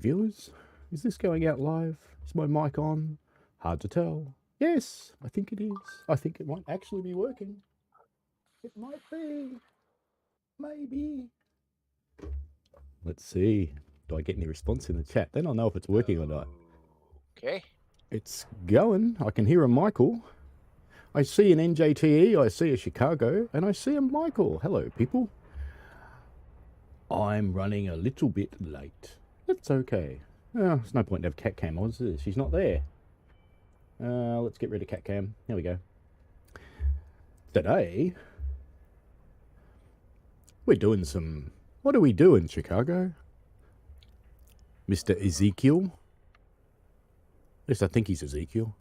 viewers. Is this going out live? Is my mic on? Hard to tell. Yes, I think it is. I think it might actually be working. It might be. Maybe. Let's see. Do I get any response in the chat? Then I'll know if it's working or not. Okay. It's going. I can hear a Michael. I see an NJTE, I see a Chicago, and I see a Michael. Hello, people. I'm running a little bit late. That's okay. There's no point to have cat cam on, is there? She's not there. Let's get rid of cat cam. Here we go. Today, we're doing some... What are we doing, Chicago? Mr. Ezekiel? At least I think he's Ezekiel.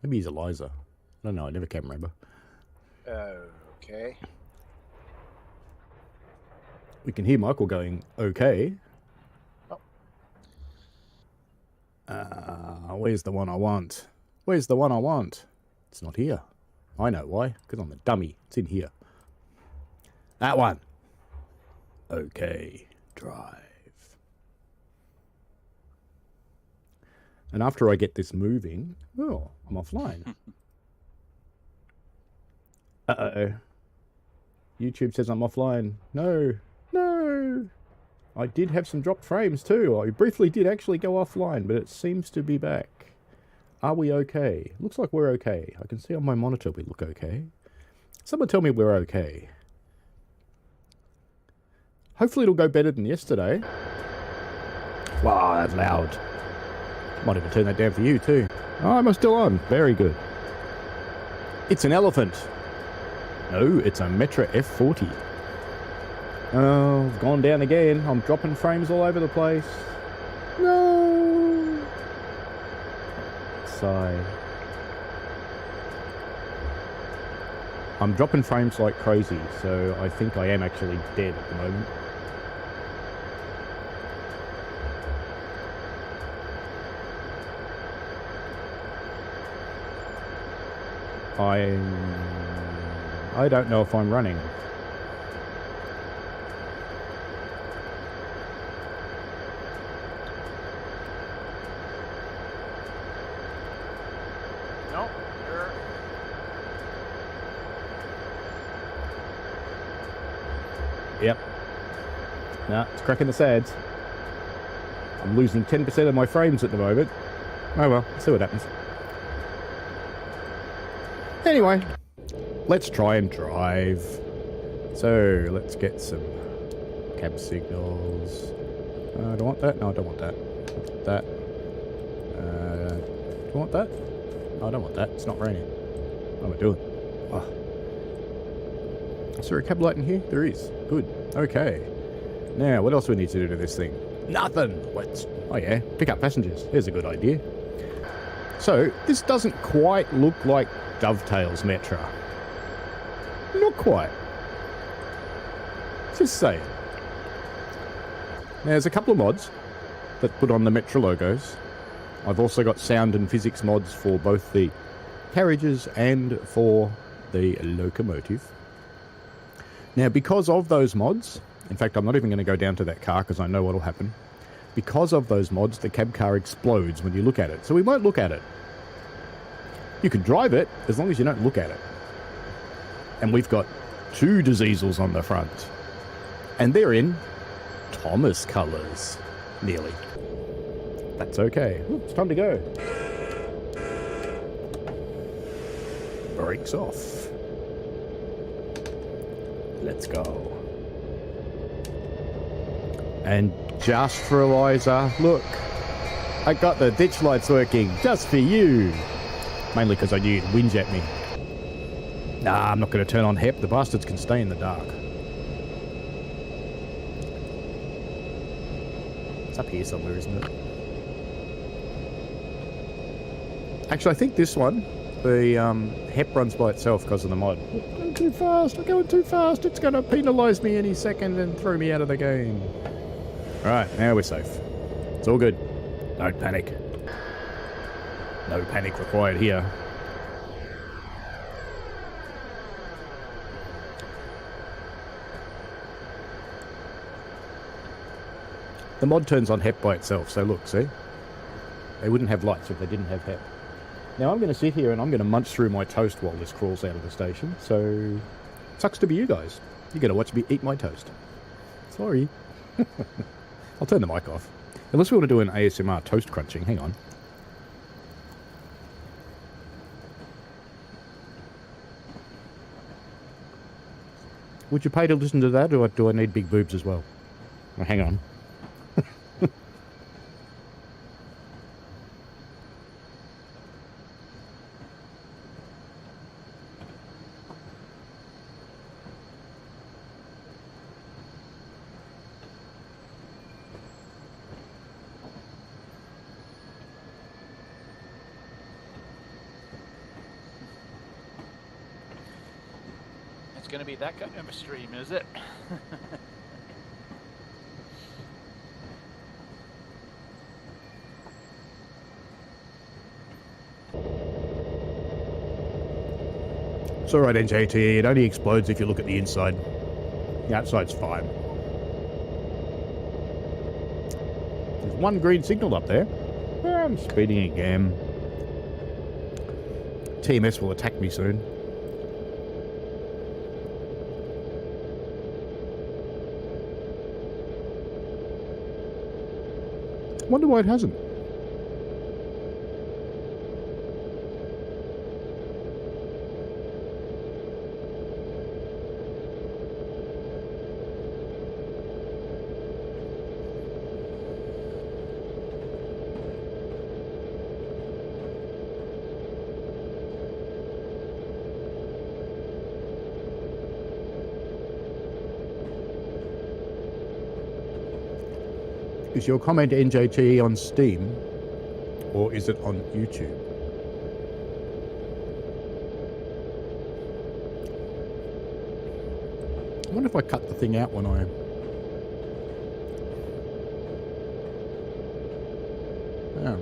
Maybe he's Eliezer. I don't know, I never can remember. Okay. We can hear Michael going, okay. Oh. Where's the one I want? Where's the one I want? It's not here. I know why. Because I'm a dummy. It's in here. That one. Okay. Drive. And after I get this moving... Oh, I'm offline. Uh-oh. YouTube says I'm offline. No. No. I did have some dropped frames too. I briefly did actually go offline, but it seems to be back. Are we okay? Looks like we're okay. I can see on my monitor we look okay. Someone tell me we're okay. Hopefully it'll go better than yesterday. Wow, that's loud. Might even turn that down for you too. Oh, am I still on? Very good. It's an elephant. No, it's a Metra F40. Oh, I've gone down again. I'm dropping frames all over the place. No. Sigh. I'm dropping frames like crazy, so I think I am actually dead at the moment. I don't know if I'm running. No, you're... Yep. Nah, it's cracking the sads. I'm losing 10% of my frames at the moment. Oh well, see what happens. Anyway, let's try and drive. So, let's get some cab signals. Do I want that? No, I don't want that. That. Do I want that? No, I don't want that. It's not raining. What am I doing? Oh. Is there a cab light in here? There is. Good. Okay. Now, what else do we need to do to this thing? Nothing. Let's... Oh yeah, pick up passengers. There's a good idea. So, this doesn't quite look like Dovetail's Metra. Not quite. Just saying. Now, there's a couple of mods that put on the Metra logos. I've also got sound and physics mods for both the carriages and for the locomotive. Now, because of those mods, in fact, I'm not even going to go down to that car because I know what will happen. Because of those mods, the cab car explodes when you look at it. So we won't look at it. You can drive it as long as you don't look at it. And we've got 2 diesels on the front. And they're in Thomas colours. Nearly. That's okay. Ooh, it's time to go. Brakes off. Let's go. And just for Eliezer, look. I got the ditch lights working just for you. Mainly because I knew you'd whinge at me. Nah, I'm not going to turn on HEP. The bastards can stay in the dark. It's up here somewhere, isn't it? Actually, I think this one, the HEP runs by itself because of the mod. I'm going too fast. I'm going too fast. It's going to penalise me any second and throw me out of the game. Alright, now we're safe. It's all good. Don't panic. No panic required here. The mod turns on HEP by itself, so look, see? They wouldn't have lights if they didn't have HEP. Now I'm going to sit here and I'm going to munch through my toast while this crawls out of the station, so sucks to be you guys. You're going to watch me eat my toast. Sorry. I'll turn the mic off. Unless we want to do an ASMR toast crunching, hang on. Would you pay to listen to that, or do I need big boobs as well? Oh, hang on. It's going to be that kind of a stream, is it? It's alright, NJT. It only explodes if you look at the inside. The outside's fine. There's one green signal up there. I'm speeding again. TMS will attack me soon. Wonder why it hasn't. Is your comment NJT on Steam, or is it on YouTube? I wonder if I cut the thing out when I... Oh.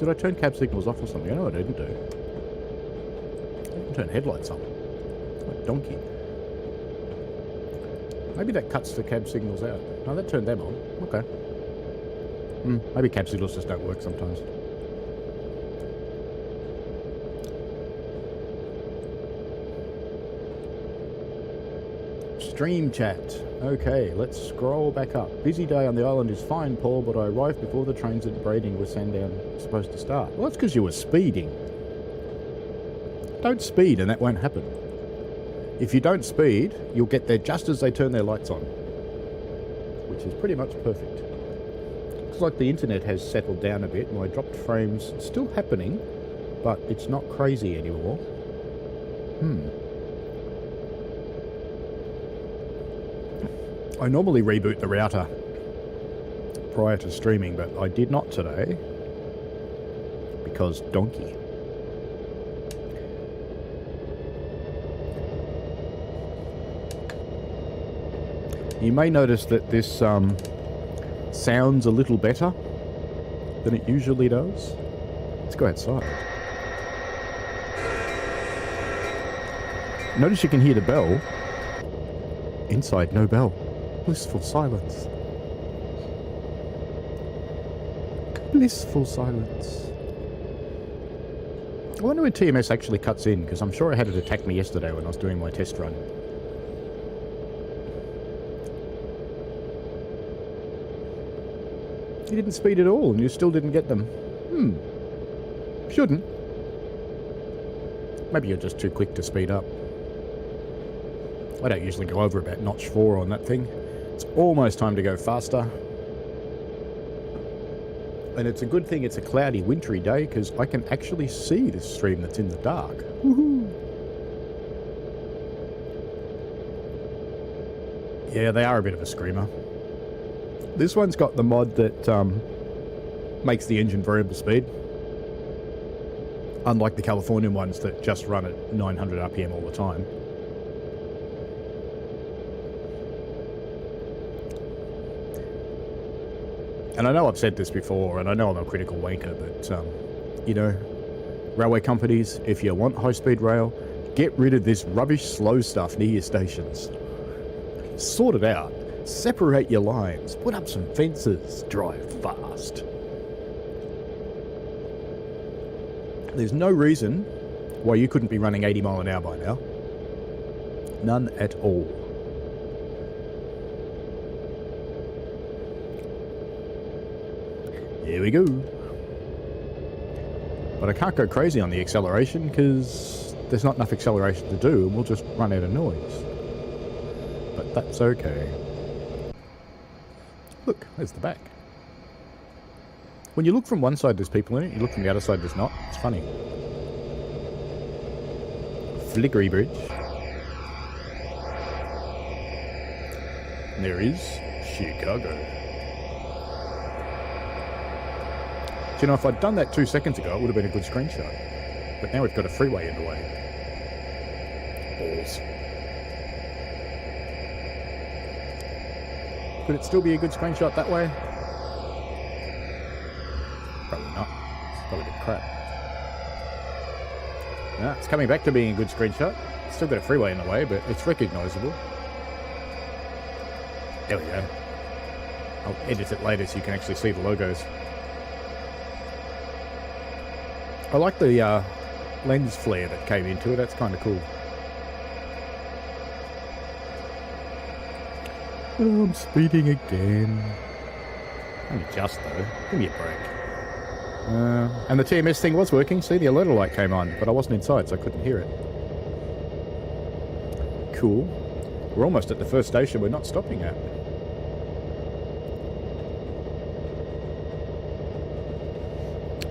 Did I turn cab signals off or something? I know I didn't do. I didn't turn headlights on. Like donkey. Maybe that cuts the cab signals out. No, that turned them on. Okay. Maybe cab signals just don't work sometimes. Stream chat. Okay, let's scroll back up. Busy day on the island is fine, Paul, but I arrived before the trains at Brading were Sandown supposed to start. Well, that's because you were speeding. Don't speed and that won't happen. If you don't speed, you'll get there just as they turn their lights on, which is pretty much perfect. Looks like the internet has settled down a bit. My dropped frames still happening, but it's not crazy anymore. I normally reboot the router prior to streaming, but I did not today because donkey. You may notice that this sounds a little better than it usually does. Let's go outside. Notice you can hear the bell. Inside, no bell. Blissful silence. Blissful silence. I wonder where TMS actually cuts in, because I'm sure I had it attack me yesterday when I was doing my test run. You didn't speed at all, and you still didn't get them. Shouldn't. Maybe you're just too quick to speed up. I don't usually go over about notch 4 on that thing. It's almost time to go faster. And it's a good thing it's a cloudy, wintry day, because I can actually see this stream that's in the dark. Woohoo! Yeah, they are a bit of a screamer. This one's got the mod that makes the engine variable speed. Unlike the Californian ones that just run at 900 RPM all the time. And I know I've said this before, and I know I'm a critical wanker, but, you know, railway companies, if you want high-speed rail, get rid of this rubbish slow stuff near your stations. Sort it out. Separate your lines. Put up some fences. Drive fast. There's no reason why you couldn't be running 80 mile an hour by now. None at all. Here we go. But I can't go crazy on the acceleration because there's not enough acceleration to do and we'll just run out of noise. But that's okay. Look, there's the back. When you look from one side, there's people in it. You look from the other side, there's not. It's funny. Flickery bridge. And there is Chicago. Do you know, if I'd done that 2 seconds ago, it would have been a good screenshot. But now we've got a freeway in the way. Balls. Could it still be a good screenshot that way? Probably not. It's probably a bit crap. No, it's coming back to being a good screenshot. It's still got a freeway in the way, but it's recognisable. There we go. I'll edit it later so you can actually see the logos. I like the lens flare that came into it. That's kind of cool. Oh, I'm speeding again. Only just though. Give me a break. And the TMS thing was working. See, the alert light came on, but I wasn't inside, so I couldn't hear it. Cool. We're almost at the first station we're not stopping at.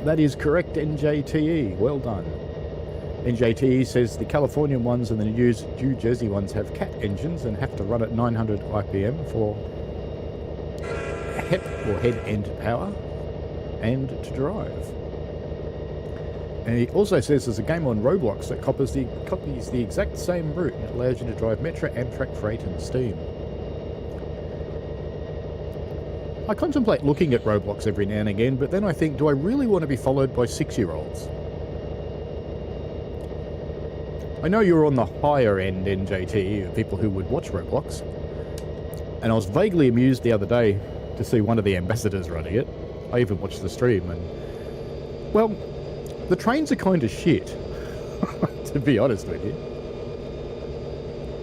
That is correct, NJTE. Well done. NJTE says the Californian ones and the New Jersey ones have cat engines and have to run at 900 IPM for HEP or head end power and to drive. And he also says there's a game on Roblox that copies the exact same route and it allows you to drive Metra, Amtrak, Freight and Steam. I contemplate looking at Roblox every now and again, but then I think, do I really want to be followed by 6-year-olds? I know you're on the higher end NJT of people who would watch Roblox, and I was vaguely amused the other day to see one of the ambassadors running it. I even watched the stream, and, well, the trains are kind of shit, to be honest with you.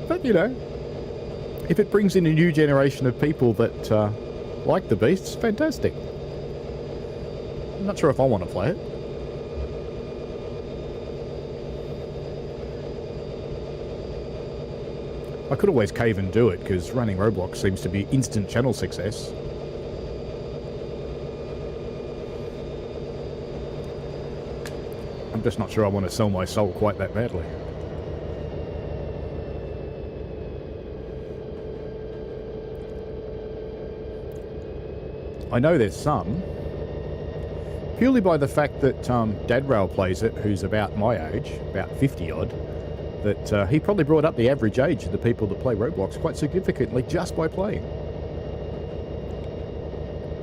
But, you know, if it brings in a new generation of people that like the beasts, fantastic. I'm not sure if I want to play it. I could always cave and do it, because running Roblox seems to be instant channel success. I'm just not sure I want to sell my soul quite that badly. I know there's some, purely by the fact that Dadrail plays it, who's about my age, about 50 odd, that he probably brought up the average age of the people that play Roblox quite significantly just by playing.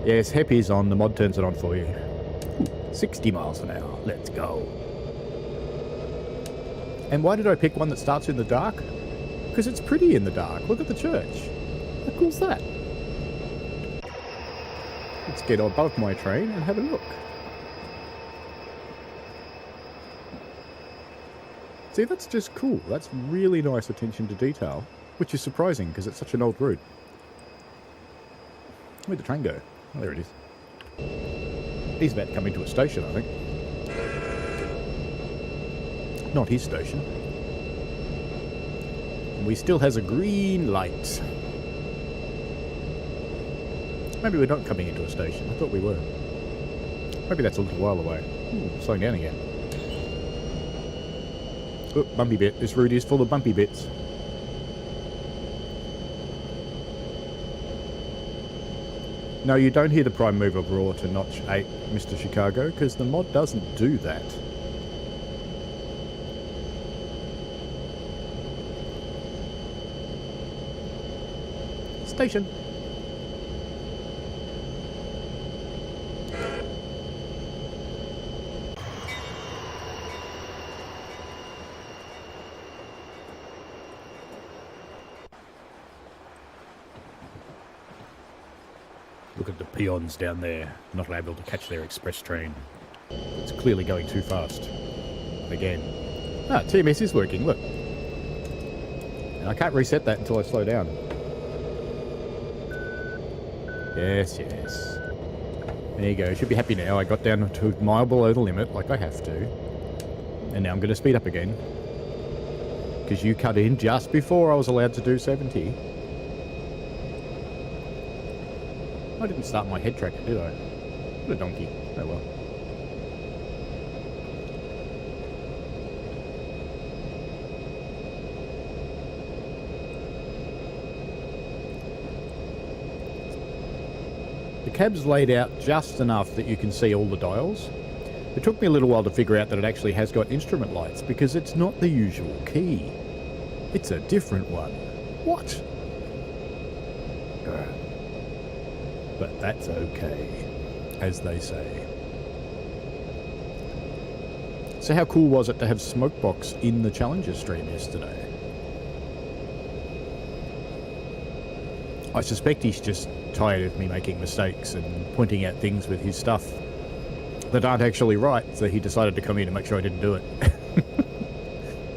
Yes, HEP is on, the mod turns it on for you. 60 miles an hour, let's go. And why did I pick one that starts in the dark? Because it's pretty in the dark. Look at the church. How cool's that? Let's get above my train and have a look. See, that's just cool. That's really nice attention to detail, which is surprising because it's such an old route. Where'd the train go? Oh, there it is. He's about to come into a station, I think. Not his station. And we still has a green light. Maybe we're not coming into a station. I thought we were. Maybe that's a little while away. Ooh, slowing down again. Oh, bumpy bit. This route is full of bumpy bits. No, you don't hear the prime move of Raw to notch 8, Mr. Chicago, because the mod doesn't do that. Station. Look at the peons down there, not able to catch their express train. It's clearly going too fast. Again. Ah, TMS is working, look. And I can't reset that until I slow down. Yes, yes. There you go. Should be happy now. I got down to a mile below the limit, like I have to. And now I'm going to speed up again. Because you cut in just before I was allowed to do 70. I didn't start my head tracker, did I? What a donkey. Oh well. The cab's laid out just enough that you can see all the dials. It took me a little while to figure out that it actually has got instrument lights because it's not the usual key. It's a different one. What? But that's okay, as they say. So how cool was it to have Smokebox in the Challenger stream yesterday? I suspect he's just tired of me making mistakes and pointing out things with his stuff that aren't actually right, so he decided to come in and make sure I didn't do it.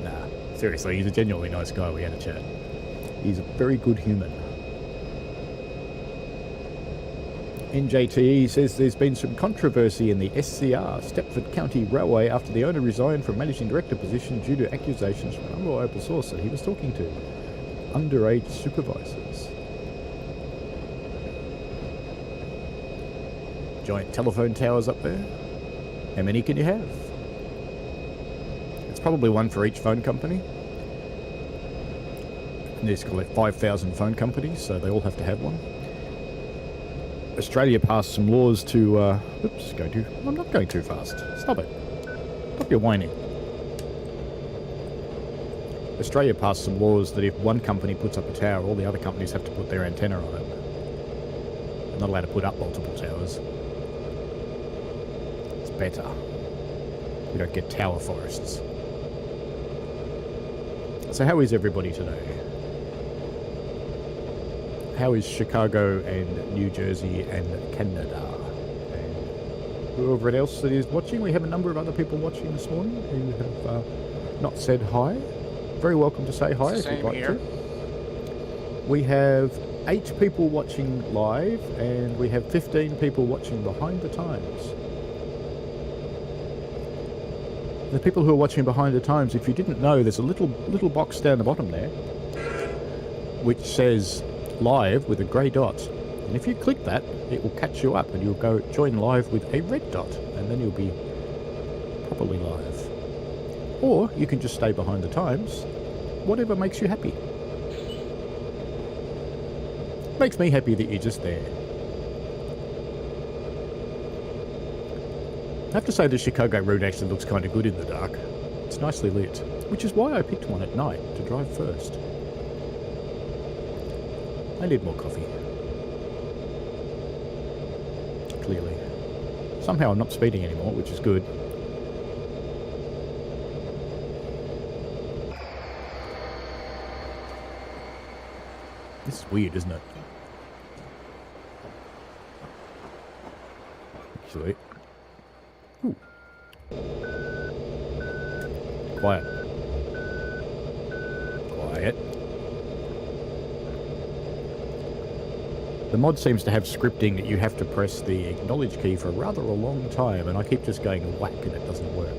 Nah, seriously, he's a genuinely nice guy. We had a chat. He's a very good human. NJTE says there's been some controversy in the SCR, Stepford County Railway, after the owner resigned from managing director position due to accusations from an unreliable source that he was talking to underage supervisors. Giant telephone towers up there. How many can you have? It's probably one for each phone company. And there's like 5,000 phone companies, so they all have to have one. Australia passed some laws to, I'm not going too fast. Stop it. Stop your whining. Australia passed some laws that if one company puts up a tower, all the other companies have to put their antenna on it. They're not allowed to put up multiple towers. It's better. We don't get tower forests. So how is everybody today? How is Chicago and New Jersey and Canada? And whoever else that is watching, we have a number of other people watching this morning who have not said hi. Very welcome to say hi if you'd like to. We have 8 people watching live and we have 15 people watching behind the times. The people who are watching behind the times, if you didn't know, there's a little box down the bottom there which says live with a grey dot, and if you click that it will catch you up and you'll go join live with a red dot and then you'll be properly live. Or you can just stay behind the times, whatever makes you happy. Makes me happy that you're just there. I have to say the Chicago route actually looks kind of good in the dark. It's nicely lit, which is why I picked one at night to drive first. I need more coffee. Clearly. Somehow I'm not speeding anymore, which is good. This is weird, isn't it? Actually. Ooh. Quiet. Quiet. The mod seems to have scripting that you have to press the acknowledge key for rather a long time, and I keep just going whack and it doesn't work.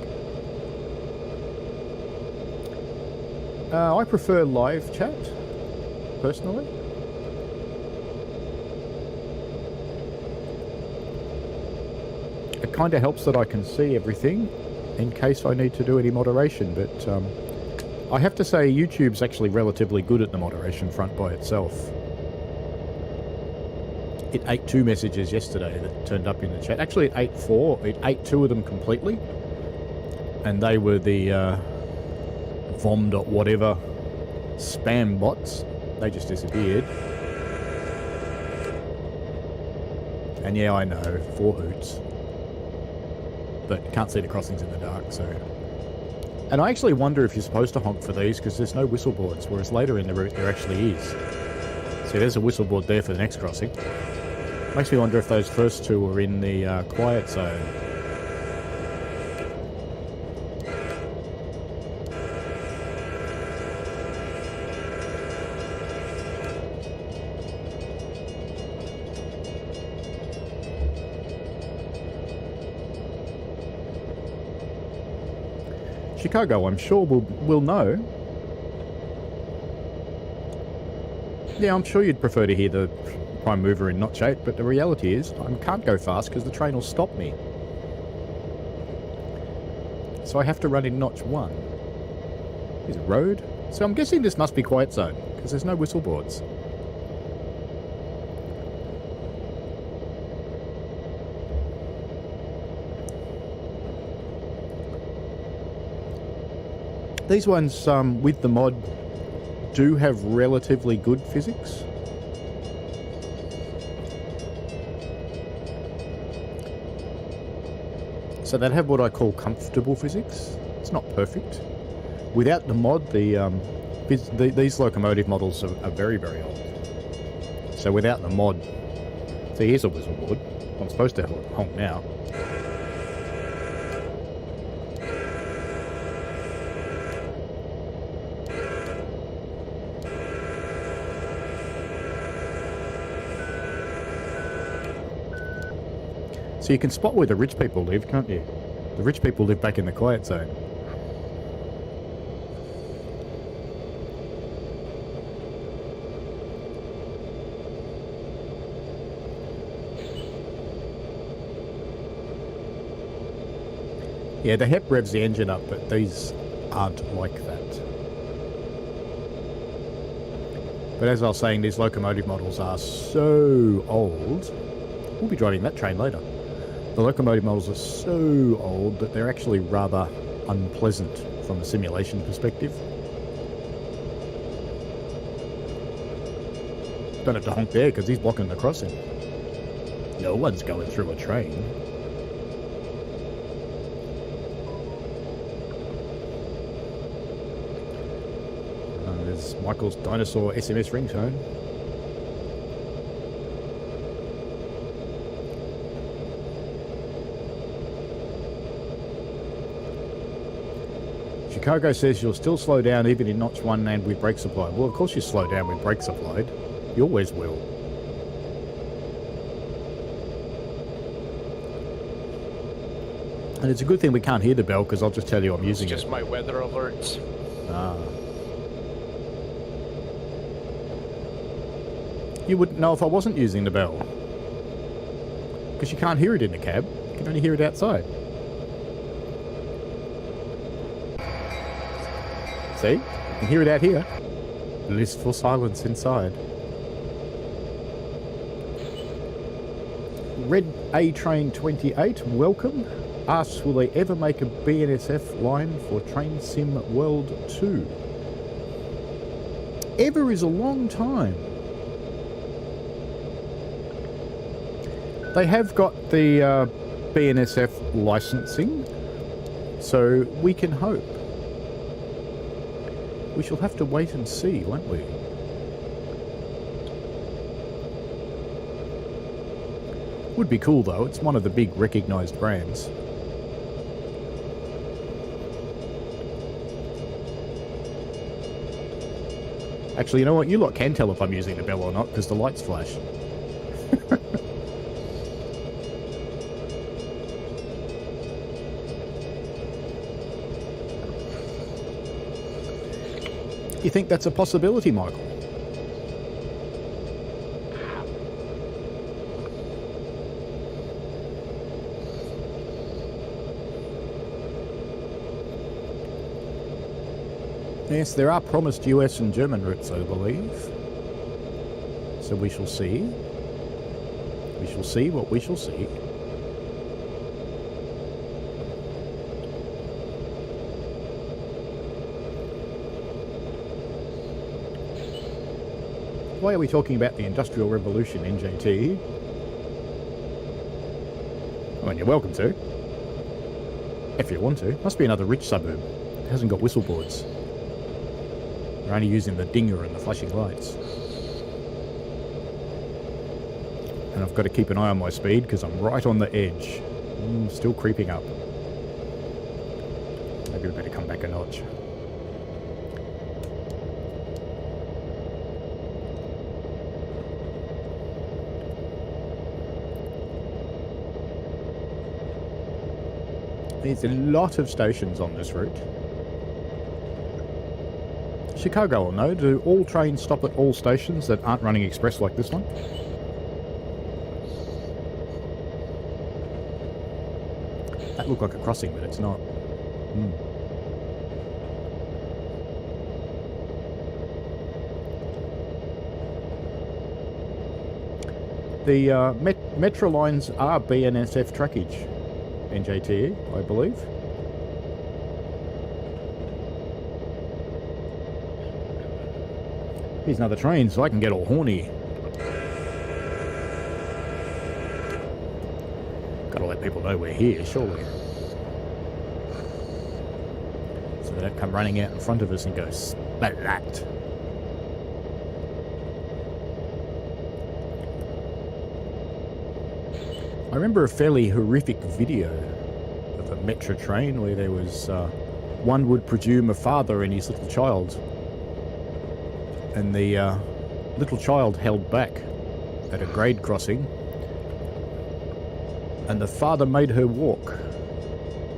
I prefer live chat, personally. It kind of helps that I can see everything in case I need to do any moderation, but I have to say YouTube's actually relatively good at the moderation front by itself. It ate 2 messages yesterday that turned up in the chat. Actually, it ate 4. It ate 2 of them completely. And they were the vom.whatever spam bots. They just disappeared. And yeah, I know, 4 hoots. But can't see the crossings in the dark, so... And I actually wonder if you're supposed to honk for these, because there's no whistle boards, whereas later in the route there actually is. See, there's a whistle board there for the next crossing. Makes me wonder if those first two were in the quiet zone. Chicago, I'm sure will know. Yeah, I'm sure you'd prefer to hear the prime mover in notch 8, but the reality is I can't go fast because the train will stop me. So I have to run in notch 1. There's a road. So I'm guessing this must be quiet zone because there's no whistle boards. These ones with the mod do have relatively good physics. So they have what I call comfortable physics. It's not perfect. Without the mod, these locomotive models are very, very old. So without the mod, see, here's a whistle board. I'm supposed to honk now. So you can spot where the rich people live, can't you? The rich people live back in the quiet zone. Yeah, the HEP revs the engine up, but these aren't like that. But as I was saying, these locomotive models are so old. We'll be driving that train later. The locomotive models are so old that they're actually rather unpleasant from a simulation perspective. Don't have to honk there because he's blocking the crossing. No one's going through a train. There's Michael's dinosaur SMS ringtone. Chicago says you'll still slow down even in notch 1 and with brake supply. Well, of course you slow down with brake supplied. You always will. And it's a good thing we can't hear the bell because I'll just tell you I'm using it. It's just my weather alerts. Ah. You wouldn't know if I wasn't using the bell. Because you can't hear it in the cab. You can only hear it outside. See? You can hear it out here. Blissful silence inside. Red A Train 28, welcome. Asks, will they ever make a BNSF line for Train Sim World 2? Ever is a long time. They have got the BNSF licensing, so we can hope. We shall have to wait and see, won't we? Would be cool though, it's one of the big recognised brands. Actually, you know what? You lot can tell if I'm using the bell or not, because the lights flash. You think that's a possibility, Michael? Yes, there are promised US and German routes, I believe. So we shall see. We shall see what we shall see. Why are we talking about the Industrial Revolution, NJT? I mean, you're welcome to. If you want to. Must be another rich suburb. It hasn't got whistle boards. They're only using the dinger and the flashing lights. And I've got to keep an eye on my speed because I'm right on the edge. Still creeping up. Maybe we better come back a notch. There's a lot of stations on this route. Chicago will know. Do all trains stop at all stations that aren't running express like this one? That looked like a crossing, but it's not. The Metro lines are BNSF trackage. NJTE, I believe. Here's another train, so I can get all horny. Gotta let people know we're here, surely. So they don't come running out in front of us and go, splat. I remember a fairly horrific video of a Metra train where there was, one would presume, a father and his little child. And the little child held back at a grade crossing. And the father made her walk.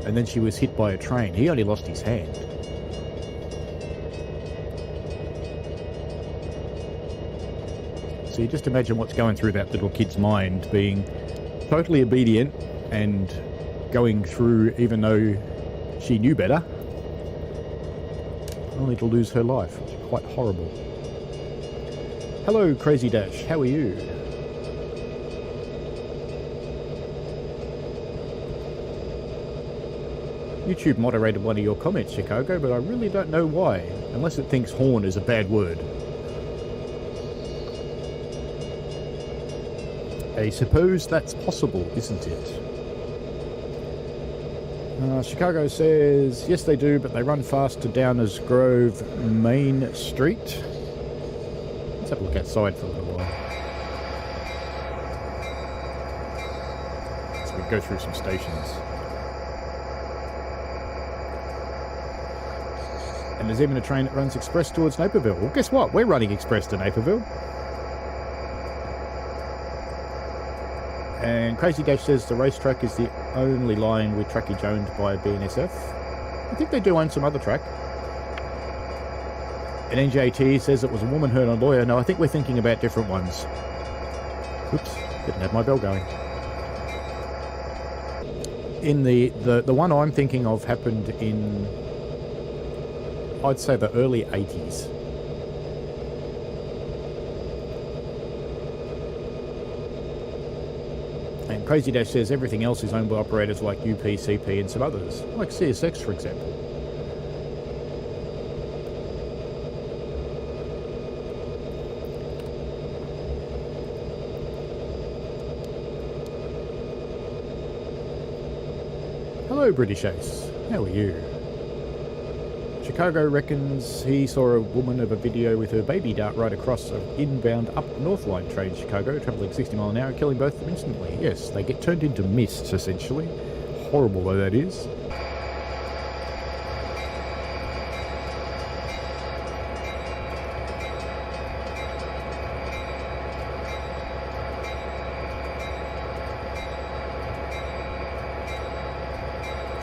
And then she was hit by a train. He only lost his hand. So you just imagine what's going through that little kid's mind, being totally obedient and going through even though she knew better, only to lose her life. It's quite horrible. Hello, Crazy Dash. How are you? YouTube moderated one of your comments, Chicago, but I really don't know why, unless it thinks horn is a bad word. I suppose that's possible, isn't it? Chicago says, yes they do, but they run fast to Downers Grove Main Street. Let's have a look outside for a little while. So we go through some stations. And there's even a train that runs express towards Naperville. Well, guess what? We're running express to Naperville. And Crazy Dash says the Racetrack is the only line with trackage owned by BNSF. I think they do own some other track. And NJT says it was a woman hurt on a lawyer. No, I think we're thinking about different ones. Oops, didn't have my bell going. In the one I'm thinking of happened in, I'd say, the early 80s. And Crazy Dash says everything else is owned by operators like UP, CP and some others, like CSX for example. Hello British Ace, how are you? Chicago reckons he saw a woman of a video with her baby dart right across an inbound up North Line train Chicago, travelling 60 miles an hour, killing both of them instantly. Yes, they get turned into mist, essentially. Horrible though that is.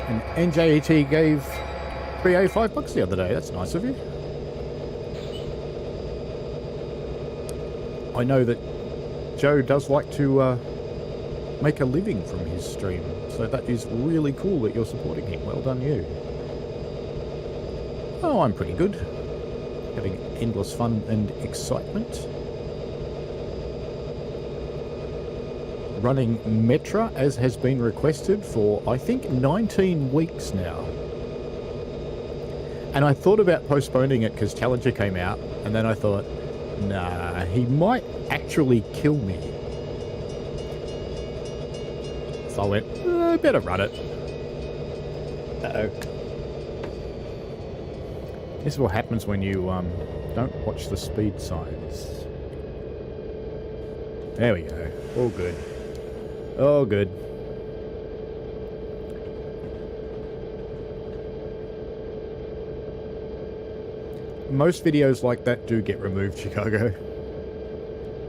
And NJET gave BA $5 the other day. That's nice of you. I know that Joe does like to make a living from his stream, so that is really cool that you're supporting him. Well done you. Oh, I'm pretty good. Having endless fun and excitement. Running Metra as has been requested for, I think, 19 weeks now. And I thought about postponing it because Challenger came out, and then I thought, nah, he might actually kill me. So I went, I better run it. Uh-oh. This is what happens when you don't watch the speed signs. There we go. All good. All good. Most videos like that do get removed, Chicago.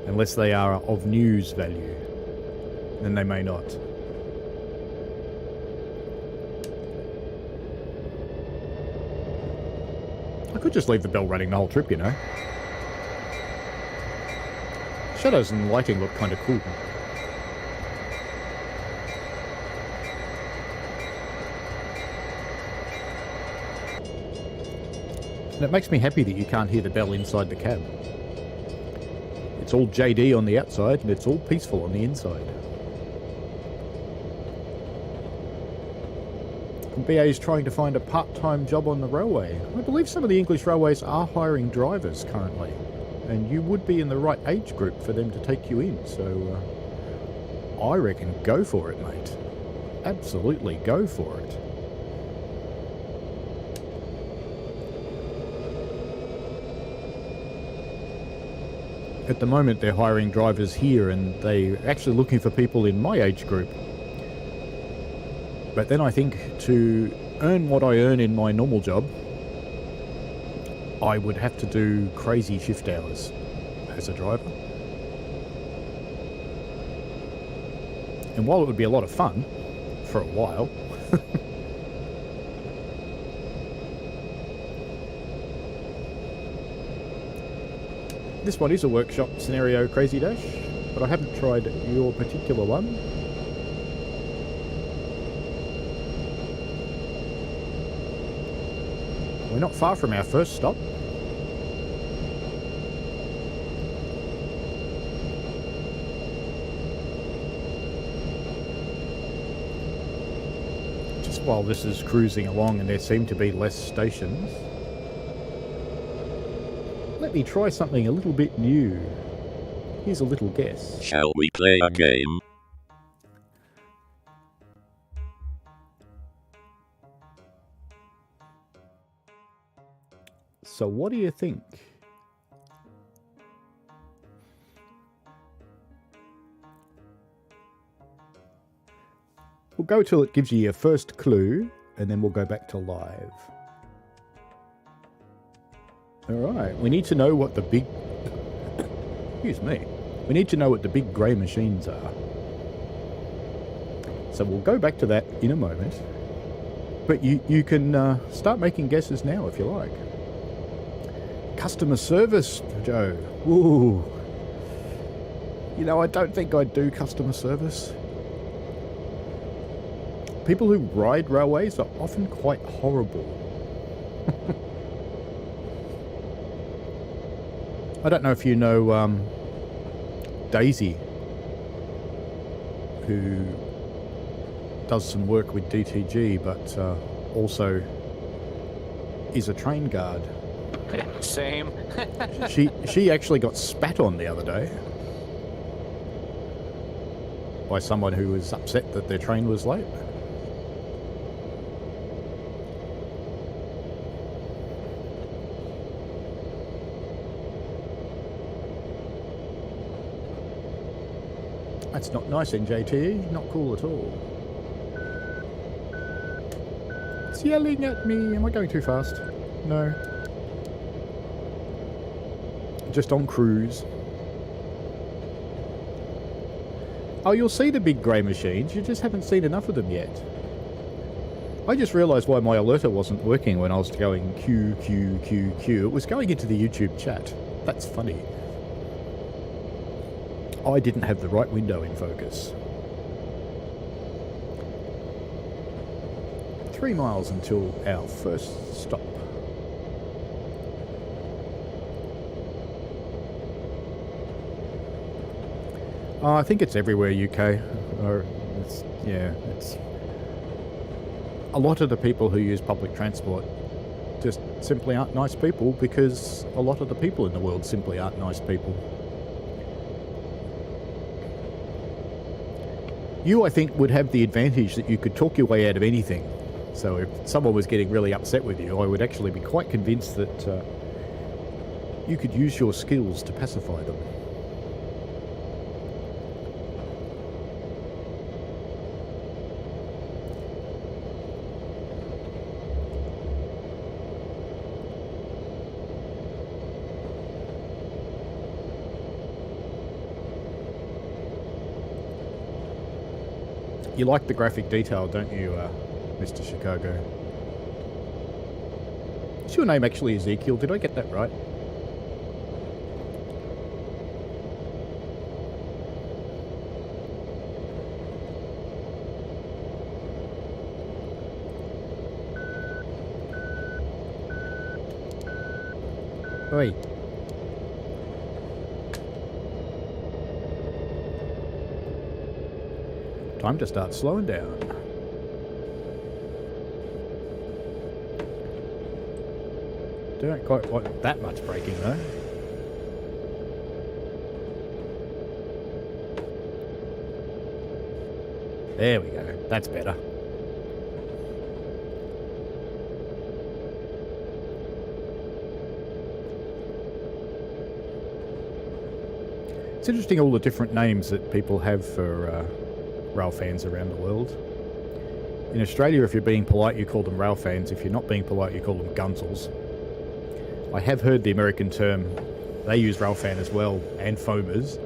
Unless they are of news value. Then they may not. I could just leave the bell running the whole trip, you know. Shadows and lighting look kind of cool. And it makes me happy that you can't hear the bell inside the cab. It's all JD on the outside and it's all peaceful on the inside. And BA is trying to find a part-time job on the railway. I believe some of the English railways are hiring drivers currently. And you would be in the right age group for them to take you in. So I reckon go for it, mate. Absolutely go for it. At the moment they're hiring drivers here and they're actually looking for people in my age group. But then I think to earn what I earn in my normal job, I would have to do crazy shift hours as a driver. And while it would be a lot of fun for a while, this one is a workshop scenario, Crazy Dash, but I haven't tried your particular one. We're not far from our first stop. Just while this is cruising along and there seem to be less stations, let me try something a little bit new. Here's a little guess. Shall we play a game? So what do you think? We'll go till it gives you your first clue, and then we'll go back to live. Alright, we need to know what the big... Excuse me. We need to know what the big grey machines are. So we'll go back to that in a moment. But you can start making guesses now if you like. Customer service, Joe. Ooh. You know, I don't think I'd do customer service. People who ride railways are often quite horrible. I don't know if you know Daisy, who does some work with DTG, but also is a train guard. Same. She actually got spat on the other day by someone who was upset that their train was late. That's not nice, NJT. Not cool at all. It's yelling at me. Am I going too fast? No. Just on cruise. Oh, you'll see the big grey machines. You just haven't seen enough of them yet. I just realised why my alerter wasn't working when I was going Q, Q, Q, Q. It was going into the YouTube chat. That's funny. I didn't have the right window in focus. 3 miles until our first stop. I think it's everywhere UK. Or it's a lot of the people who use public transport just simply aren't nice people, because a lot of the people in the world simply aren't nice people. You, I think, would have the advantage that you could talk your way out of anything. So if someone was getting really upset with you, I would actually be quite convinced that you could use your skills to pacify them. You like the graphic detail, don't you, Mr. Chicago? Is your name actually Ezekiel? Did I get that right? Oi. Time to start slowing down. Don't quite want that much braking though. There we go. That's better. It's interesting all the different names that people have for rail fans around the world. In Australia, if you're being polite, you call them rail fans. If you're not being polite, you call them gunsels. I have heard the American term, they use rail fan as well, and foamers.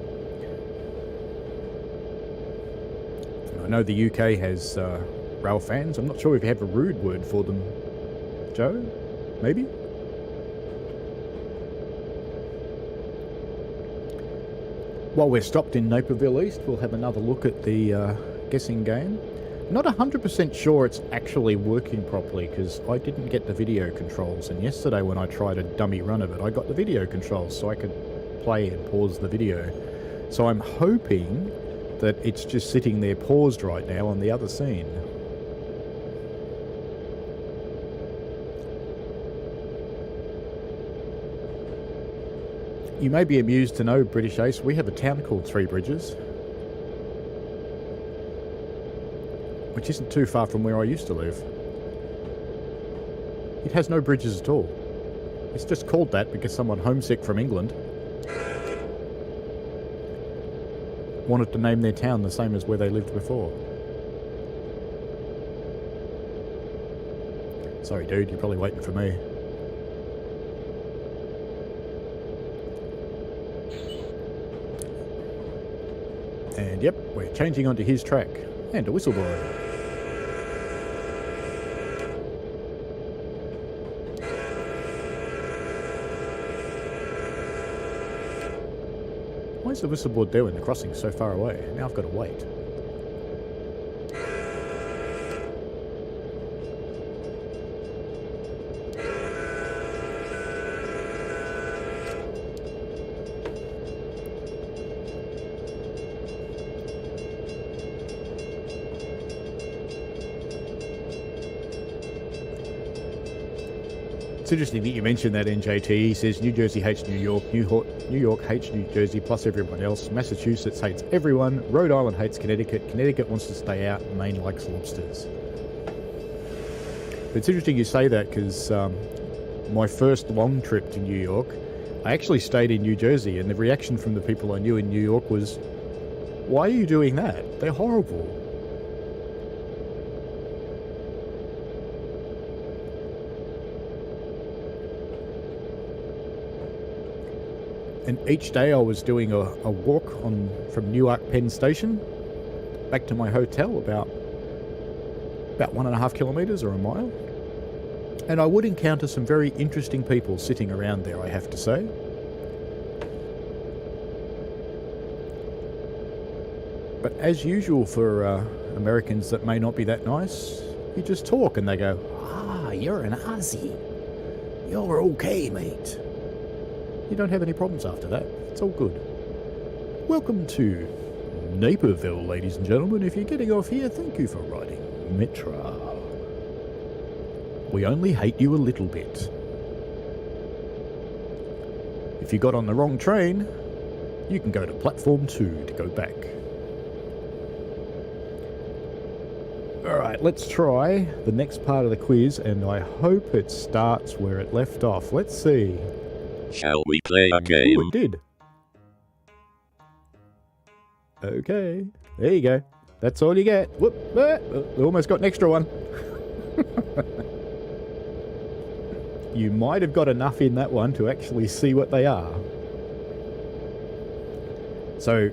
I know the UK has rail fans. I'm not sure if you have a rude word for them. Joe? Maybe? While we're stopped in Naperville East, we'll have another look at the guessing game. Not 100% sure it's actually working properly because I didn't get the video controls, and yesterday when I tried a dummy run of it, I got the video controls so I could play and pause the video. So I'm hoping that it's just sitting there paused right now on the other scene. You may be amused to know, British Ace, we have a town called Three Bridges, which isn't too far from where I used to live. It has no bridges at all. It's just called that because someone homesick from England wanted to name their town the same as where they lived before. Sorry dude, you're probably waiting for me. And yep, we're changing onto his track. And a whistle blower. Why is the whistleboard there when the crossing's so far away? Now I've got to wait. It's interesting that you mentioned that, NJT. He says New Jersey hates New York, New York hates New Jersey plus everyone else, Massachusetts hates everyone, Rhode Island hates Connecticut, Connecticut wants to stay out, and Maine likes lobsters. But it's interesting you say that because my first long trip to New York, I actually stayed in New Jersey, and the reaction from the people I knew in New York was, why are you doing that? They're horrible. And each day I was doing a walk from Newark Penn Station back to my hotel, about 1.5 kilometres or a mile. And I would encounter some very interesting people sitting around there, I have to say. But as usual for Americans that may not be that nice, you just talk and they go, "Ah, you're an Aussie. You're okay, mate." You don't have any problems after that. It's all good. Welcome to Naperville, ladies and gentlemen. If you're getting off here, thank you for riding Metra. We only hate you a little bit. If you got on the wrong train, you can go to platform 2 to go back. Alright, let's try the next part of the quiz, and I hope it starts where it left off. Let's see. Shall we play a game? Ooh, it did. Okay, there you go. That's all you get. Whoop, we almost got an extra one. You might have got enough in that one to actually see what they are. So,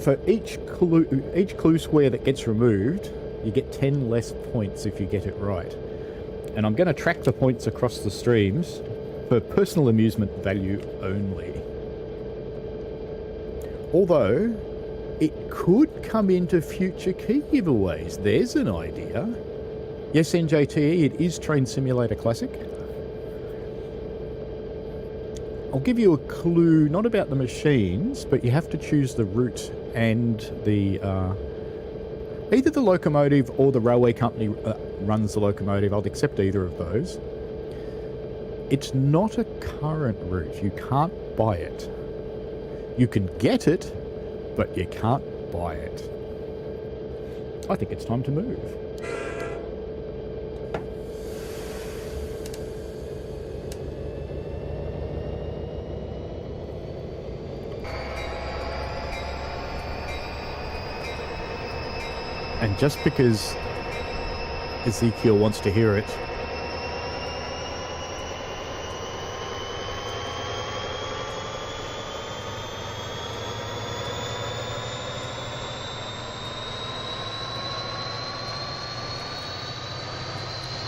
For each clue square that gets removed, you get 10 less points if you get it right. And I'm going to track the points across the streams for personal amusement value only. Although, it could come into future key giveaways. There's an idea. Yes, NJTE, it is Train Simulator Classic. I'll give you a clue, not about the machines, but you have to choose the route and the... either the locomotive or the railway company runs the locomotive. I'll accept either of those. It's not a current route. You can't buy it. You can get it, but you can't buy it. I think it's time to move. And just because Ezekiel wants to hear it,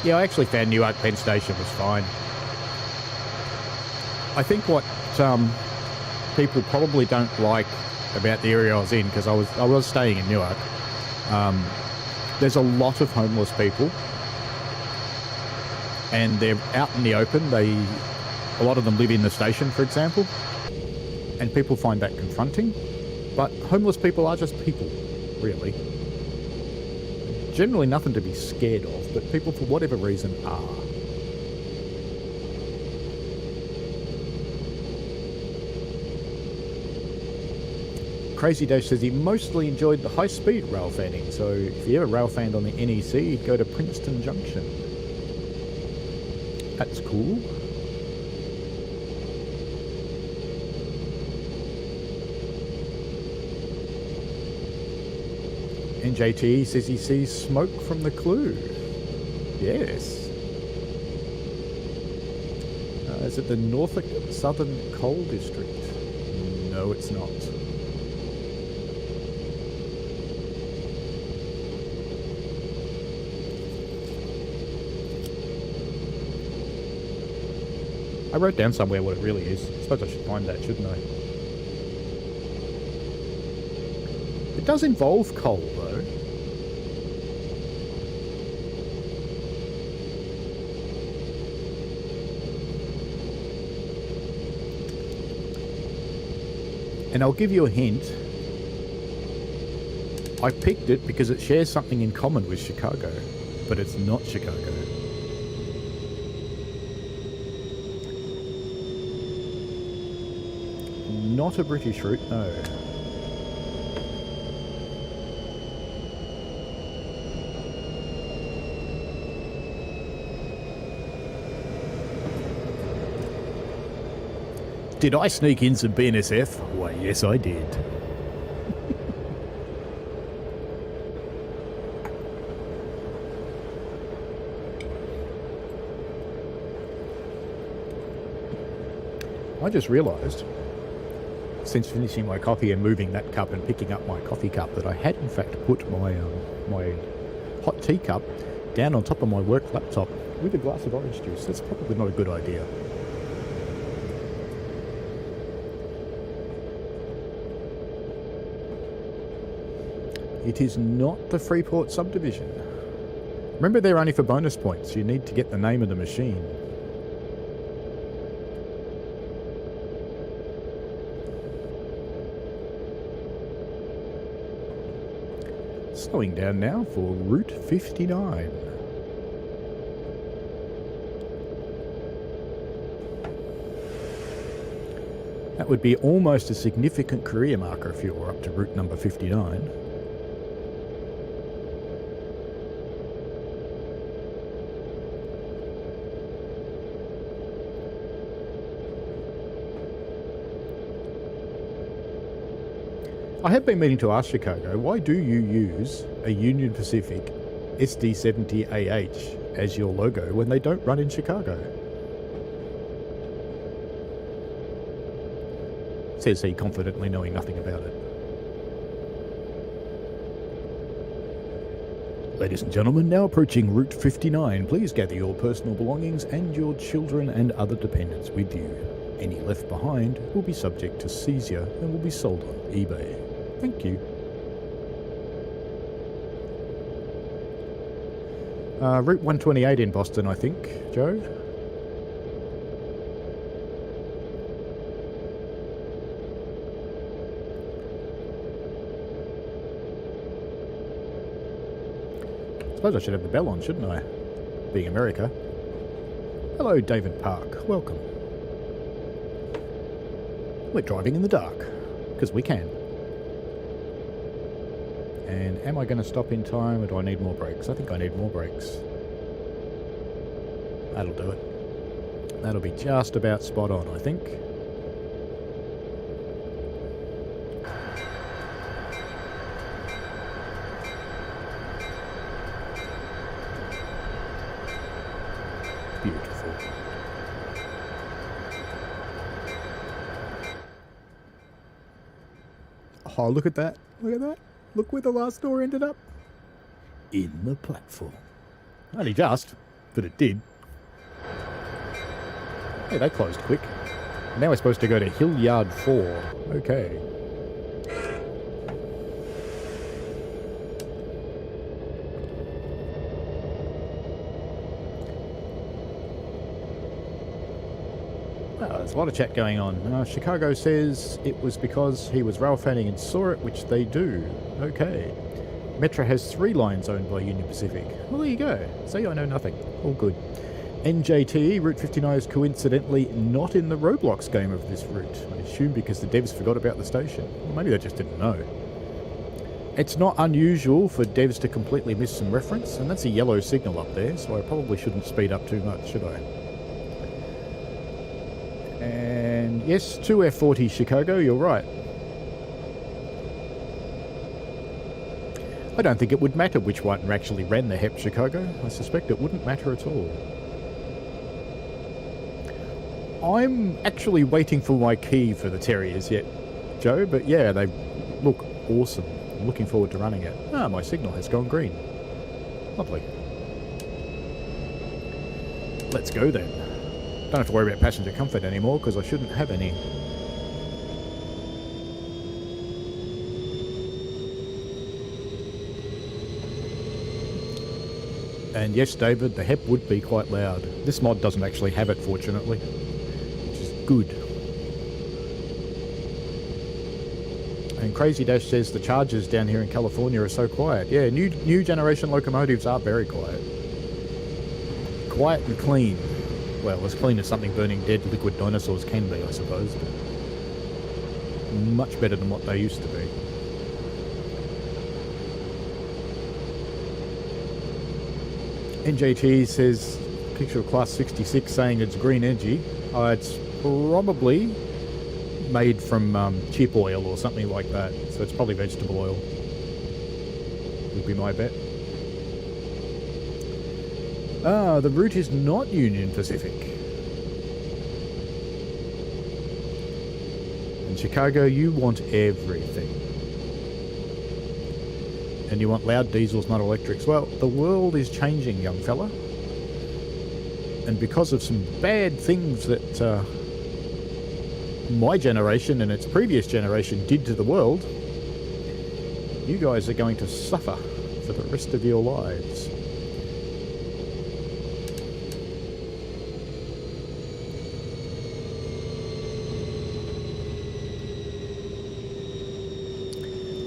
yeah, I actually found Newark Penn Station was fine. I think what people probably don't like about the area I was in, because I was staying in Newark, there's a lot of homeless people, and they're out in the open. A lot of them live in the station, for example, and people find that confronting. But homeless people are just people, really. Generally nothing to be scared of, but people, for whatever reason, are. Crazy Dash says he mostly enjoyed the high-speed rail fanning, so if you ever rail fanned on the NEC, you'd go to Princeton Junction. That's cool. NJT says he sees smoke from the clue. Yes. Is it the Norfolk Southern Coal District? No, it's not. I wrote down somewhere what it really is. I suppose I should find that, shouldn't I? It does involve coal, though. And I'll give you a hint. I picked it because it shares something in common with Chicago, but it's not Chicago. Not a British route, no. Did I sneak in some BNSF? Why, yes, I did. I just realised, since finishing my coffee and moving that cup and picking up my coffee cup, that I had in fact put my my hot tea cup down on top of my work laptop with a glass of orange juice. That's probably not a good idea. It is not the Freeport subdivision. Remember, they're only for bonus points. You need to get the name of the machine. Slowing down now for Route 59. That would be almost a significant career marker if you were up to route number 59. I have been meaning to ask Chicago, why do you use a Union Pacific SD70AH as your logo when they don't run in Chicago? Says he, confidently knowing nothing about it. Ladies and gentlemen, now approaching Route 59. Please gather your personal belongings and your children and other dependents with you. Any left behind will be subject to seizure and will be sold on eBay. Thank you. Route 128 in Boston, I think, Joe. I suppose I should have the bell on, shouldn't I? Being America. Hello, David Park. Welcome. We're driving in the dark, because we can. And am I going to stop in time, or do I need more brakes? I think I need more brakes. That'll do it. That'll be just about spot on, I think. Beautiful. Oh, look at that. Look at that. Look where the last door ended up. In the platform. Only just, but it did. Hey, they closed quick. Now we're supposed to go to Hill Yard 4. Okay. There's a lot of chat going on. Chicago says it was because he was rail fanning and saw it, which they do. Okay. Metra has 3 lines owned by Union Pacific. Well, there you go. See, I know nothing. All good. NJTE, Route 59 is coincidentally not in the Roblox game of this route. I assume because the devs forgot about the station. Or maybe they just didn't know. It's not unusual for devs to completely miss some reference, and that's a yellow signal up there, so I probably shouldn't speed up too much, should I? And yes, 2F40 Chicago, you're right. I don't think it would matter which one actually ran the HEP Chicago. I suspect it wouldn't matter at all. I'm actually waiting for my key for the Terriers yet, Joe, but yeah, they look awesome. I'm looking forward to running it. Ah, my signal has gone green. Lovely. Let's go then. Don't have to worry about passenger comfort anymore because I shouldn't have any. And yes, David, the HEP would be quite loud. This mod doesn't actually have it, fortunately, which is good. And Crazy Dash says the chargers down here in California are so quiet. Yeah, new generation locomotives are very quiet. Quiet and clean. Well, as clean as something burning dead liquid dinosaurs can be, I suppose. But much better than what they used to be. NJT says, picture of Class 66 saying it's green energy. It's probably made from chip oil or something like that. So it's probably vegetable oil. Would be my bet. Ah, the route is not Union Pacific. In Chicago, you want everything. And you want loud diesels, not electrics. Well, the world is changing, young fella. And because of some bad things that my generation and its previous generation did to the world, you guys are going to suffer for the rest of your lives.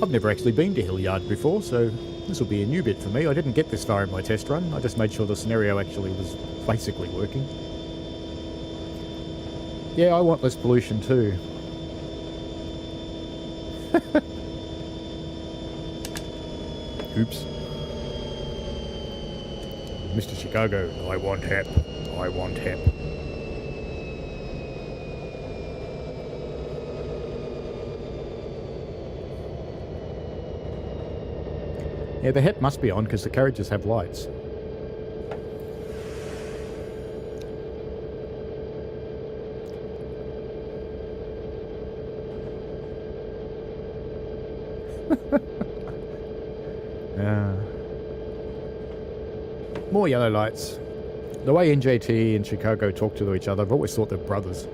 I've never actually been to Hillyard before, so this will be a new bit for me. I didn't get this far in my test run. I just made sure the scenario actually was basically working. Yeah, I want less pollution too. Oops. Mr. Chicago, I want HEP. I want HEP. Yeah, the HEP must be on because the carriages have lights. More yellow lights. The way NJT and Chicago talk to each other, I've always thought they're brothers.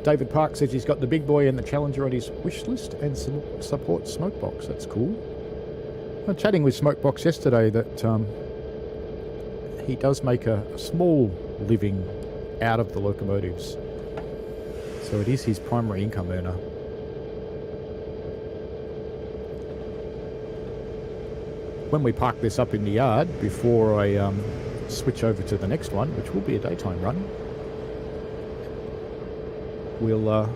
David Park says he's got the big boy and the Challenger on his wish list and supports Smokebox. That's cool. I'm chatting with Smokebox yesterday that he does make a small living out of the locomotives. So it is his primary income earner. When we park this up in the yard before I switch over to the next one, which will be a daytime run, we'll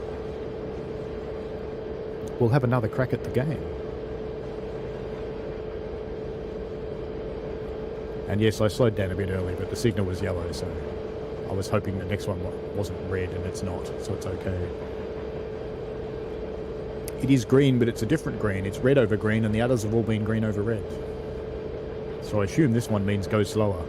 have another crack at the game. And yes, I slowed down a bit early, but the signal was yellow, so I was hoping the next one wasn't red, and it's not, so it's okay. It is green, but it's a different green. It's red over green, and the others have all been green over red. So I assume this one means go slower.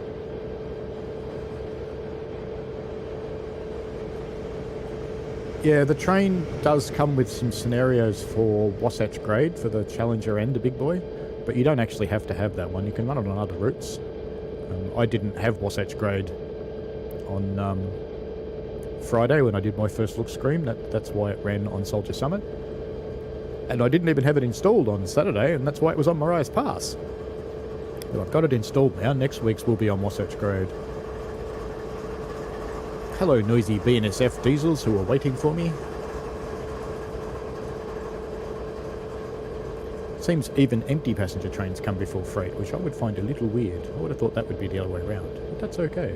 Yeah, the train does come with some scenarios for Wasatch Grade for the Challenger and the Big Boy, but you don't actually have to have that one. You can run it on other routes. I didn't have Wasatch Grade on Friday when I did my first look screen. That's why it ran on Soldier Summit. And I didn't even have it installed on Saturday, and that's why it was on Mariah's Pass. But I've got it installed now. Next week's will be on Wasatch Grade. Hello, noisy BNSF diesels who are waiting for me. Seems even empty passenger trains come before freight, which I would find a little weird. I would have thought that would be the other way around, but that's okay.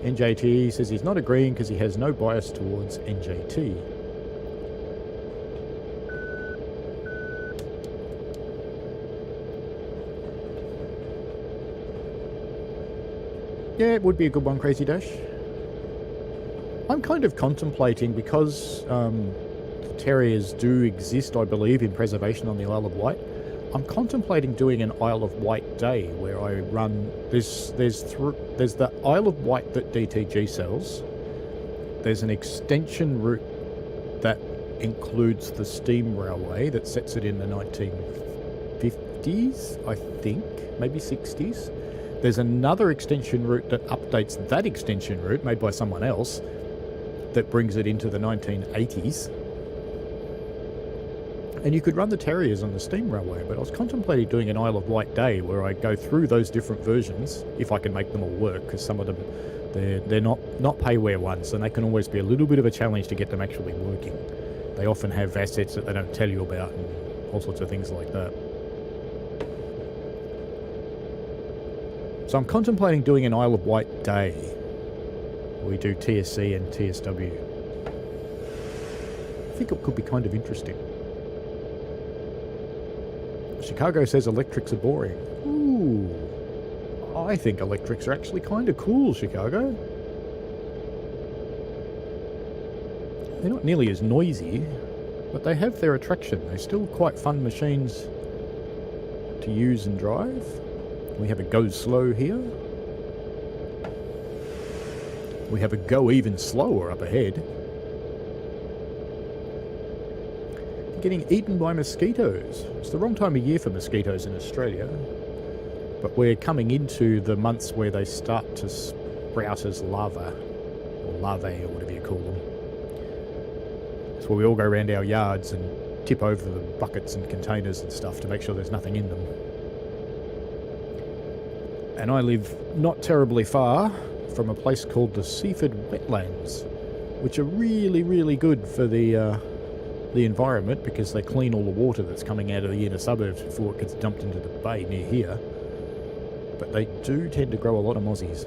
NJT says he's not agreeing because he has no bias towards NJT. Yeah, it would be a good one, Crazy Dash. I'm kind of contemplating, because the Terriers do exist, I believe, in preservation on the Isle of Wight. I'm contemplating doing an Isle of Wight day where I run. There's the Isle of Wight that DTG sells. There's an extension route that includes the steam railway that sets it in the 1950s, I think, maybe 60s. There's another extension route that updates that extension route made by someone else that brings it into the 1980s. And you could run the Terriers on the steam railway, but I was contemplating doing an Isle of Wight day where I go through those different versions, if I can make them all work, because some of them, they're not payware ones, and they can always be a little bit of a challenge to get them actually working. They often have assets that they don't tell you about and all sorts of things like that. So I'm contemplating doing an Isle of Wight day. We do TSC and TSW. I think it could be kind of interesting. Chicago says electrics are boring. Ooh. I think electrics are actually kind of cool, Chicago. They're not nearly as noisy, but they have their attraction. They're still quite fun machines to use and drive. We have a go slow here. We have a go even slower up ahead. Getting eaten by mosquitoes. It's the wrong time of year for mosquitoes in Australia, but we're coming into the months where they start to sprout as larvae, or larvae, or whatever you call them. It's where we all go around our yards and tip over the buckets and containers and stuff to make sure there's nothing in them. And I live not terribly far from a place called the Seaford Wetlands, which are really, really good for the environment, because they clean all the water that's coming out of the inner suburbs before it gets dumped into the bay near here. But they do tend to grow a lot of mozzies.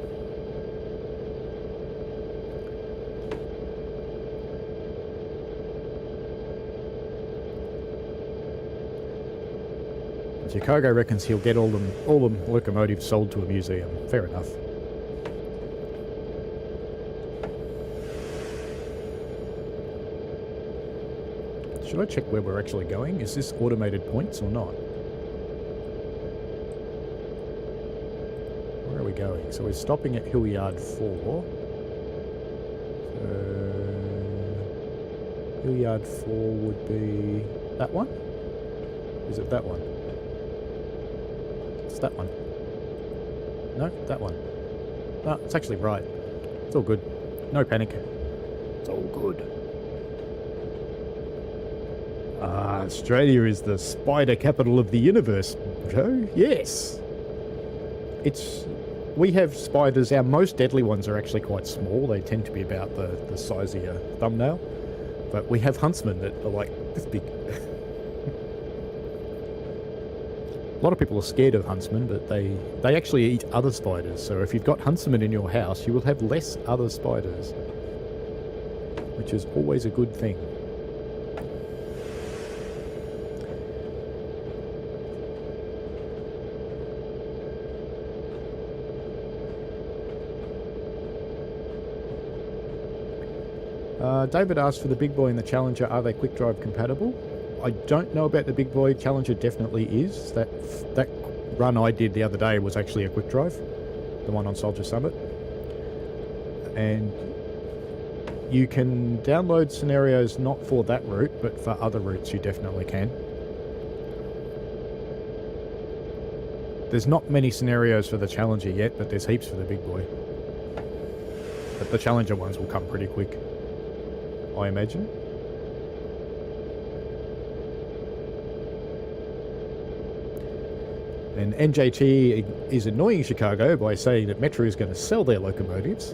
Chicago reckons he'll get all them locomotives sold to a museum. Fair enough. Should I check where we're actually going? Is this automated points or not? Where are we going? So we're stopping at Hillyard 4. So Yard 4 would be that one? Is it that one? It's that one. No, that one. No, it's actually right. It's all good. No panic. It's all good. Australia is the spider capital of the universe, Joe. Yes. We have spiders. Our most deadly ones are actually quite small. They tend to be about the size of your thumbnail. But we have huntsmen that are like this big. A lot of people are scared of huntsmen, but they actually eat other spiders. So if you've got huntsmen in your house, you will have less other spiders, which is always a good thing. David asked for the Big Boy and the Challenger, are they quick drive compatible? I don't know about the Big Boy. Challenger definitely is. That run I did the other day was actually a quick drive, the one on Soldier Summit. And you can download scenarios not for that route, but for other routes you definitely can. There's not many scenarios for the Challenger yet, but there's heaps for the Big Boy. But the Challenger ones will come pretty quick, I imagine. And NJT is annoying Chicago by saying that Metra is going to sell their locomotives.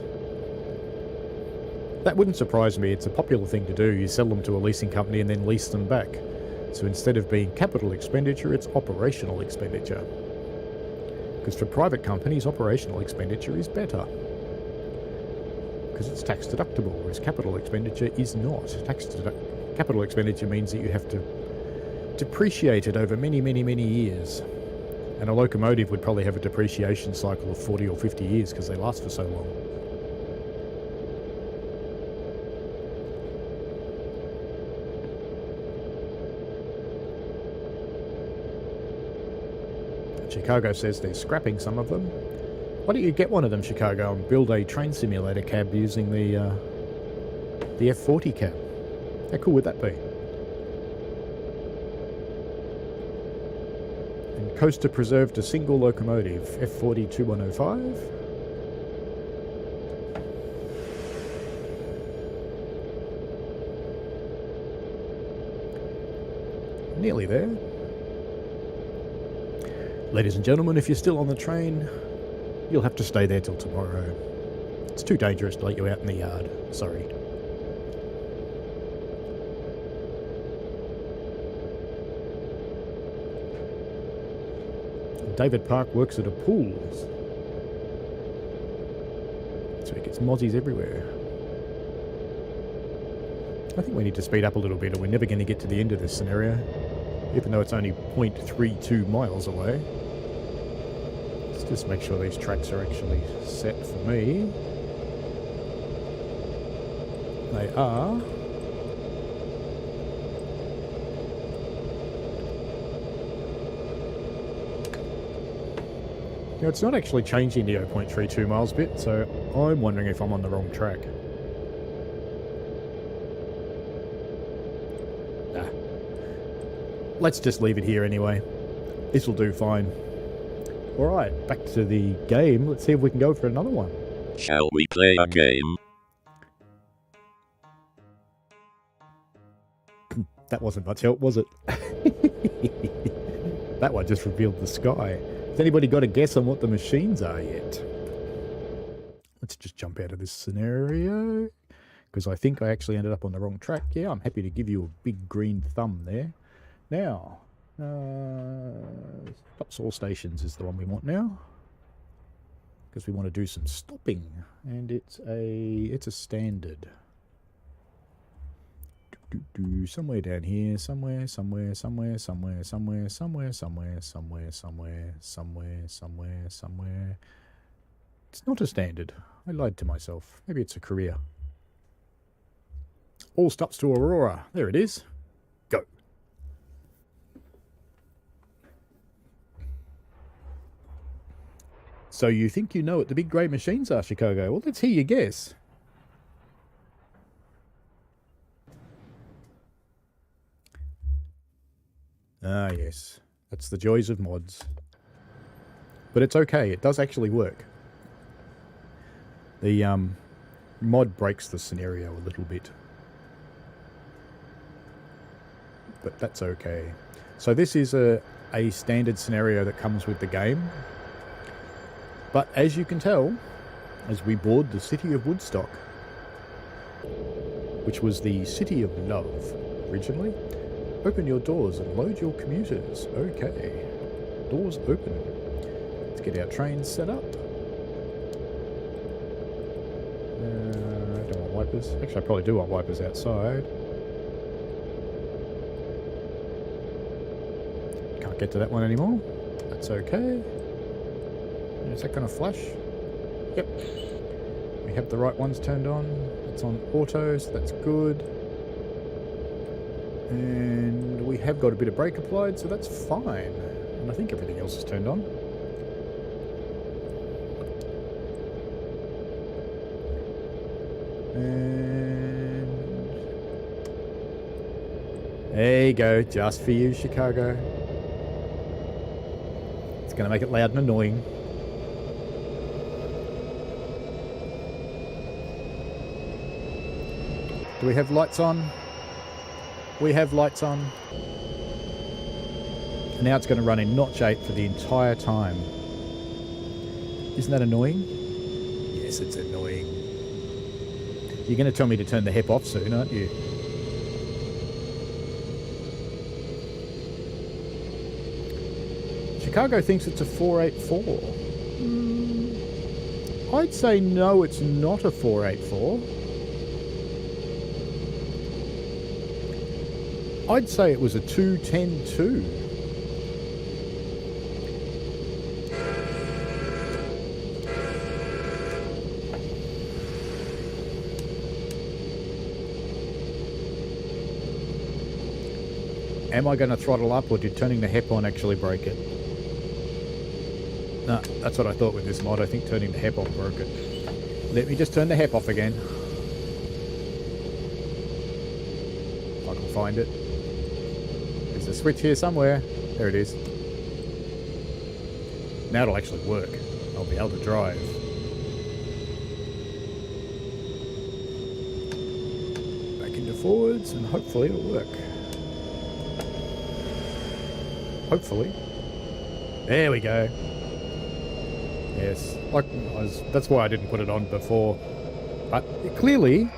That wouldn't surprise me. It's a popular thing to do. You sell them to a leasing company and then lease them back. So instead of being capital expenditure, it's operational expenditure. Because for private companies, operational expenditure is better. Because it's tax deductible, whereas capital expenditure is not. Capital expenditure means that you have to depreciate it over many, many, many years. And a locomotive would probably have a depreciation cycle of 40 or 50 years because they last for so long. Chicago says they're scrapping some of them. Why don't you get one of them, Chicago, and build a train simulator cab using the F40 cab? How cool would that be? And Coaster preserved a single locomotive, F40 2105. Nearly there. Ladies and gentlemen, if you're still on the train, you'll have to stay there till tomorrow. It's too dangerous to let you out in the yard. Sorry. David Park works at a pool. So he gets mozzies everywhere. I think we need to speed up a little bit or we're never going to get to the end of this scenario. Even though it's only 0.32 miles away. Let's just make sure these tracks are actually set for me. They are. Now, it's not actually changing the 0.32 miles bit, so I'm wondering if I'm on the wrong track. Let's just leave it here anyway. This will do fine. Alright, back to the game. Let's see if we can go for another one. Shall we play a game? That wasn't much help, was it? That one just revealed the sky. Has anybody got a guess on what the machines are yet? Let's just jump out of this scenario. Because I think I actually ended up on the wrong track. Yeah, I'm happy to give you a big green thumb there. Now, stop all stations is the one we want now, because we want to do some stopping, and it's a standard. Somewhere down here, somewhere. It's not a standard. I lied to myself. Maybe it's a career. All stops to Aurora. There it is. Go. So you think you know what the big grey machines are, Chicago? Well, let's hear your guess. Ah, yes. That's the joys of mods. But it's okay. It does actually work. The mod breaks the scenario a little bit. But that's okay. So this is a standard scenario that comes with the game. But as you can tell, as we board the city of Woodstock, which was the city of love originally, open your doors and load your commuters. Okay. Doors open. Let's get our trains set up. I don't want wipers. Actually, I probably do want wipers outside. Can't get to that one anymore. That's okay. Is that going to flash? Yep. We have the right ones turned on. It's on auto, so that's good. And we have got a bit of brake applied, so that's fine. And I think everything else is turned on. And there you go, just for you, Chicago. It's going to make it loud and annoying. Do we have lights on? We have lights on. And now it's going to run in notch 8 for the entire time. Isn't that annoying? Yes, it's annoying. You're going to tell me to turn the HEP off soon, aren't you? Chicago thinks it's a 484. I'd say no, it's not a 484. I'd say it was a 210-2. Am I going to throttle up, or did turning the HEP on actually break it? No, that's what I thought with this mod. I think turning the HEP off broke it. Let me just turn the HEP off again. If I can find it. There's a switch here somewhere. There it is. Now it'll actually work. I'll be able to drive. Back into forwards, and hopefully it'll work. Hopefully. There we go. Yes. That's why I didn't put it on before. But clearly,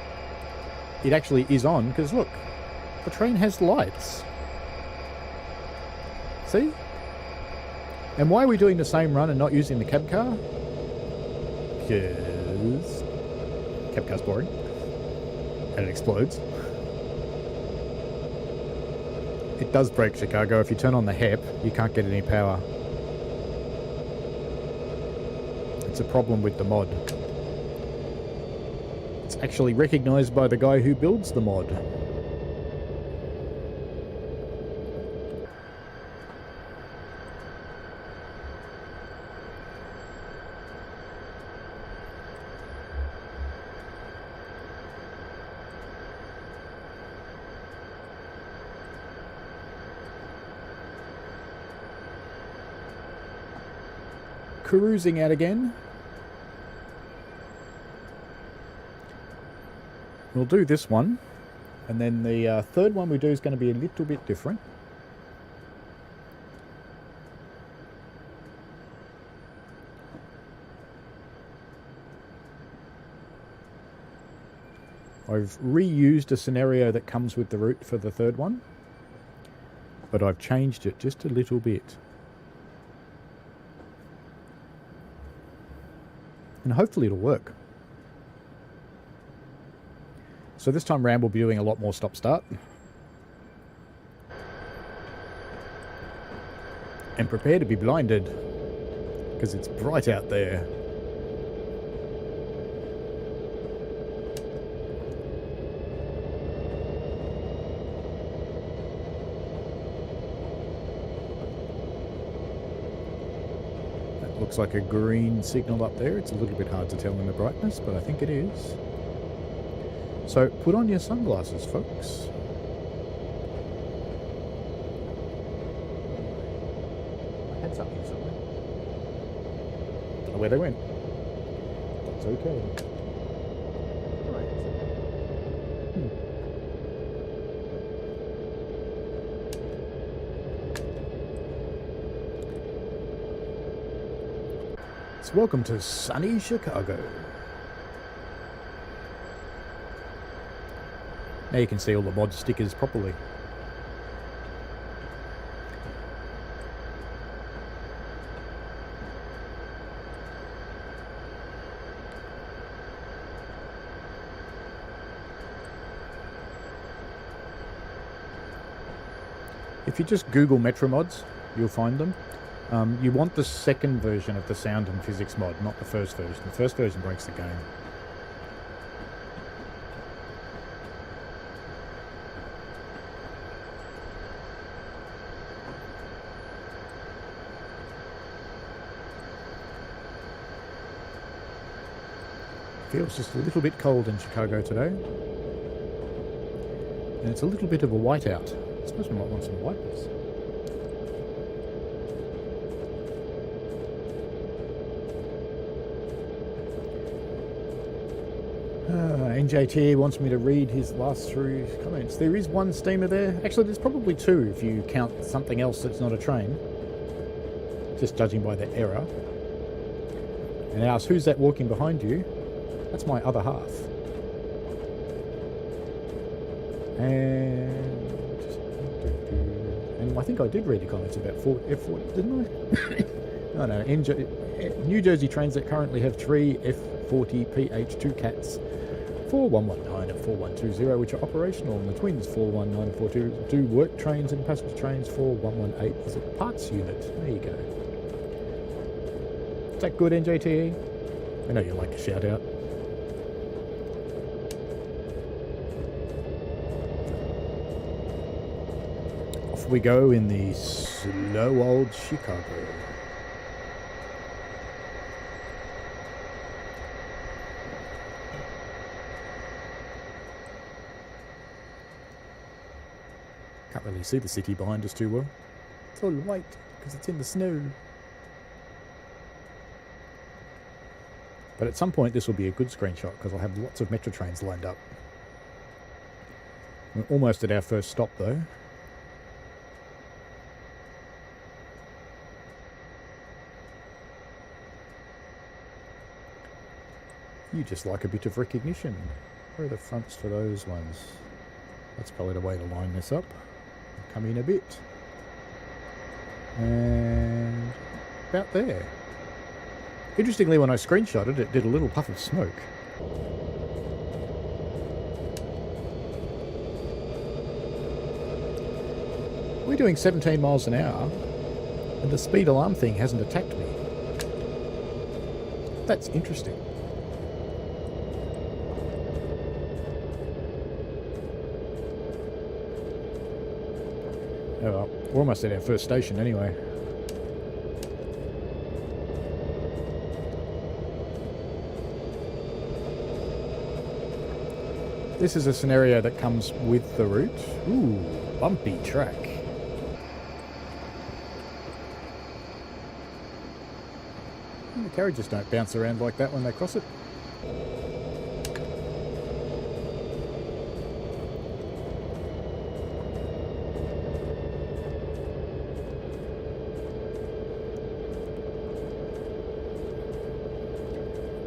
it actually is on, because look, the train has lights. See? And why are we doing the same run and not using the cab car? Because cab car's boring. And it explodes. It does break, Chicago. If you turn on the HEP, you can't get any power. It's a problem with the mod. It's actually recognised by the guy who builds the mod. Cruising out again. We'll do this one, and then the third one we do is going to be a little bit different. I've reused a scenario that comes with the route for the third one, but I've changed it just a little bit. And hopefully it'll work. So this time round we'll be doing a lot more stop-start. And prepare to be blinded, because it's bright out there. Looks like a green signal up there. It's a little bit hard to tell in the brightness, but I think it is. So put on your sunglasses, folks. where they went. That's okay. Right. So welcome to sunny Chicago. Now you can see all the mod stickers properly. If you just Google Metra mods, you'll find them. You want the second version of the sound and physics mod, not the first version. The first version breaks the game. Feels just a little bit cold in Chicago today. And it's a little bit of a whiteout. I suppose we might want some wipers. NJT wants me to read his last through comments. There is one steamer there. Actually, there's probably two if you count something else that's not a train. Just judging by the error. And asks, who's that walking behind you? That's my other half. And I think I did read your comments about F40, didn't I? No, New Jersey trains that currently have 3 F40 PH2 cats, 4119 and 4120, which are operational, and the twins 419 and 422 work trains and passenger trains 4118 is a parts unit. There you go. Is that good, NJTE? I know you like a shout out. We go in the slow old Chicago. Can't really see the city behind us too well. It's all white because it's in the snow. But at some point this will be a good screenshot because I'll have lots of Metro trains lined up. We're almost at our first stop though. You just like a bit of recognition. Where are the fronts for those ones? That's probably the way to line this up. Come in a bit. And about there. Interestingly, when I screenshotted, it did a little puff of smoke. We're doing 17 miles an hour, and the speed alarm thing hasn't attacked me. That's interesting. Oh well, we're almost at our first station anyway. This is a scenario that comes with the route. Ooh, bumpy track. The carriages don't bounce around like that when they cross it.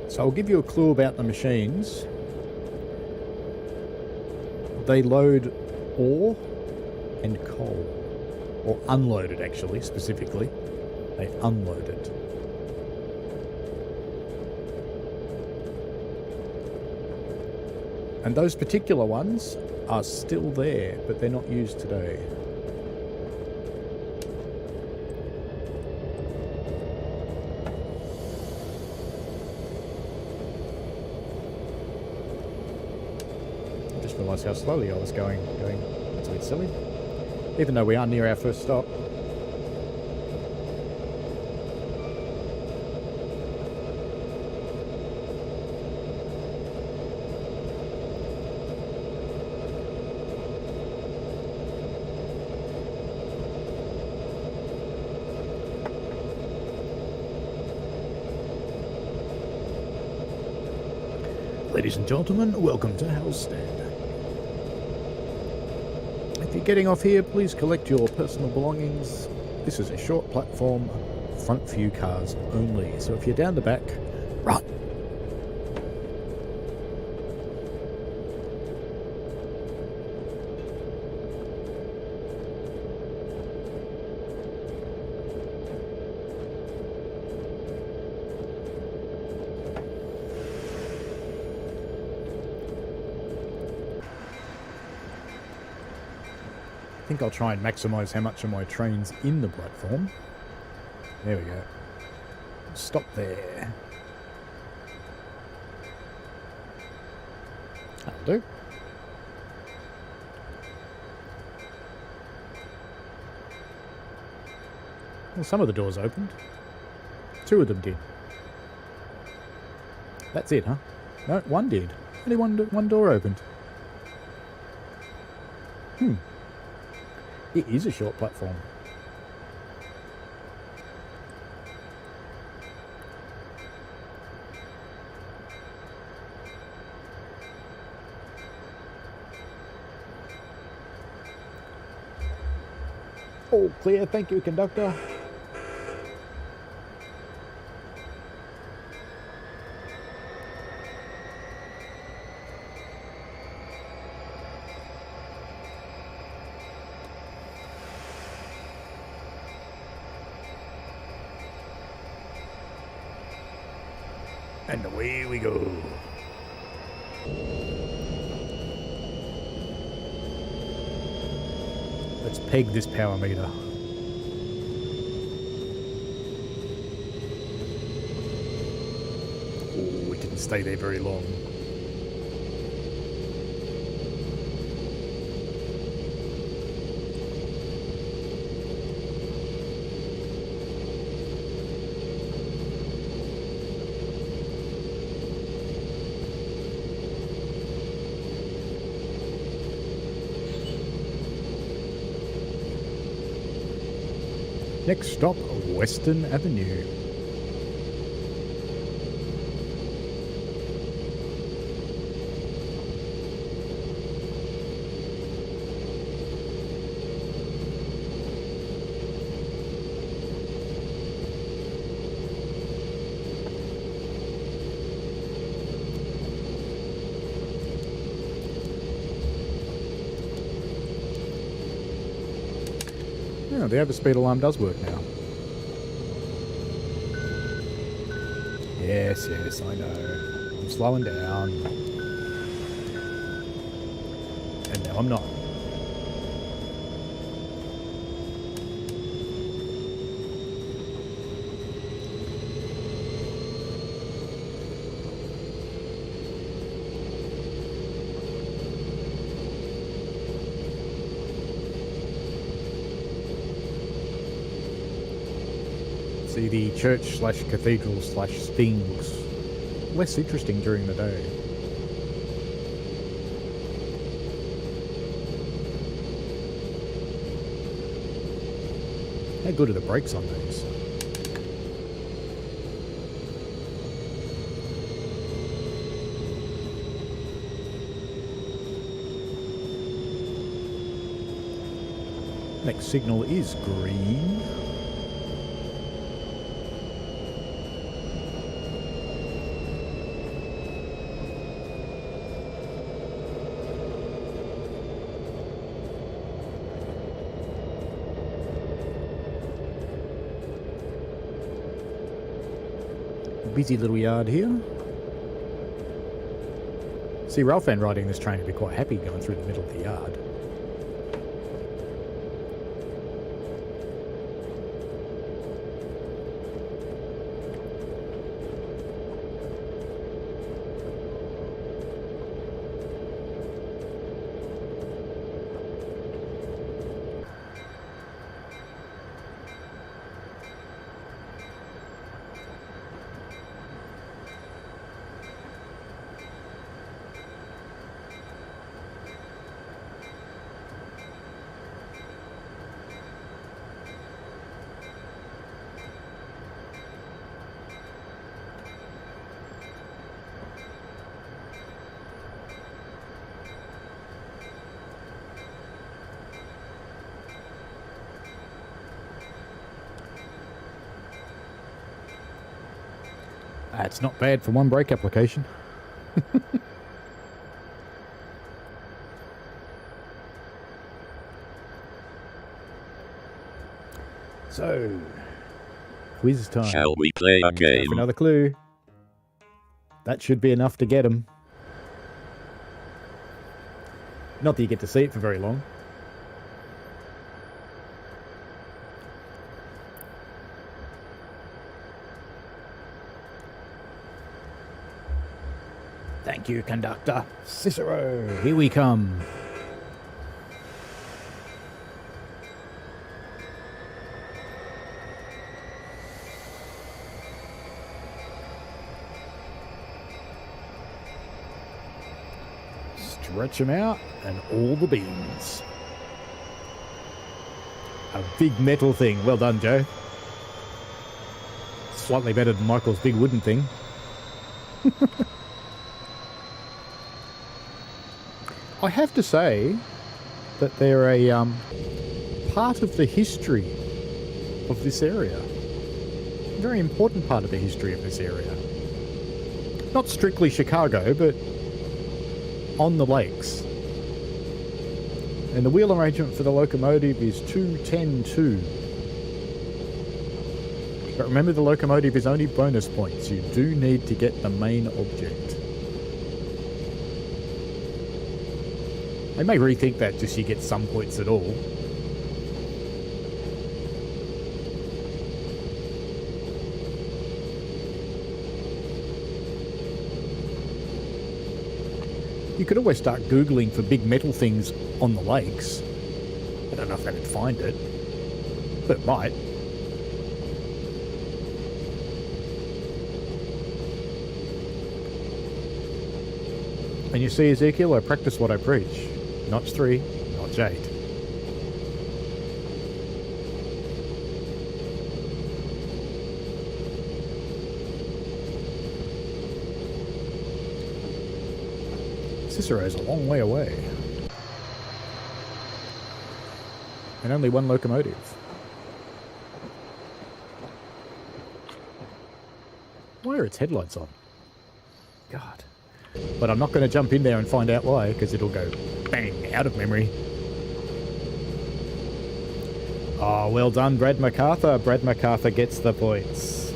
So I'll give you a clue about the machines. They load ore and coal. Or unload it actually, specifically. They unload it. And those particular ones are still there, but they're not used today. How slowly I was going. That's a bit silly. Even though we are near our first stop. Ladies and gentlemen, welcome to Hellstead. If you're getting off here, please collect your personal belongings. This is a short platform, front few cars only, so if you're down the back, run! I think I'll try and maximise how much of my train's in the platform. There we go. Stop there. That'll do. Well, some of the doors opened. 2 of them did. That's it, huh? No, 1 did. Only one door opened. It is a short platform. All clear, thank you, conductor. And away we go. Let's peg this power meter. Oh, it didn't stay there very long. Next stop, Western Avenue. Yeah, the overspeed alarm does work now. Yes, I know. I'm slowing down. And now I'm not. See, the church/cathedral/things less interesting during the day. How good are the brakes on these? Next signal is green. Busy little yard here. See, Ralphan riding this train would be quite happy going through the middle of the yard. That's not bad for one brake application. So, quiz time. Shall we play a For game? another clue. That should be enough to get him. Not that you get to see it for very long. Thank you, conductor. Cicero, here we come. Stretch them out and all the beams. A big metal thing. Well done, Joe. Slightly better than Michael's big wooden thing. I have to say that they're a part of the history of this area. A very important part of the history of this area. Not strictly Chicago, but on the lakes. And the wheel arrangement for the locomotive is 2-10-2. But remember, the locomotive is only bonus points. You do need to get the main object. I may rethink that just so you get some points at all. You could always start Googling for big metal things on the lakes. I don't know if that'd find it, but it might. And you see, Ezekiel, I practice what I preach. Notch 3, notch 8. Cicero's a long way away. And only one locomotive. Why are its headlights on? God. But I'm not going to jump in there and find out why, because it'll go bang out of memory. Oh, well done, Brad MacArthur. Brad MacArthur gets the points.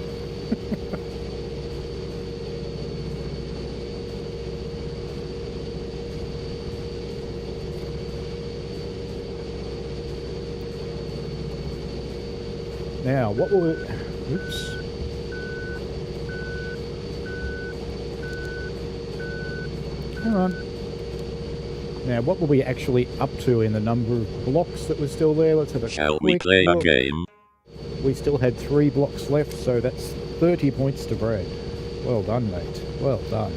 Now, what will it... Oops. Hang on. Now, what were we actually up to in the number of blocks that were still there? Let's have a Shall we quick play a look. game? We still had 3 blocks left, so that's 30 points to Brad. Well done, mate. Well done.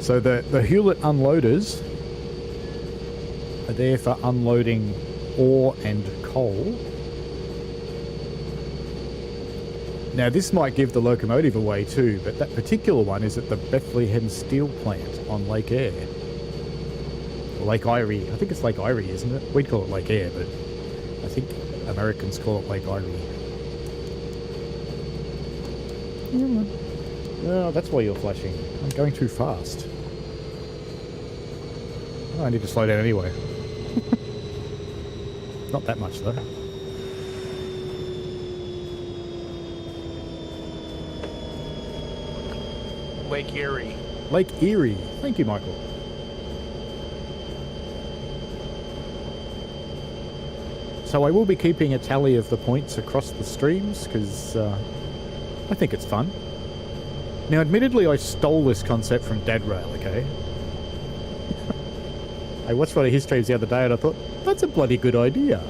So the Hewlett unloaders are there for unloading ore and coal. Now, this might give the locomotive away too, but that particular one is at the Bethlehem Steel Plant on Lake Eyre. Or Lake Erie. I think it's Lake Erie, isn't it? We'd call it Lake Eyre, but I think Americans call it Lake Erie. Oh, that's why you're flashing. I'm going too fast. Oh, I need to slow down anyway. Not that much, though. Lake Erie. Lake Erie. Thank you, Michael. So I will be keeping a tally of the points across the streams, because I think it's fun. Now, admittedly, I stole this concept from Dad Rail, okay? I watched one of his streams the other day and I thought, that's a bloody good idea.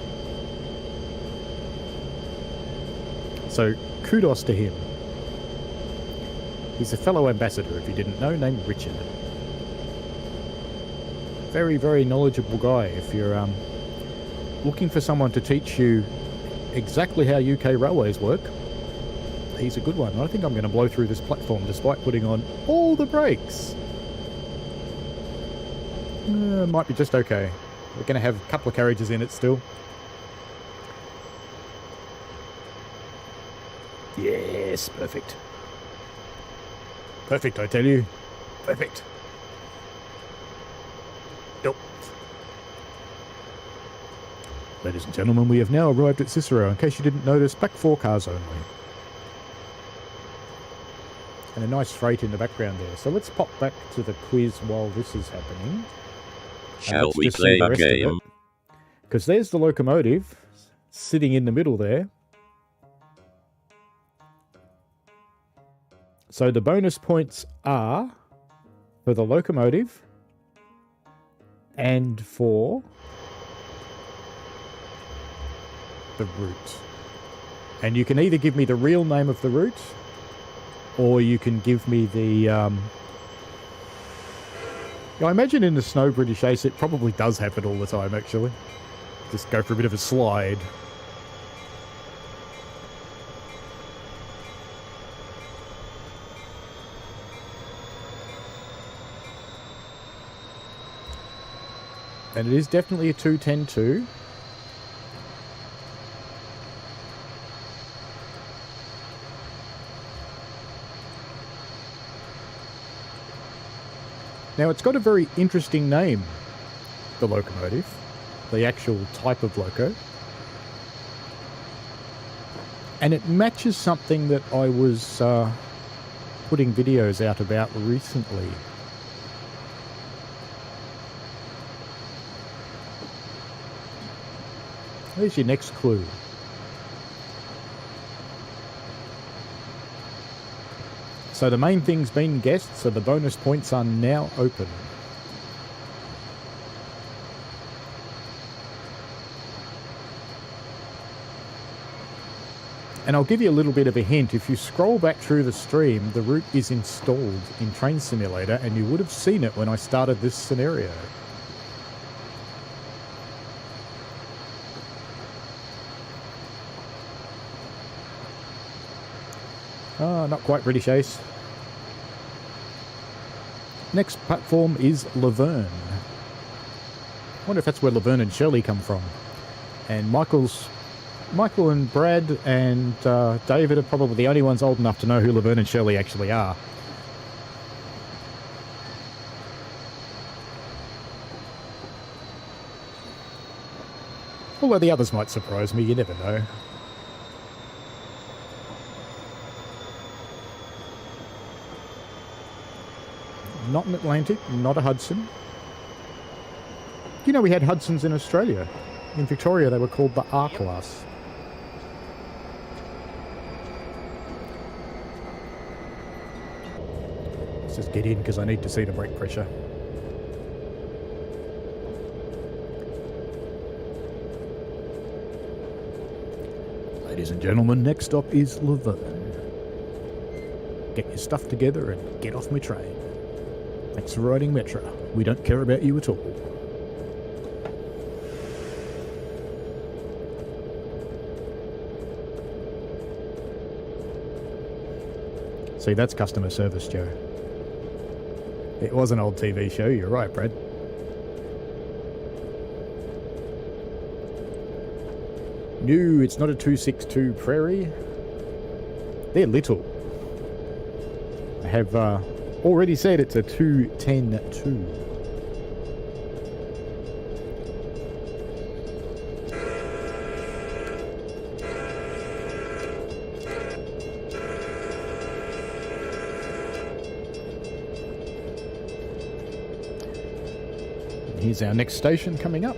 So, kudos to him. He's a fellow ambassador, if you didn't know, named Richard. Very, very knowledgeable guy. If you're looking for someone to teach you exactly how UK railways work, he's a good one. I think I'm going to blow through this platform despite putting on all the brakes. Might be just okay. We're going to have a couple of carriages in it still. Yes, perfect. Perfect, I tell you. Perfect. Nope. Ladies and gentlemen, we have now arrived at Cicero. In case you didn't notice, back 4 cars only. And a nice freight in the background there. So let's pop back to the quiz while this is happening. Shall we play a game? Because there's the locomotive sitting in the middle there. So the bonus points are for the locomotive and for the route. And you can either give me the real name of the route, or you can give me the... I imagine in the snow British Ace it probably does happen all the time, actually. Just go for a bit of a slide. And it is definitely a 210-2. Now, it's got a very interesting name, the locomotive, the actual type of loco. And it matches something that I was putting videos out about recently. There's your next clue. So the main thing's been guessed, so the bonus points are now open. And I'll give you a little bit of a hint. If you scroll back through the stream, the route is installed in Train Simulator, and you would have seen it when I started this scenario. Ah, not quite British Ace. Next platform is Laverne. I wonder if that's where Laverne and Shirley come from. And Michael and Brad and David are probably the only ones old enough to know who Laverne and Shirley actually are. Although the others might surprise me, you never know. Not an Atlantic, not a Hudson. You know we had Hudsons in Australia. In Victoria they were called the R-Class. Let's just get in because I need to see the brake pressure. Ladies and gentlemen, next stop is Laverne. Get your stuff together and get off my train. Thanks for riding Metra. We don't care about you at all. See, that's customer service, Joe. It was an old TV show, you're right, Brad. No, it's not a 262 Prairie. They're little. I have already said it's a 210-2. Here's our next station coming up.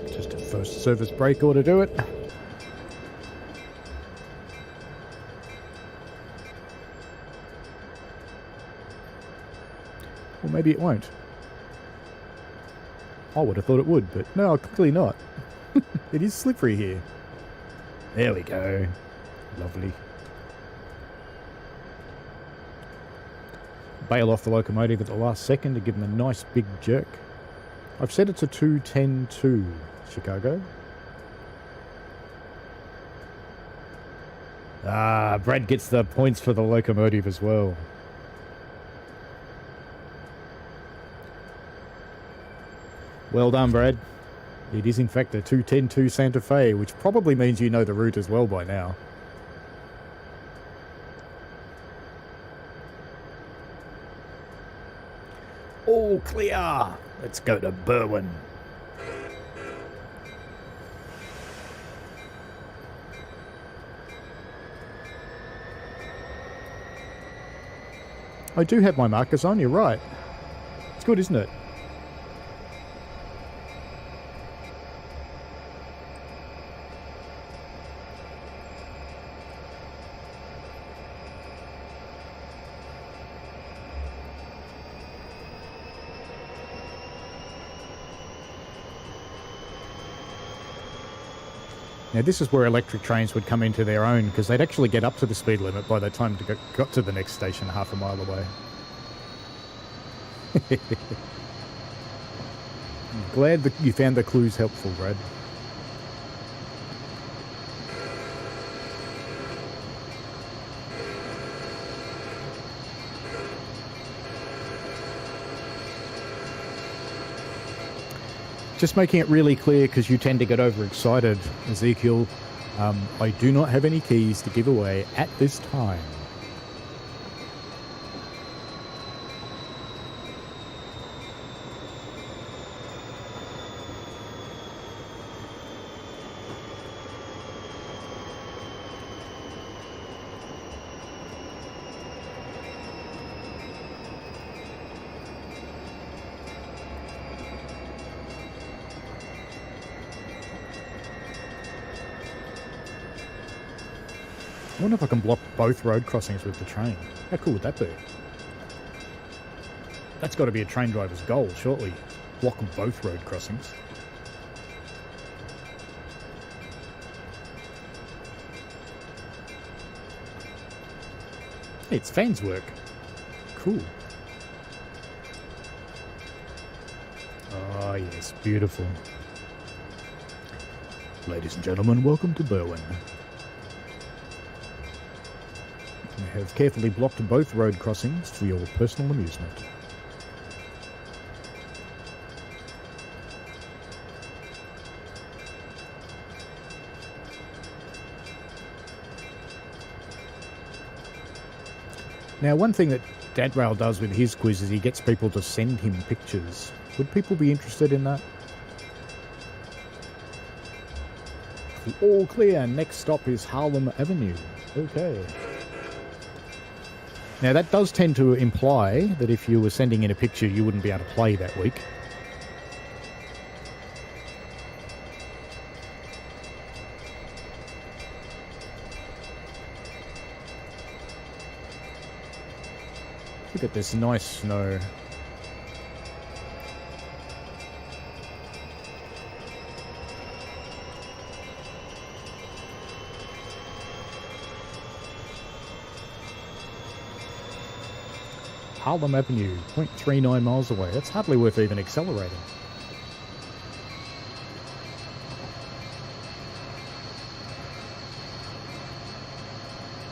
Just a first service brake ought to do it. Or maybe it won't. I would have thought it would, but no, clearly not. It is slippery here. There we go. Lovely. Bail off the locomotive at the last second to give them a nice big jerk. I've said it's a 210-2, Chicago. Ah, Brad gets the points for the locomotive as well. Well done, Brad. It is in fact a 210-2 Santa Fe, which probably means you know the route as well by now. All clear. Let's go to Berwyn. I do have my markers on, you're right. It's good, isn't it? Now this is where electric trains would come into their own, because they'd actually get up to the speed limit by the time they got to the next station half a mile away. I'm glad that you found the clues helpful, Brad. Just making it really clear, because you tend to get overexcited, Ezekiel. I do not have any keys to give away at this time. I wonder if I can block both road crossings with the train. How cool would that be? That's got to be a train driver's goal, shortly. Block both road crossings. Hey, it's fans work. Cool. Oh, yes, beautiful. Ladies and gentlemen, welcome to Berwyn. We have carefully blocked both road crossings for your personal amusement. Now, one thing that Dadrail does with his quiz is he gets people to send him pictures. Would people be interested in that? All clear. Next stop is Harlem Avenue. Okay. Now, that does tend to imply that if you were sending in a picture, you wouldn't be able to play that week. Look at this nice snow. Harlem Avenue, 0.39 miles away. That's hardly worth even accelerating.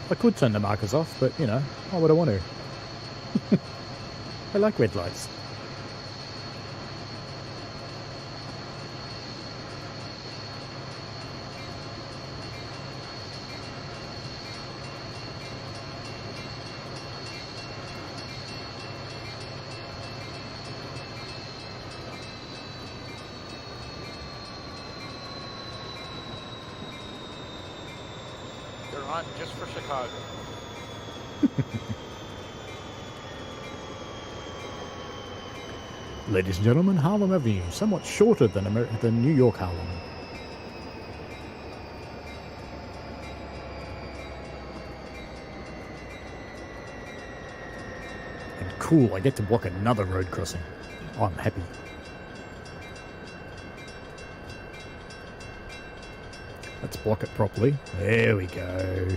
I could turn the markers off, but, you know, why would I want to? I like red lights. They're on just for Chicago. Ladies and gentlemen, Harlem Avenue, somewhat shorter than New York Harlem. And cool, I get to block another road crossing. Oh, I'm happy. Let's block it properly. There we go.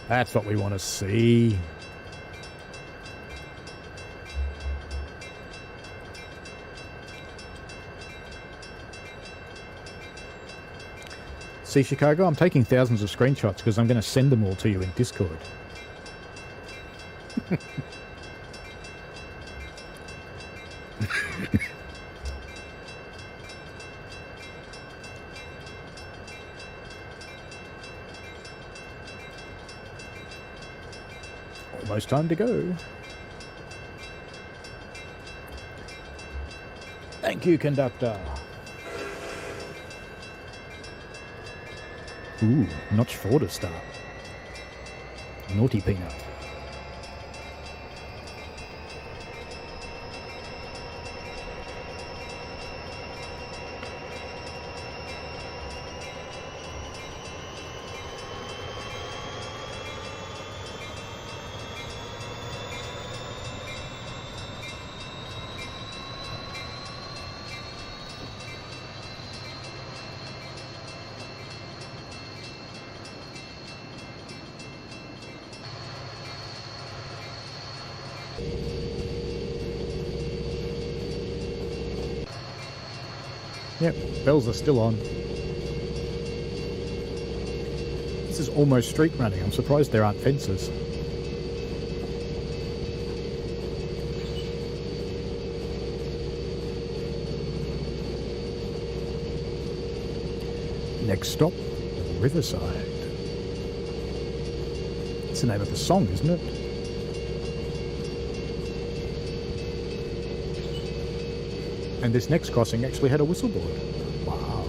That's what we want to see. See, Chicago, I'm taking thousands of screenshots because I'm going to send them all to you in Discord. Almost time to go. Thank you, conductor. Ooh, notch 4 to start. Naughty peanut. Yep, bells are still on. This is almost street running. I'm surprised there aren't fences. Next stop, Riverside. It's the name of the song, isn't it? And this next crossing actually had a whistleboard. Wow.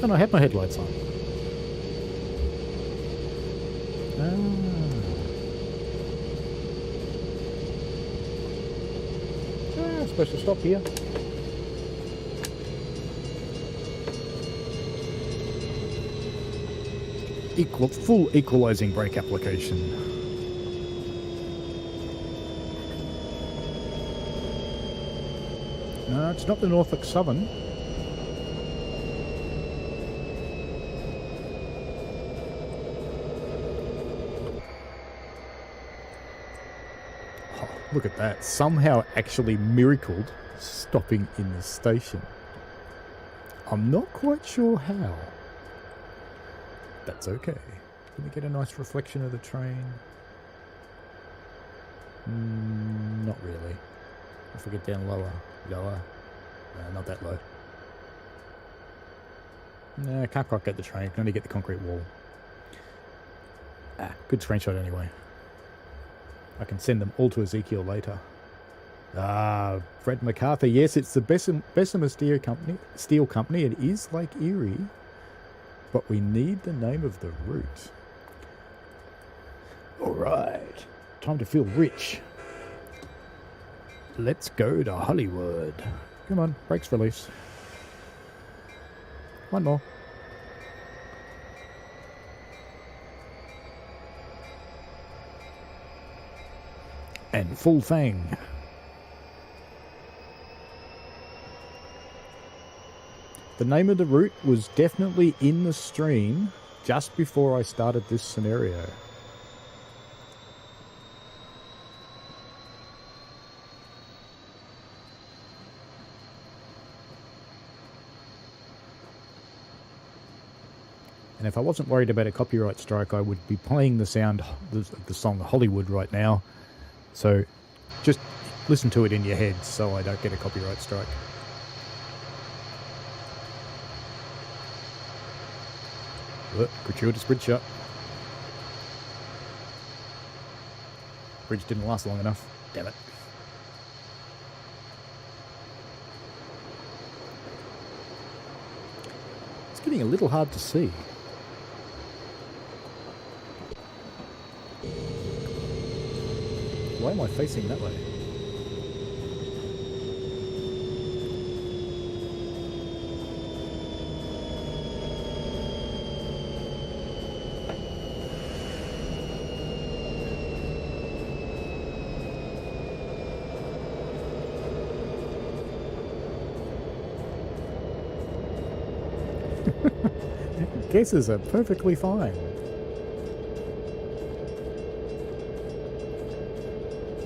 And I had my headlights on. Supposed to stop here. Full equalizing brake application. No, it's not the Norfolk Southern. Look at that. Somehow actually miracled stopping in the station. I'm not quite sure how. That's okay. Can we get a nice reflection of the train? Not really. If we get down lower. Lower. Not that low. No, can't quite get the train. Can only get the concrete wall. Good screenshot anyway. I can send them all to Ezekiel later. Fred MacArthur. Yes, it's the Bessemer Steel Company. It is Lake Erie, but we need the name of the route. All right, time to feel rich. Let's go to Hollywood. Come on, brakes release. One more. And full fang. The name of the route was definitely in the stream just before I started this scenario. And if I wasn't worried about a copyright strike, I would be playing the song Hollywood right now. So just listen to it in your head so I don't get a copyright strike. Gratuitous bridge shot. Bridge didn't last long enough. Damn it. It's getting a little hard to see. Why am I facing that way? Guesses are perfectly fine.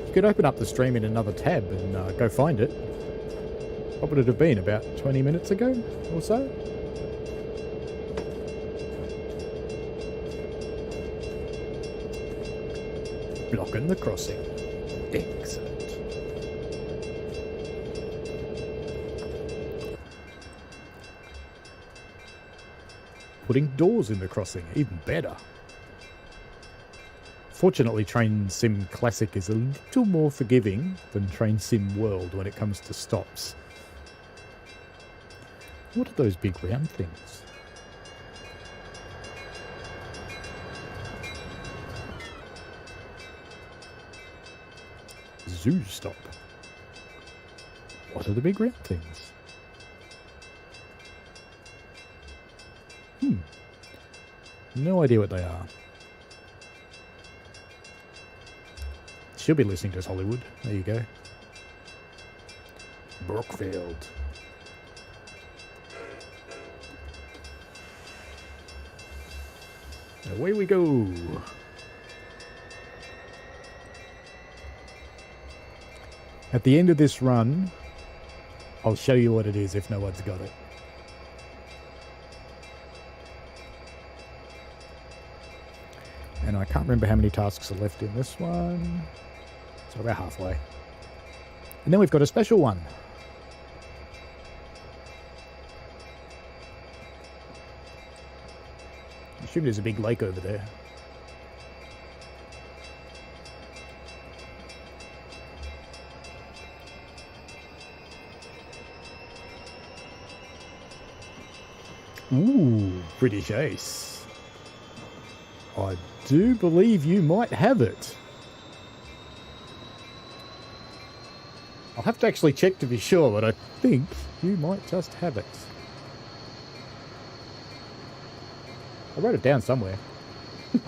You could open up the stream in another tab and go find it. What would it have been, about 20 minutes ago or so? Blocking the crossing. Excellent. Putting doors in the crossing, even better. Fortunately, Train Sim Classic is a little more forgiving than Train Sim World when it comes to stops. What are those big round things? Zoo stop. What are the big round things? No idea what they are. She'll be listening to Hollywood. There you go. Brookfield. Away we go. At the end of this run, I'll show you what it is if no one's got it. And I can't remember how many tasks are left in this one. So about halfway. And then we've got a special one. I assume there's a big lake over there. Ooh, British Ace. I do believe you might have it. I'll have to actually check to be sure, but I think you might just have it. I wrote it down somewhere. Should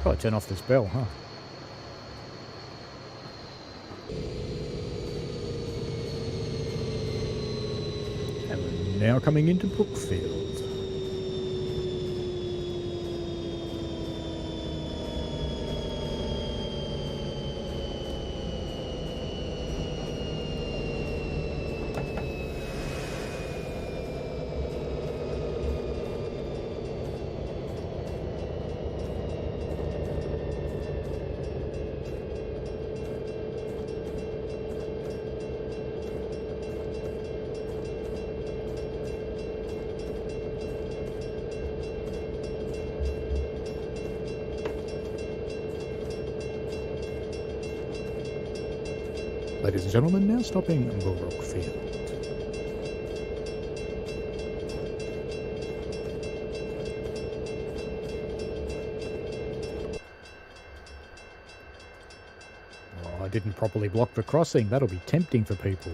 probably turn off this bell, huh? And we're now coming into Brookfield. Ladies and gentlemen, now stopping Brookfield. Oh, I didn't properly block the crossing. That'll be tempting for people.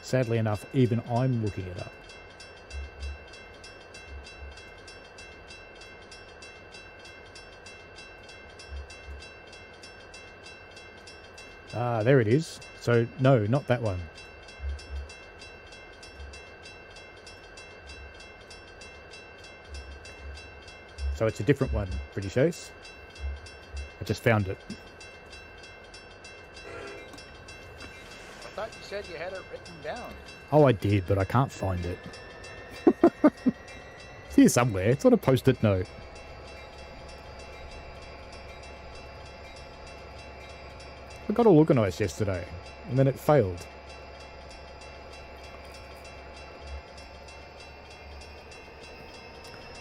Sadly enough, even I'm looking it up. Ah, there it is. So, no, not that one. So it's a different one, British Ace. I just found it. I thought you said you had it written down. Oh, I did, but I can't find it. It's here somewhere. It's on a post-it note. I got all organised yesterday, and then it failed.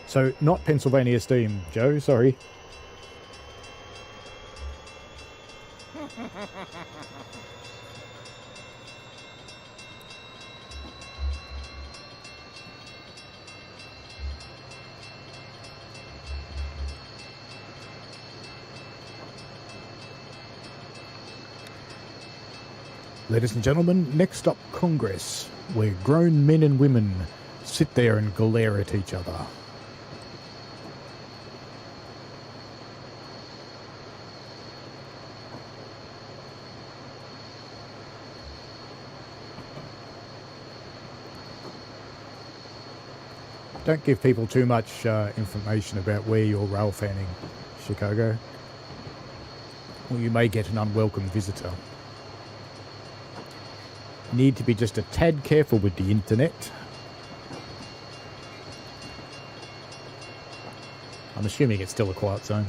So, not Pennsylvania Steam, Joe, sorry. Ladies and gentlemen, next up Congress, where grown men and women sit there and glare at each other. Don't give people too much information about where you're rail fanning, Chicago, or you may get an unwelcome visitor. Need to be just a tad careful with the internet. I'm assuming it's still a quiet zone.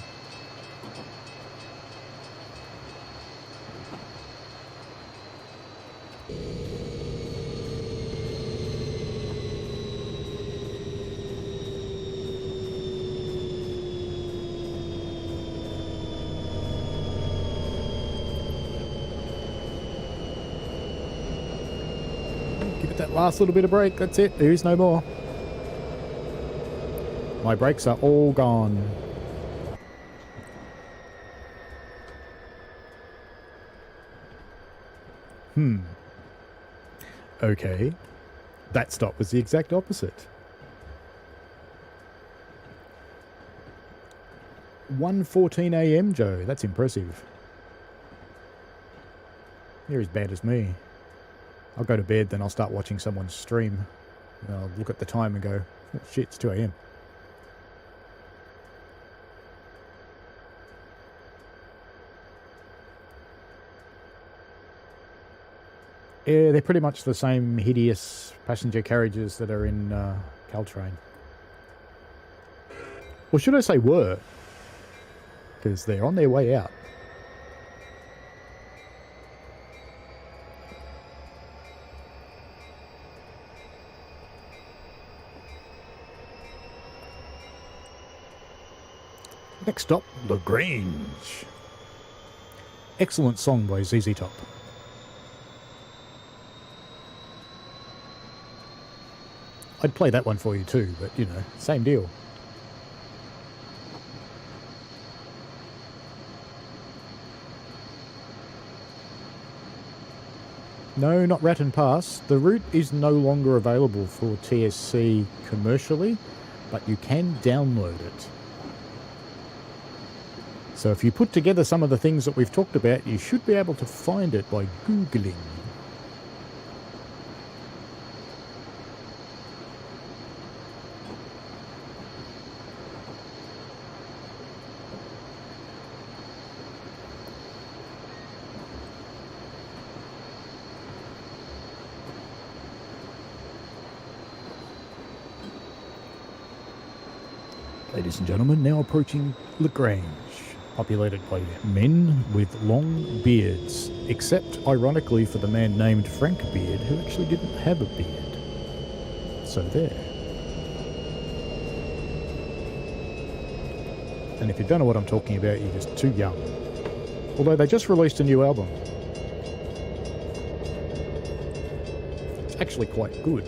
That last little bit of brake, that's it, there is no more. My brakes are all gone. Okay, that stop was the exact opposite. 1:14 a.m, Joe, that's impressive. You're as bad as me. I'll go to bed, then I'll start watching someone's stream. And I'll look at the time and go, oh shit, it's 2 a.m. Yeah, they're pretty much the same hideous passenger carriages that are in Caltrain. Or should I say were? Because they're on their way out. Next stop, LaGrange. Excellent song by ZZ Top. I'd play that one for you too, but you know, same deal. No, not Ratton Pass. The route is no longer available for TSC commercially, but you can download it. So if you put together some of the things that we've talked about, you should be able to find it by Googling. Ladies and gentlemen, now approaching LaGrange. Populated by men with long beards, except, ironically, for the man named Frank Beard, who actually didn't have a beard. So there. And if you don't know what I'm talking about, you're just too young. Although they just released a new album. It's actually quite good.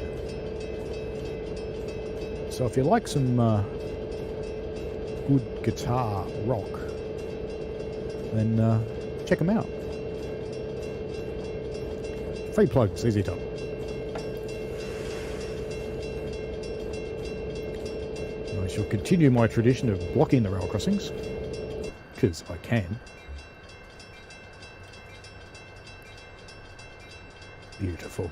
So if you like some good guitar rock, then check them out. Free plugs, easy top. I shall continue my tradition of blocking the rail crossings, because I can. Beautiful.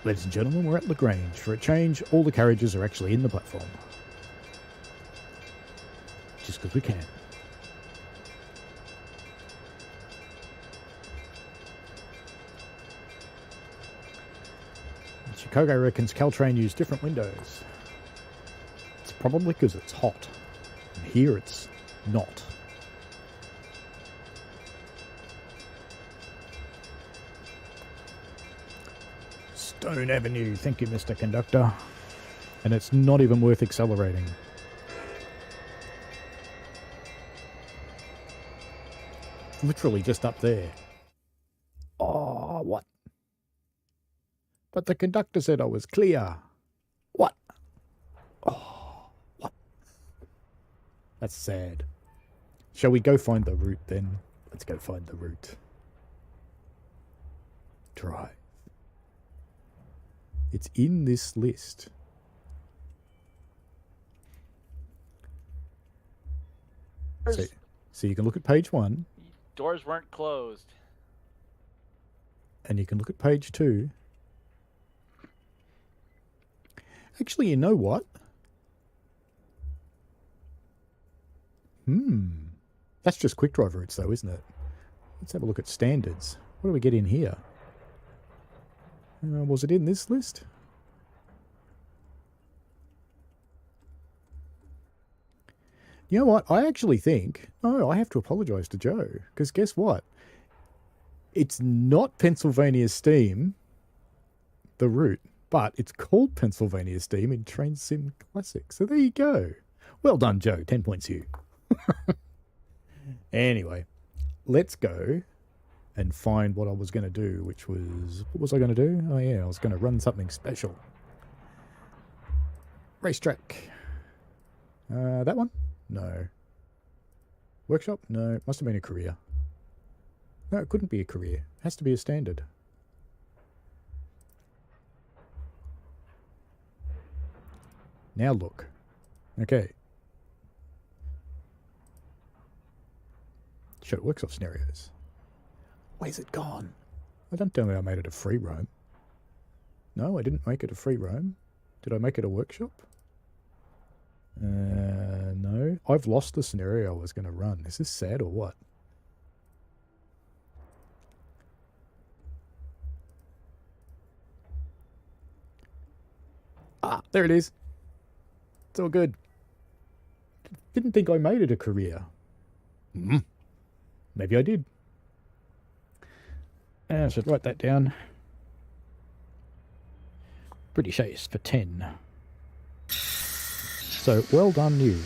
Ladies and gentlemen, we're at LaGrange. For a change, all the carriages are actually in the platform. Just because we can. And Chicago reckons Caltrain used different windows. It's probably because it's hot. And here it's not. Stone Avenue, thank you, Mr. Conductor. And it's not even worth accelerating. Literally just up there. Oh, what? But the conductor said I was clear. What? Oh, what? That's sad. Shall we go find the route then? Let's go find the route. Drive. It's in this list. So you can look at page 1. Doors weren't closed. And you can look at page 2. Actually, you know what? That's just quick drive routes though, isn't it? Let's have a look at standards. What do we get in here? Was it in this list? You know what? I actually think... Oh, I have to apologise to Joe. Because guess what? It's not Pennsylvania Steam, the route, but it's called Pennsylvania Steam in TSClassic. So there you go. Well done, Joe. 10 points you. Anyway, let's go and find what I was going to do, which was... What was I going to do? Oh, yeah, I was going to run something special. Racetrack. That one? No. Workshop? No. Must have been a career. No, it couldn't be a career. It has to be a standard. Now look. Okay. Show workshop scenarios. Where's it gone? Oh, don't tell me I made it a free roam. No, I didn't make it a free roam. Did I make it a workshop? No. I've lost the scenario I was going to run. Is this sad or what? Ah, there it is. It's all good. Didn't think I made it a career. Maybe I did. I should write that down. British Ace for 10. So, well done you.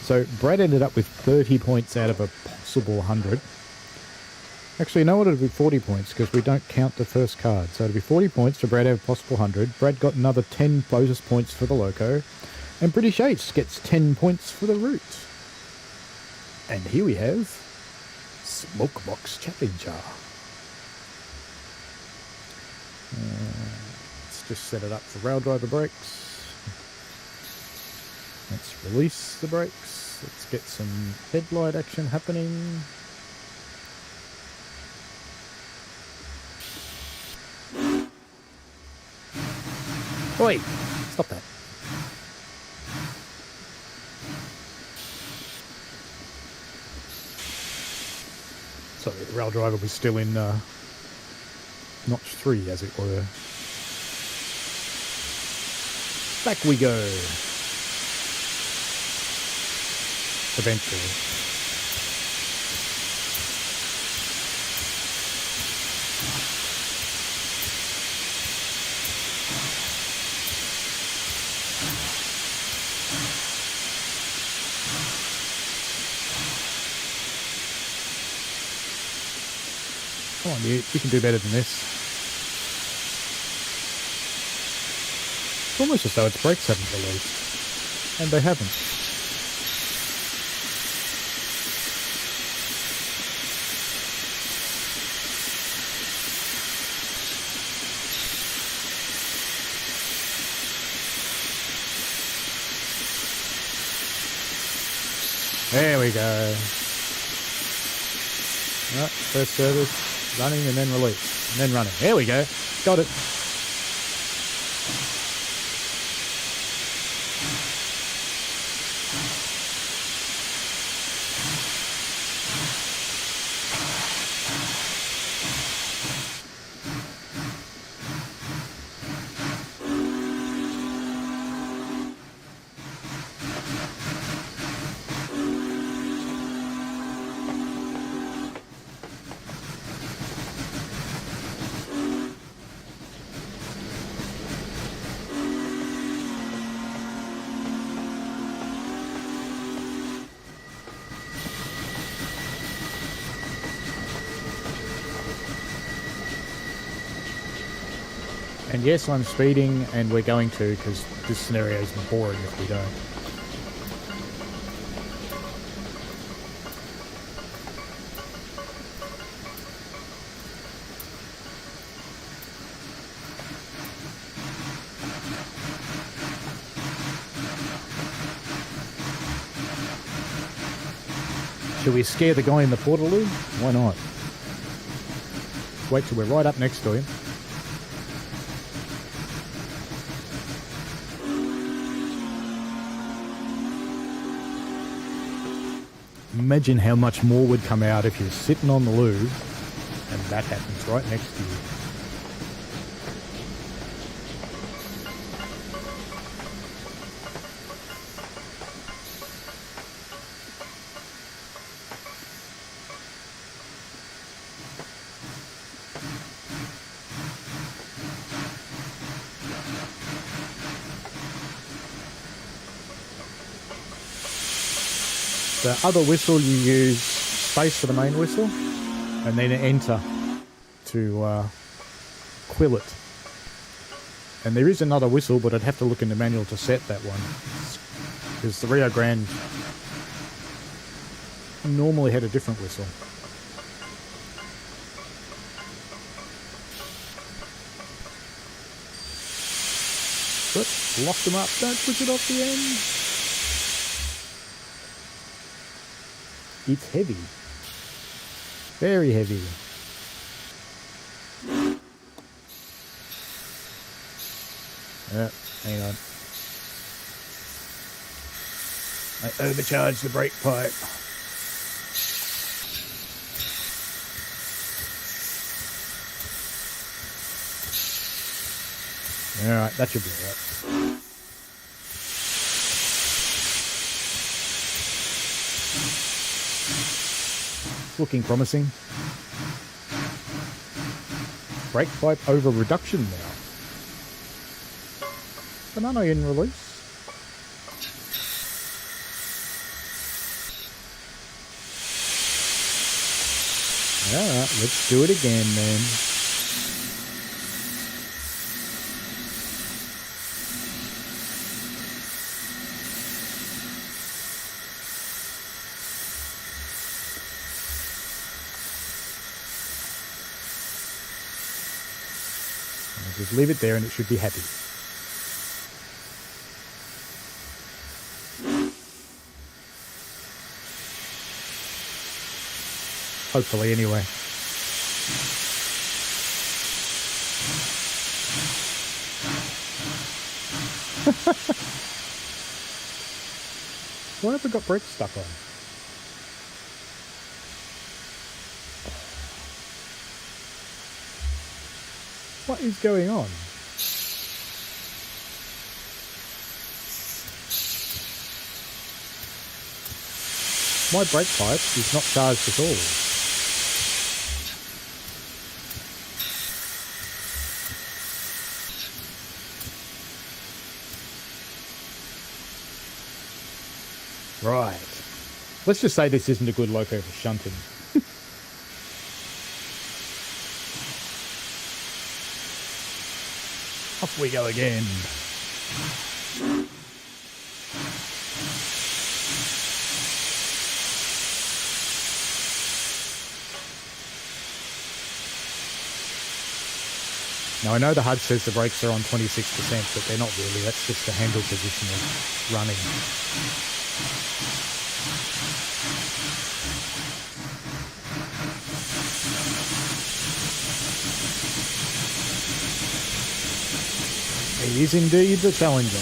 So, Brad ended up with 30 points out of a possible 100. Actually, no, it'll be 40 points because we don't count the first card. So it'll be 40 points to Brad out of a possible 100. Brad got another 10 bonus points for the loco. And British Ace gets 10 points for the route. And here we have Smokebox Challenger. Let's just set it up for rail driver brakes. Let's release the brakes. Let's get some headlight action happening. Oi! Stop that. Sorry, the rail driver was still in notch 3, as it were. Back we go. Eventually. Come on, you can do better than this. It's almost as though its brakes haven't released. And they haven't. There we go. Right, first service, running and then release, and then running. There we go. Got it. And yes, I'm speeding, and we're going to, because this scenario is boring if we don't. Should we scare the guy in the Portaloo? Why not? Wait till we're right up next to him. Imagine how much more would come out if you're sitting on the loo and that happens right next to you. The other whistle, you use space for the main whistle and then enter to quill it. And there is another whistle, but I'd have to look in the manual to set that one, because the Rio Grande normally had a different whistle. But lock them up, don't push it off the end. It's heavy. Very heavy. Hang on. I overcharged the brake pipe. Alright, that should be alright. Looking promising. Brake pipe over reduction now. Banana in release. Alright, let's do it again then. Just leave it there and it should be happy. Hopefully, anyway. Why have we got brakes stuck on? What is going on? My brake pipe is not charged at all. Right. Let's just say this isn't a good loco for shunting. Off we go again. Now I know the HUD says the brakes are on 26%, but they're not really. That's just the handle position of running. He is indeed the challenger.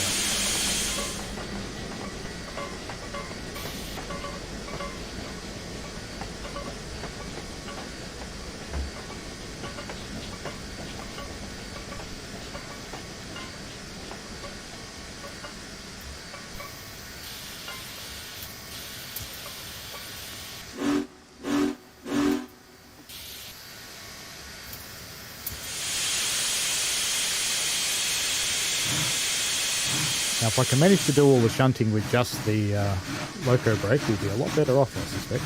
Now, if I can manage to do all the shunting with just the loco brake, we'll be a lot better off, I suspect.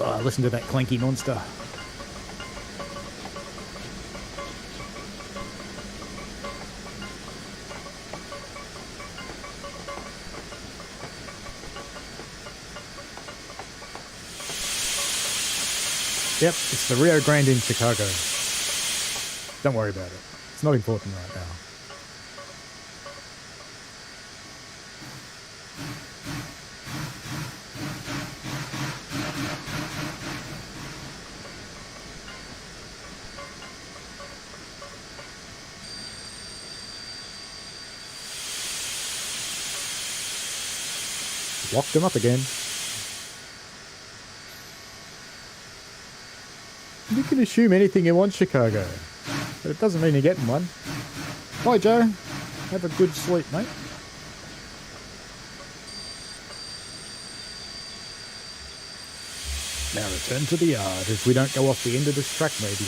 Oh, listen to that clanky monster. Yep, it's the Rio Grande in Chicago. Don't worry about it. It's not important right now. Locked them up again. You can assume anything you want, Chicago, but it doesn't mean you're getting one. Bye, Joe. Have a good sleep, mate. Now return to the yard if we don't go off the end of this track, maybe.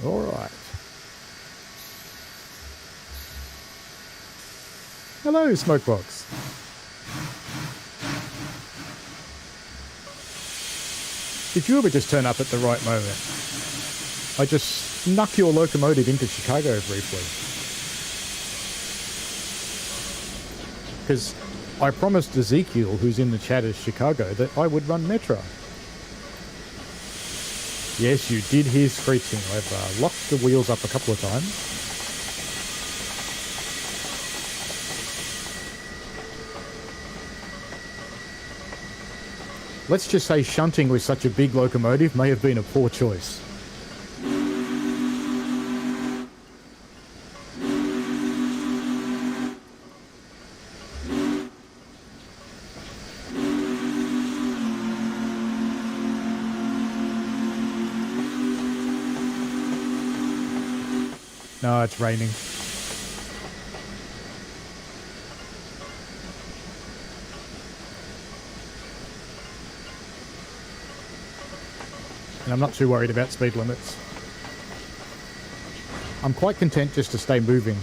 All right. Hello, Smokebox. Did you ever just turn up at the right moment? I just snuck your locomotive into Chicago briefly. Because I promised Ezekiel, who's in the chat as Chicago, that I would run Metra. Yes, you did hear screeching. I've locked the wheels up a couple of times. Let's just say shunting with such a big locomotive may have been a poor choice. No, it's raining. And I'm not too worried about speed limits. I'm quite content just to stay moving.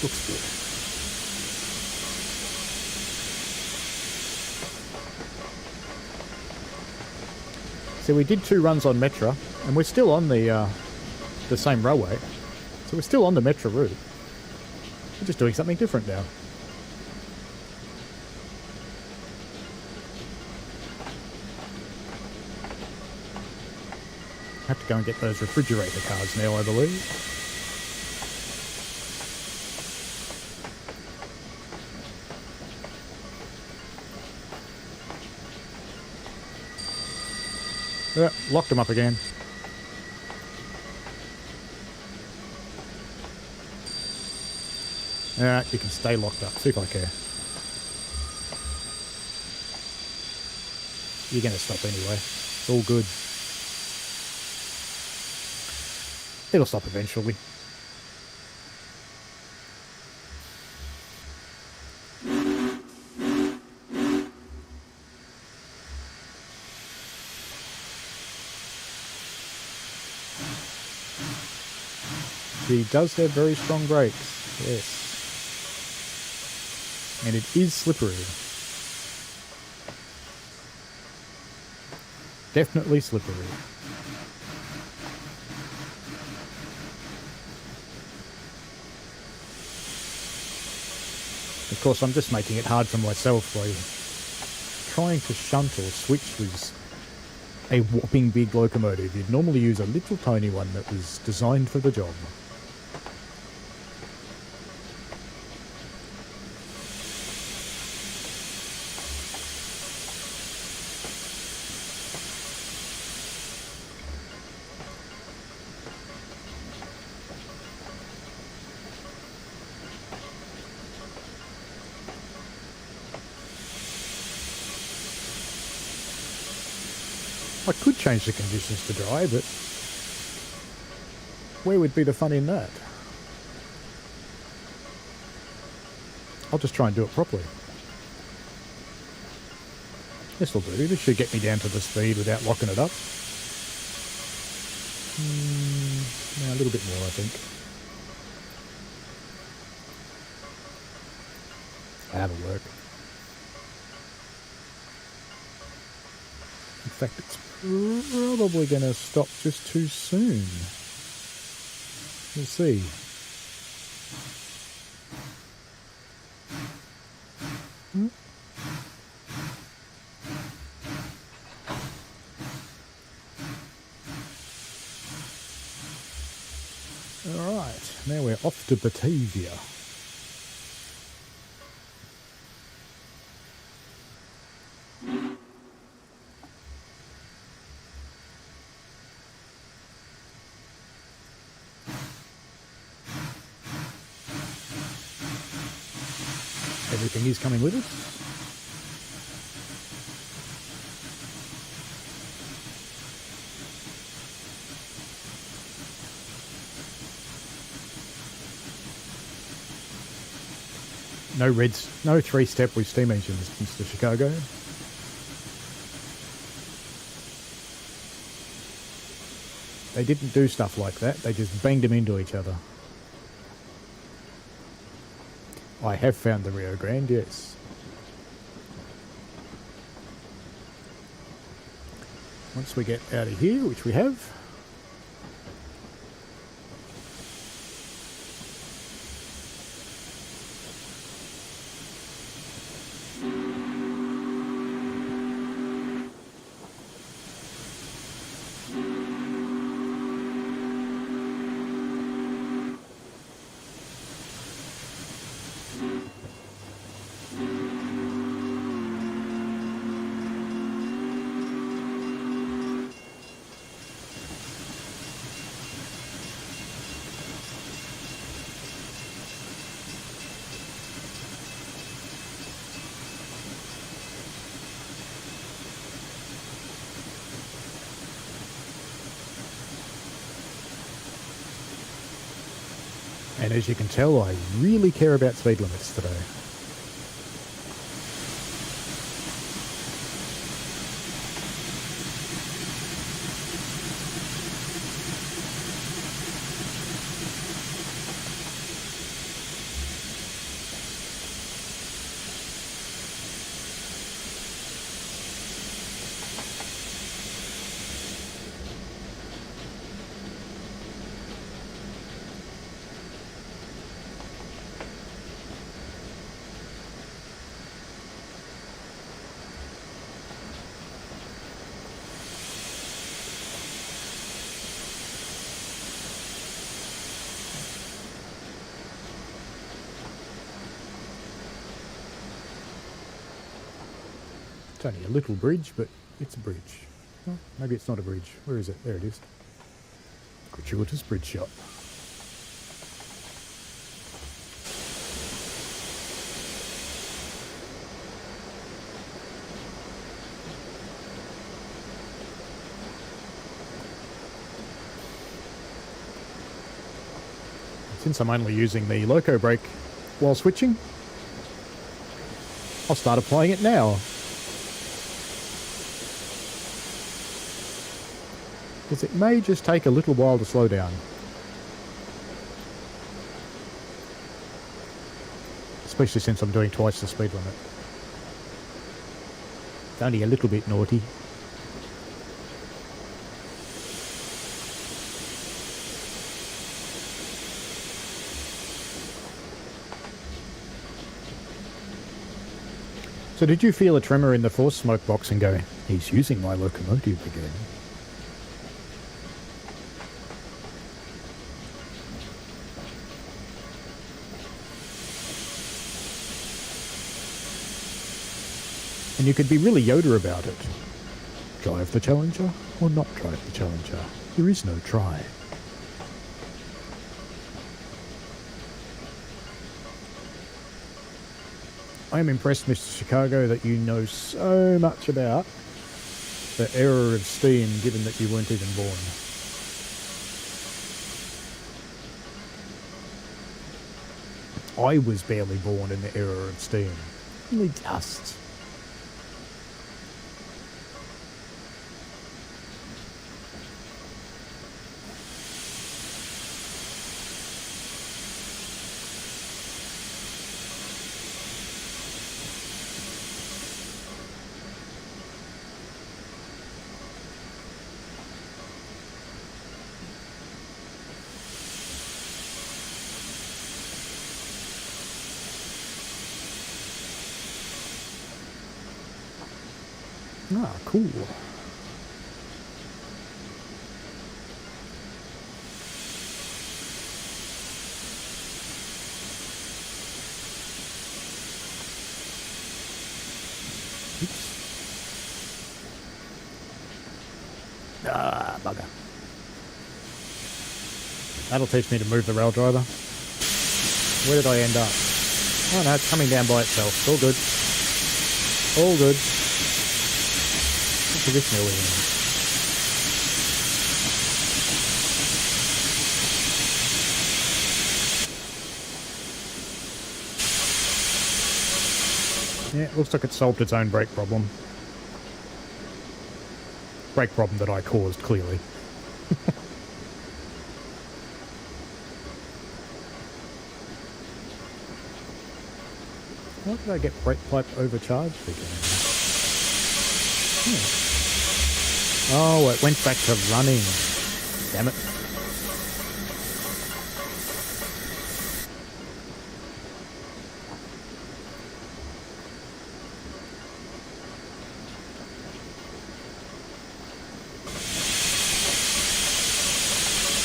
Looks good. So we did 2 runs on Metra, and we're still on the same railway. So we're still on the Metra route. We're just doing something different now. Have to go and get those refrigerator cards now, I believe. Yeah, locked them up again. Alright, you can stay locked up. See if I care. You're going to stop anyway. It's all good. It'll stop eventually. He does have very strong brakes, yes. And it is slippery. Definitely slippery. Of course, I'm just making it hard for myself by trying to shunt or switch with a whopping big locomotive. You'd normally use a little tiny one that was designed for the job. I could change the conditions to dry, but where would be the fun in that? I'll just try and do it properly. This will do. This should get me down to the speed without locking it up. Yeah, a little bit more, I think. That'll work. fact, it's probably going to stop just too soon. We'll see. All right, now we're off to Batavia. Everything is coming with us. No reds, no three-step with steam engines, Mr. Chicago. They didn't do stuff like that, they just banged them into each other. I have found the Rio Grande, yes. Once we get out of here, which we have, and as you can tell, I really care about speed limits today. It's only a little bridge, but it's a bridge. Oh, maybe it's not a bridge. Where is it? There it is. Gratuitous bridge shot. Since I'm only using the loco brake while switching, I'll start applying it now. Because it may just take a little while to slow down. Especially since I'm doing twice the speed limit. It's only a little bit naughty. So did you feel a tremor in the force smoke box and go, he's using my locomotive again? And you could be really Yoda about it. Drive the Challenger or not drive the Challenger. There is no try. I am impressed, Mr. Chicago, that you know so much about the era of steam, given that you weren't even born. I was barely born in the era of steam. Only just. Ah, cool. Oops. Ah, bugger. That'll teach me to move the rail driver. Where did I end up? Oh no, it's coming down by itself. It's all good. All good. What position are we in? Yeah, it looks like it solved its own brake problem. Brake problem that I caused, clearly. Why did I get brake pipe overcharged again? Oh, it went back to running. Damn it.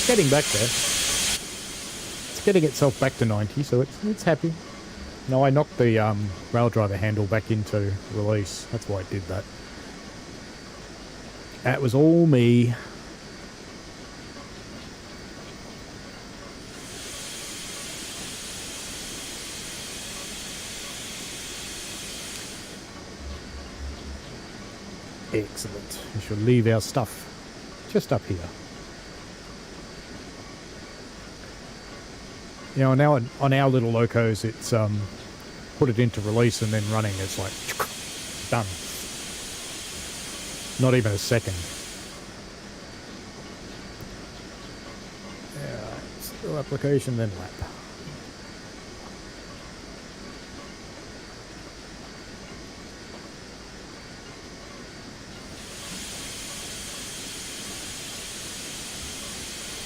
Getting back there. It's getting itself back to 90, so it's happy. No, I knocked the rail driver handle back into release. That's why I did that. That was all me. Excellent. We shall leave our stuff just up here. You know, now on our little locos, it's put it into release and then running. It's like done. Not even a second. Yeah, still application, then lap.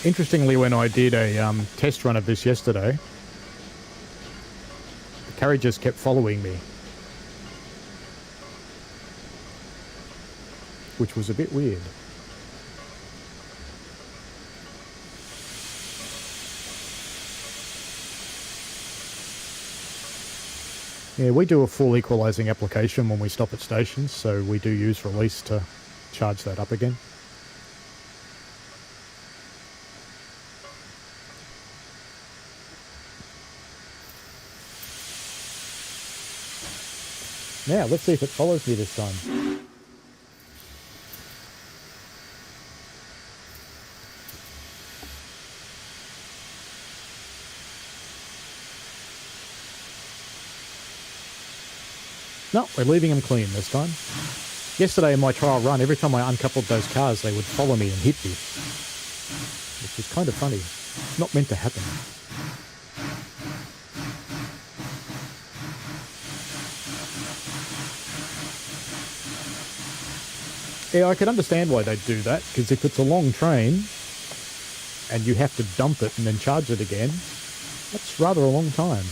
Interestingly, when I did a test run of this yesterday, the carriages kept following me, which was a bit weird. Yeah, we do a full equalising application when we stop at stations, so we do use release to charge that up again. Now, let's see if it follows me this time. No, we're leaving them clean this time. Yesterday in my trial run, every time I uncoupled those cars, they would follow me and hit me. Which was kind of funny. It's not meant to happen. Yeah, I can understand why they'd do that, because if it's a long train and you have to dump it and then charge it again, that's rather a long time.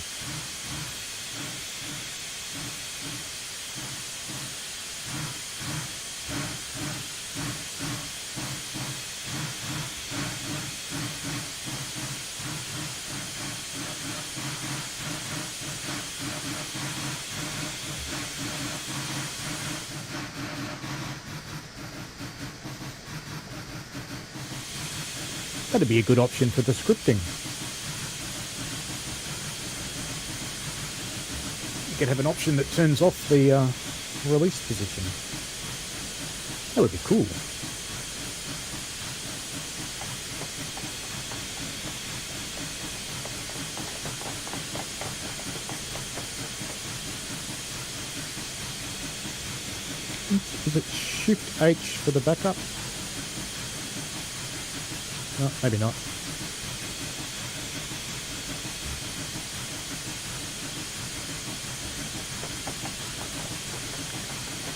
That'd be a good option for the scripting. You could have an option that turns off the release position. That would be cool. Is it Shift H for the backup? No, maybe not.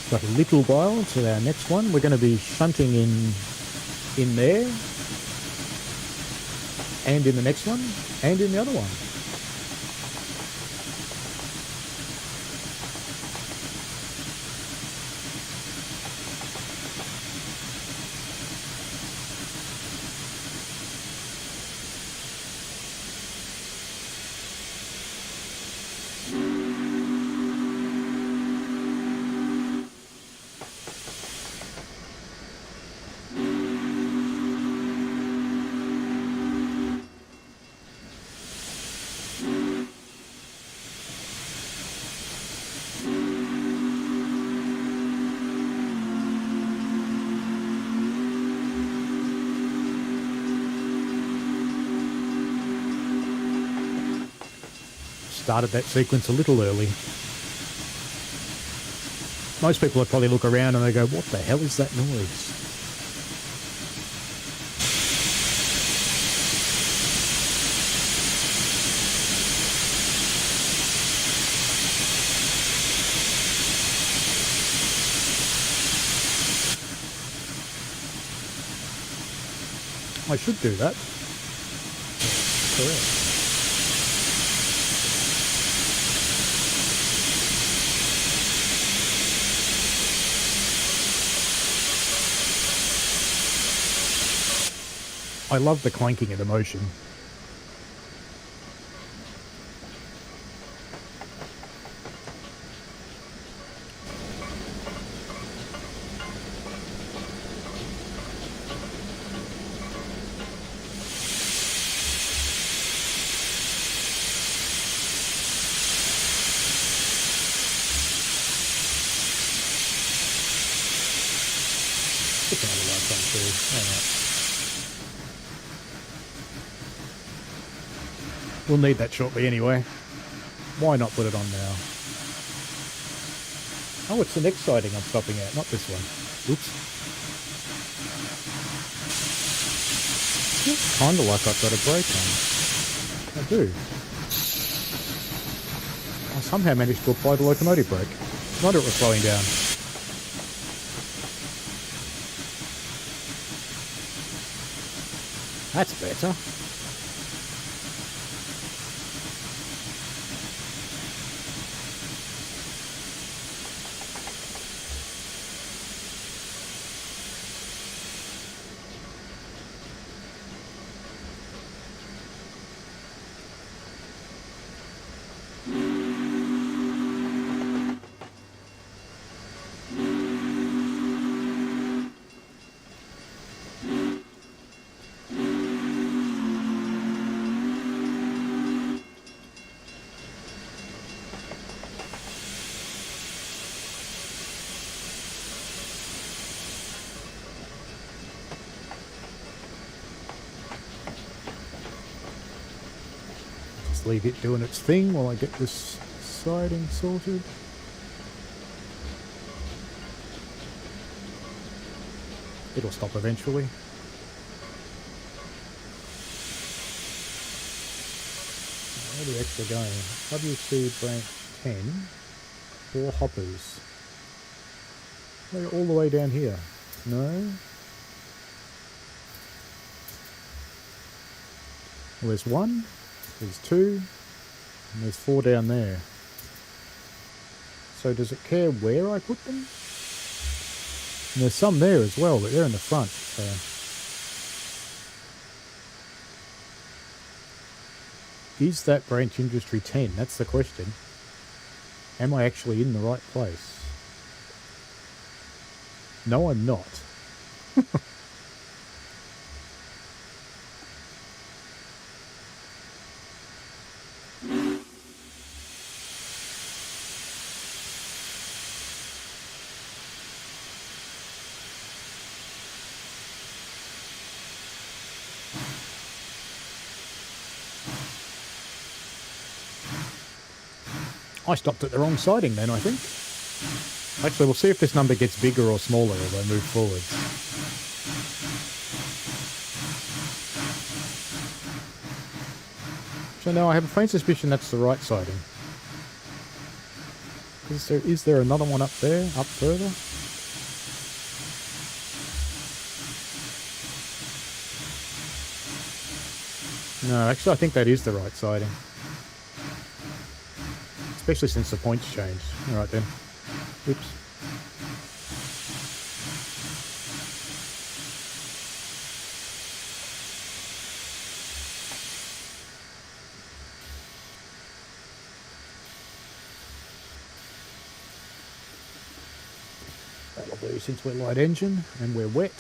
Got a little while to our next one. We're going to be shunting in there, and in the next one, and in the other one. started that sequence a little early. Most people would probably look around and they go, what the hell is that noise? I should do that. Correct. I love the clanking of the motion. Stick another light on too. All right. We'll need that shortly anyway. Why not put it on now? Oh, it's the next siding I'm stopping at, not this one. Oops. Feels kind of like I've got a brake on. I do. I somehow managed to apply the locomotive brake. Not it was slowing down. That's better. Leave it doing its thing while I get this siding sorted. It'll stop eventually. Where are the extra going? WC branch 10, 4 hoppers. They're all the way down here. No? Well, there's 1. There's 2, and there's 4 down there. So does it care where I put them? And there's some there as well, but they're in the front. So. Is that branch industry 10? That's the question. Am I actually in the right place? No, I'm not. I stopped at the wrong siding then, I think. Actually, we'll see if this number gets bigger or smaller as I move forward. So now I have a faint suspicion that's the right siding. Is there another one up there, up further? No, actually I think that is the right siding. Especially since the points changed. Alright then. Oops. That'll do since we're light engine and we're wet.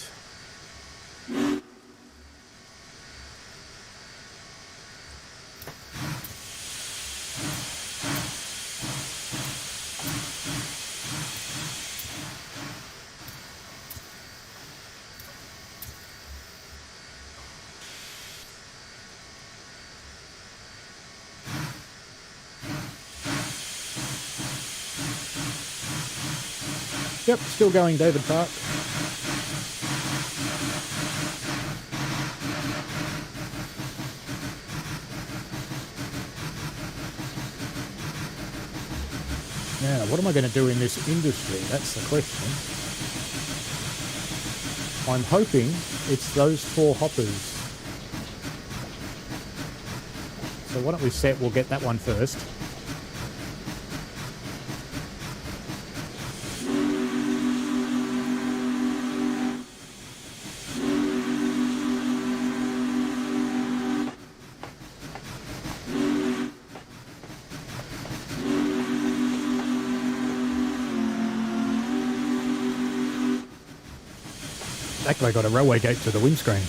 Yep, still going, David Park. Now, what am I going to do in this industry? That's the question. I'm hoping it's those 4 hoppers. So why don't we set, we'll get that one first. That guy got a railway gate to the windscreen.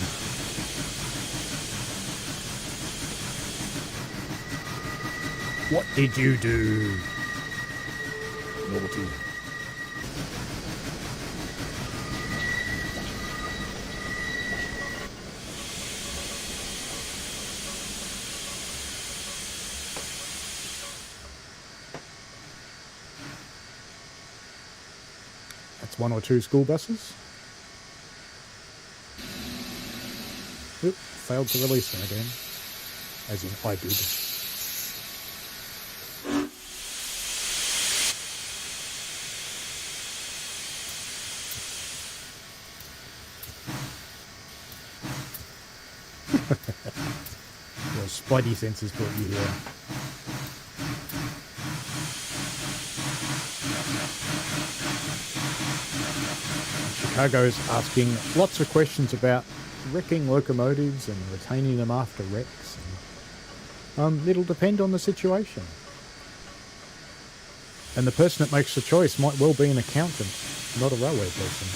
What did you do? Naughty. That's 1 or 2 school buses. Oop, failed to release them again. As in, I did. Your spidey senses brought you here. Chicago's asking lots of questions about wrecking locomotives and retaining them after wrecks. And, it'll depend on the situation. And the person that makes the choice might well be an accountant, not a railway person.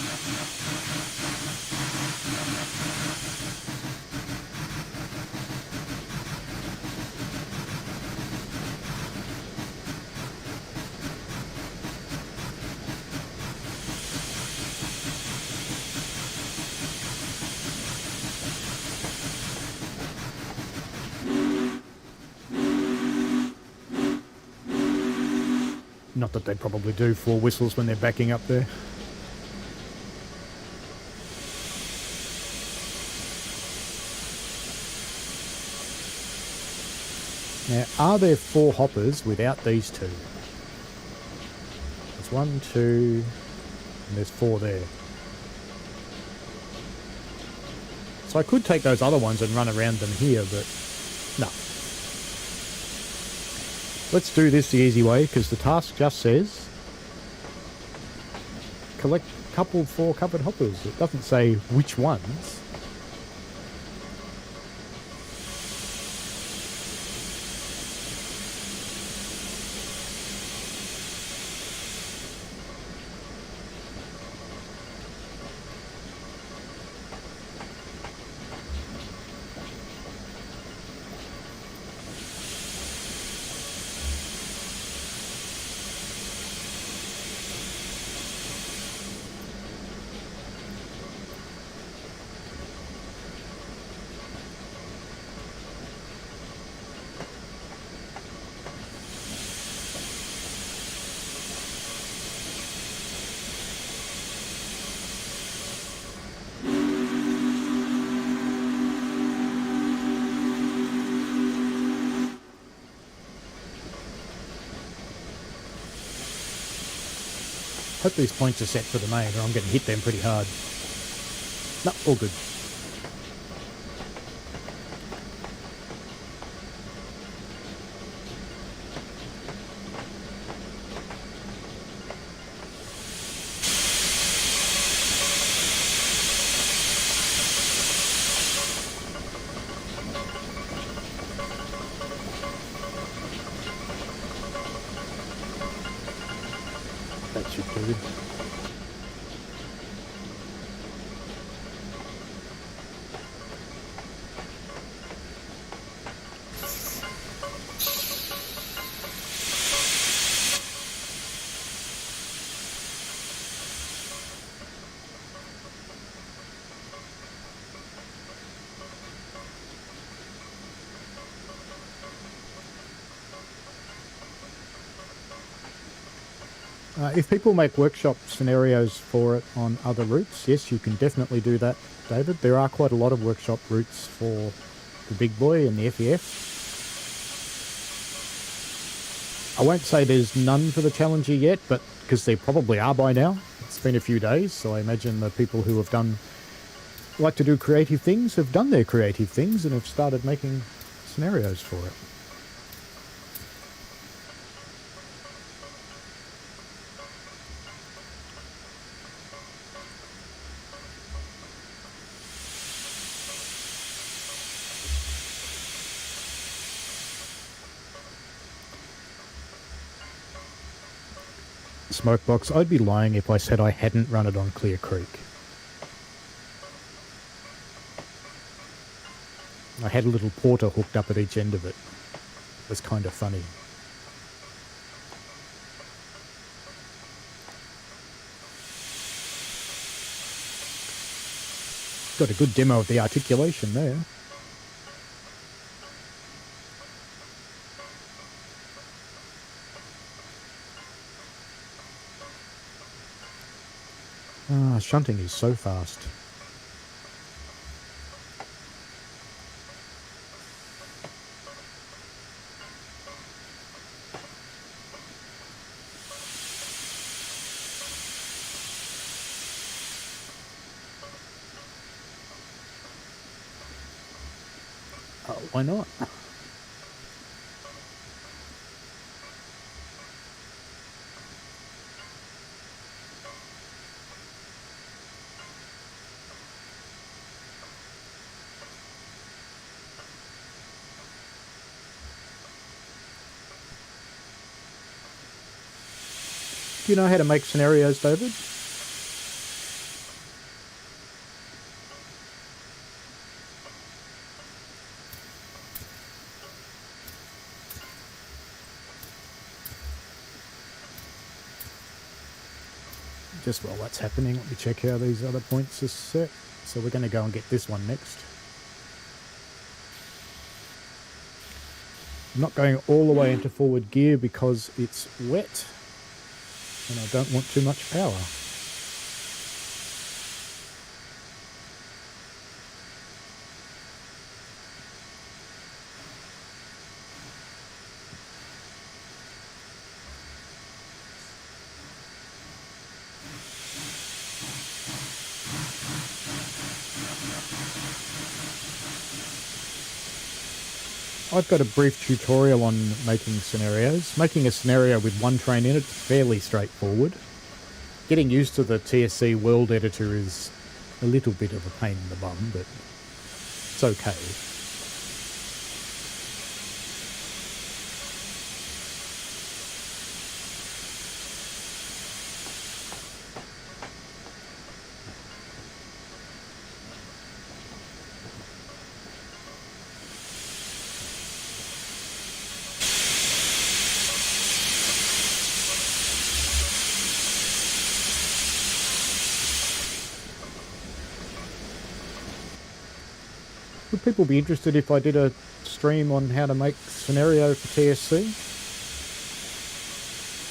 Not that they probably do 4 whistles when they're backing up there. Now, are there 4 hoppers without these 2? There's 1, 2, and there's 4 there. So I could take those other ones and run around them here, but no. Let's do this the easy way, because the task just says collect coupled 4 covered hoppers. It doesn't say which ones. Hope these points are set for the main, or I'm going to hit them pretty hard. No, all good. That should do. If people make workshop scenarios for it on other routes, yes, you can definitely do that, David. There are quite a lot of workshop routes for the Big Boy and the FEF. I won't say there's none for the Challenger yet, but because there probably are by now. It's been a few days, so I imagine the people who have like to do creative things have done their creative things and have started making scenarios for it. Smokebox, I'd be lying if I said I hadn't run it on Clear Creek. I had a little porter hooked up at each end of it. It was kind of funny. Got a good demo of the articulation there. Shunting is so fast. Why not? Do you know how to make scenarios, David? Just while that's happening, let me check how these other points are set. So we're going to go and get this one next. I'm not going all the way into forward gear because it's wet and I don't want too much power. I've got a brief tutorial on making scenarios. Making a scenario with one train in it's fairly straightforward. Getting used to the TSC world editor is a little bit of a pain in the bum, but it's okay. Would people be interested if I did a stream on how to make scenario for TSC?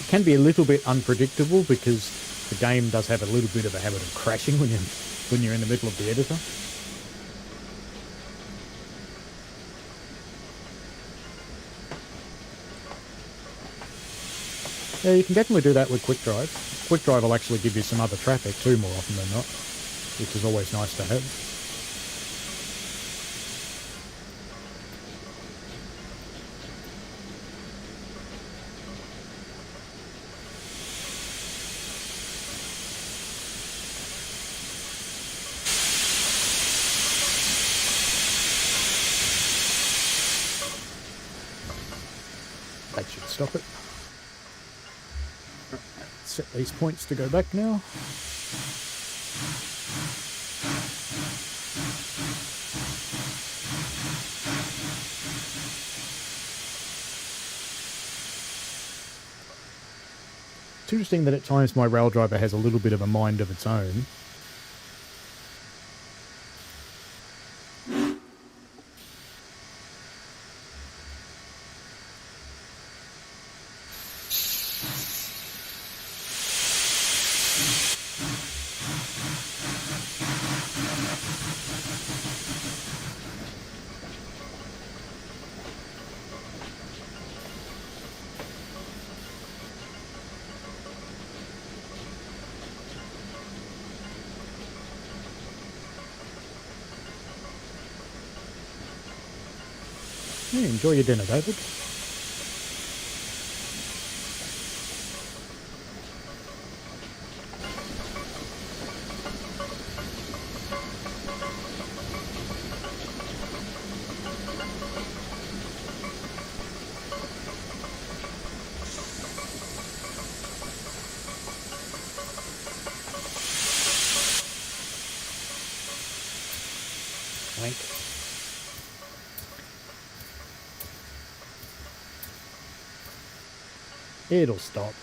It can be a little bit unpredictable because the game does have a little bit of a habit of crashing when you're in the middle of the editor. Yeah, you can definitely do that with QuickDrive. QuickDrive will actually give you some other traffic too more often than not, which is always nice to have. That should stop it. Set these points to go back now. It's interesting that at times my rail driver has a little bit of a mind of its own. Yeah, enjoy your dinner, David. Wank. It'll stop.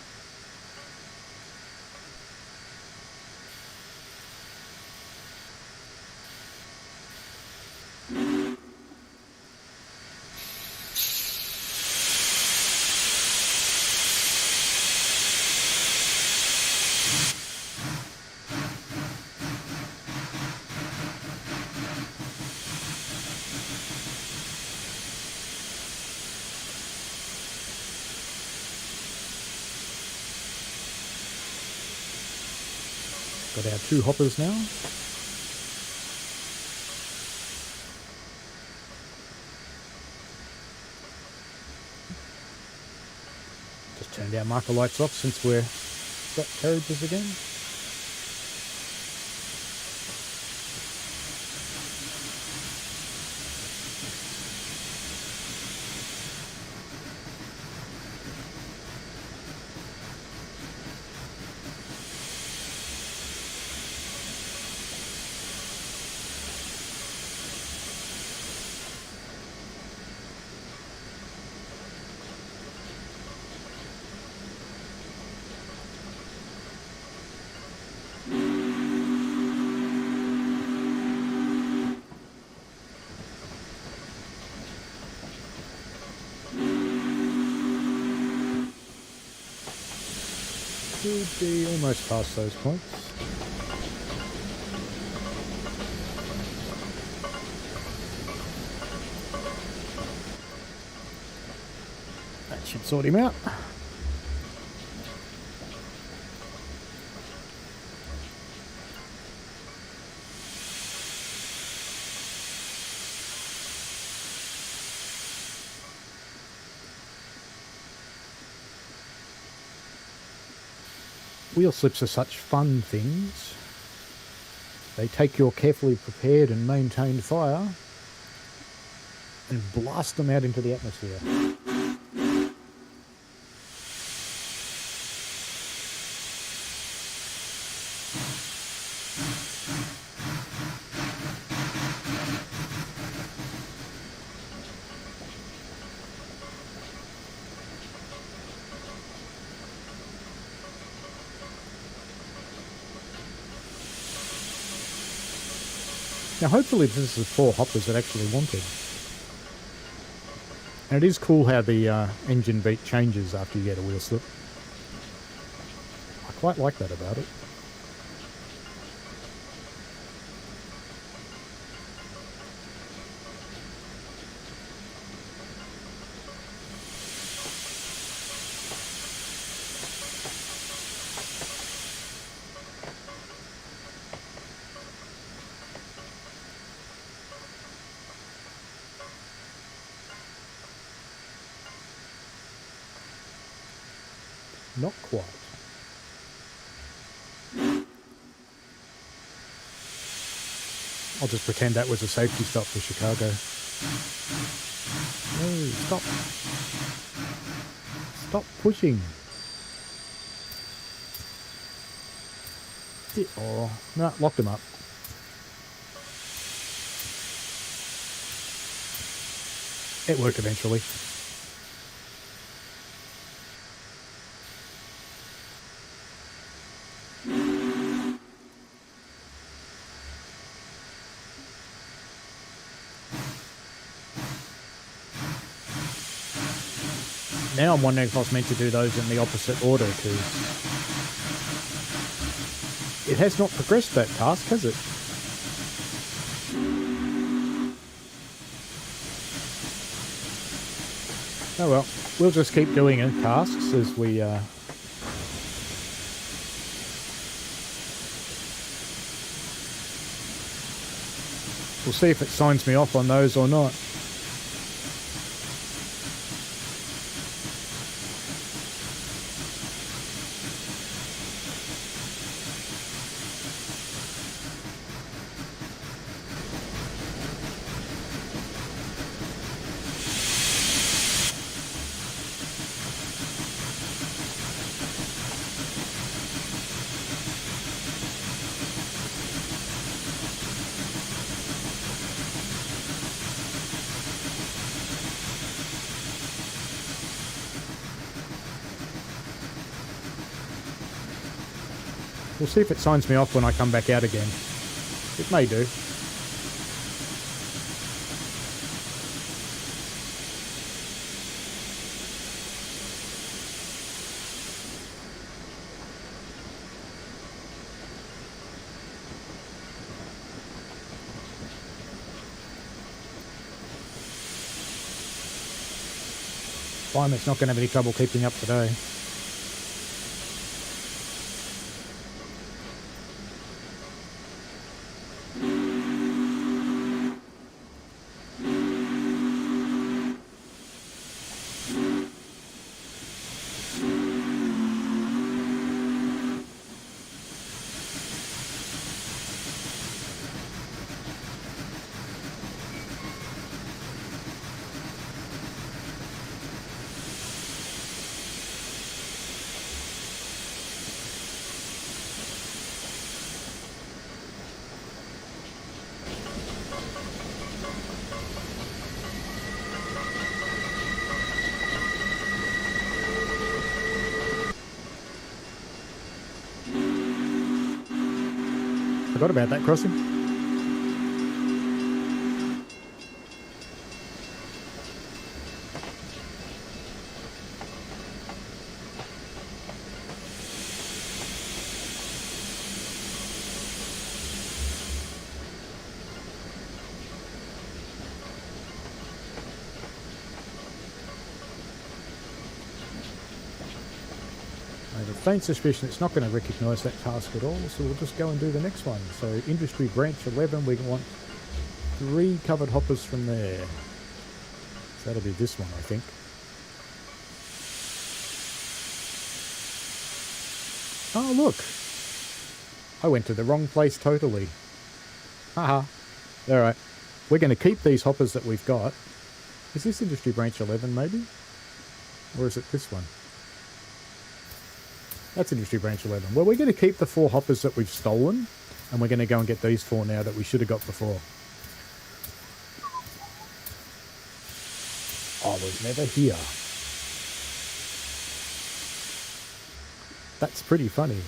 Got our 2 hoppers now. Just turned our marker lights off since we're got carriages again. Should be almost past those points. That should sort him out. Wheel slips are such fun things. They take your carefully prepared and maintained fire and blast them out into the atmosphere. Now hopefully this is the 4 hoppers that actually wanted. And it is cool how the engine beat changes after you get a wheel slip. I quite like that about it. Not quite. I'll just pretend that was a safety stop for Chicago. No, stop. Stop pushing. Oh, no, locked him up. It worked eventually. Now I'm wondering if I was meant to do those in the opposite order, because it has not progressed that task, has it? Oh well, we'll just keep doing it, tasks, as we we'll see if it signs me off on those or not. We'll see if it signs me off when I come back out again. It may do. Climate's not going to have any trouble keeping up today. Forgot about that crossing. I have a faint suspicion it's not going to recognise that task at all, so we'll just go and do the next one. So Industry Branch 11, we want 3 covered hoppers from there. So that'll be this one, I think. Oh, look! I went to the wrong place totally. Haha. Alright. We're going to keep these hoppers that we've got. Is this Industry Branch 11, maybe? Or is it this one? That's Industry Branch 11. Well, we're going to keep the 4 hoppers that we've stolen, and we're going to go and get these 4 now that we should have got before. I was never here. That's pretty funny.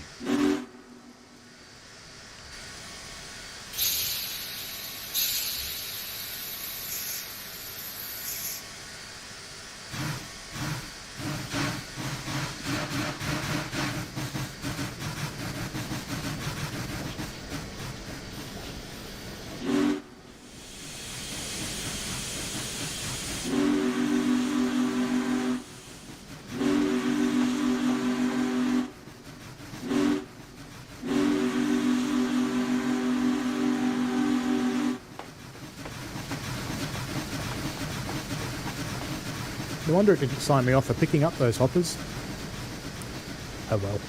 No wonder it didn't sign me off for picking up those hoppers. Oh well.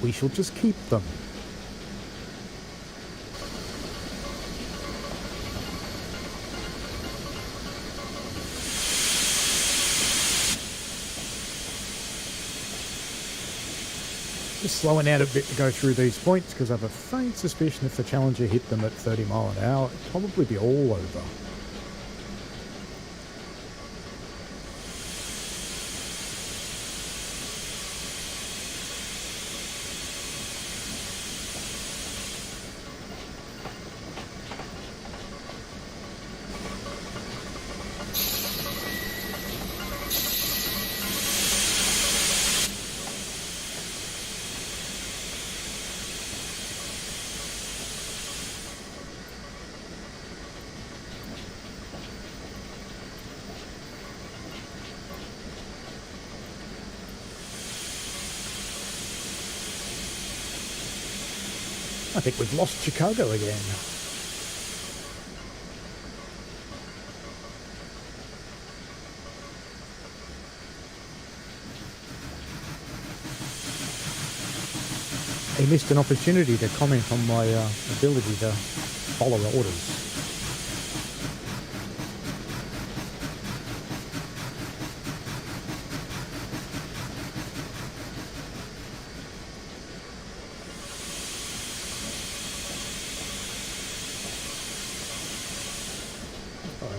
We shall just keep them. Just slowing out a bit to go through these points because I have a faint suspicion if the Challenger hit them at 30 mile an hour, it'd probably be all over. I think we've lost Chicago again. He missed an opportunity to comment on my ability to follow orders.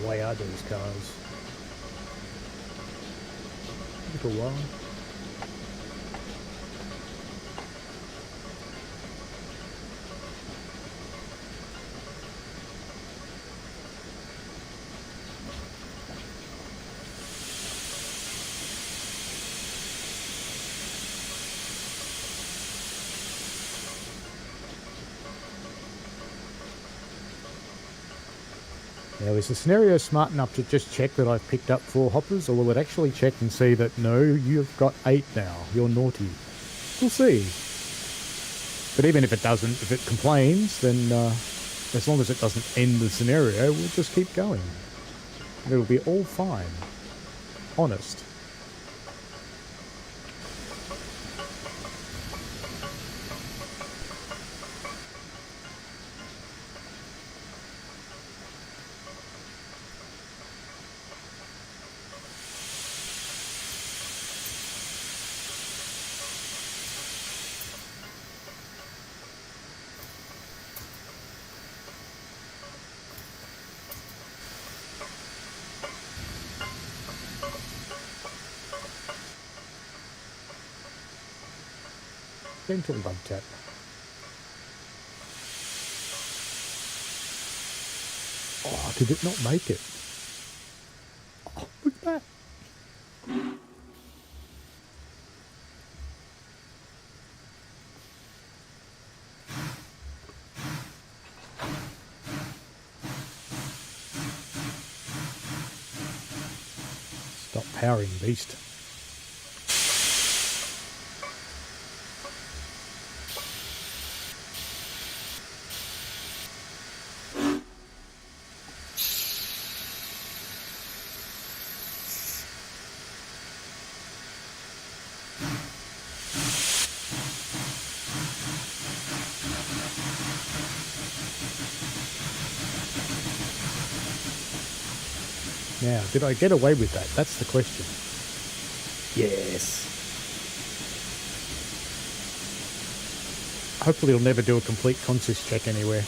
Way are these cars? A little while. Now, is the scenario smart enough to just check that I've picked up 4 hoppers, or will it actually check and see that, no, you've got 8 now, you're naughty? We'll see. But even if it doesn't, if it complains, then as long as it doesn't end the scenario, we'll just keep going. It'll be all fine. Honest. Gentle bug tap. Oh, did it not make it? Oh, look at that. Stop powering, beast. Now, did I get away with that? That's the question. Yes. Hopefully it'll never do a complete consist check anywhere.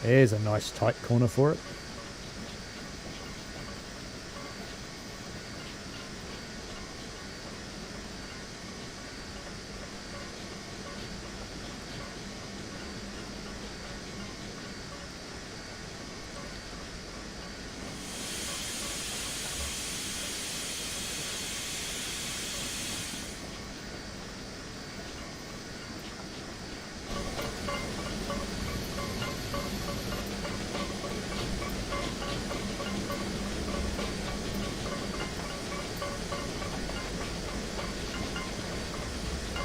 There's a nice tight corner for it.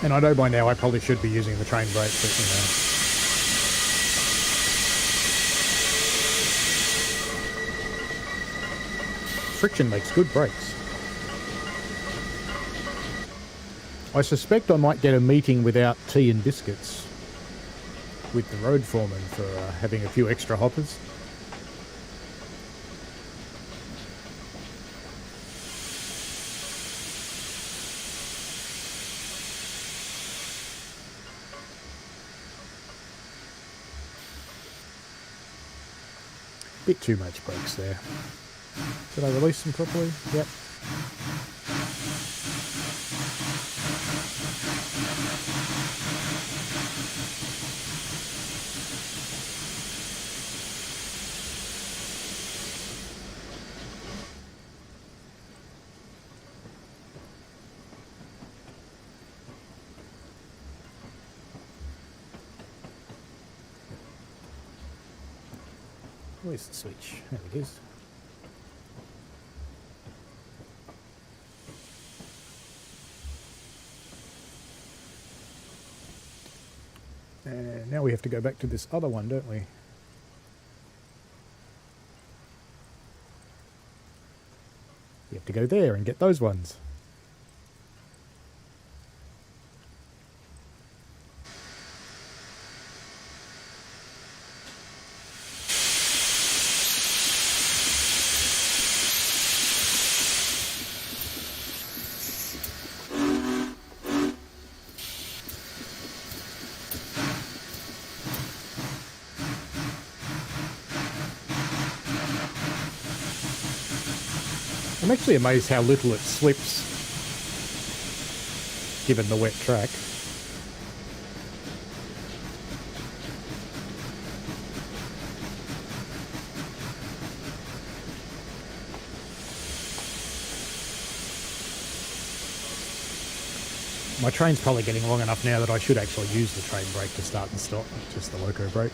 And I know by now I probably should be using the train brake, but you know. Friction makes good brakes. I suspect I might get a meeting without tea and biscuits with the road foreman for having a few extra hoppers. Bit too much brakes there. Did I release them properly? Yep. Where's the switch? There it is. And now we have to go back to this other one, don't we? We have to go there and get those ones. I'm actually amazed how little it slips, given the wet track. My train's probably getting long enough now that I should actually use the train brake to start and stop, not just the loco brake.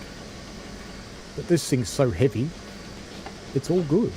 But this thing's so heavy, it's all good.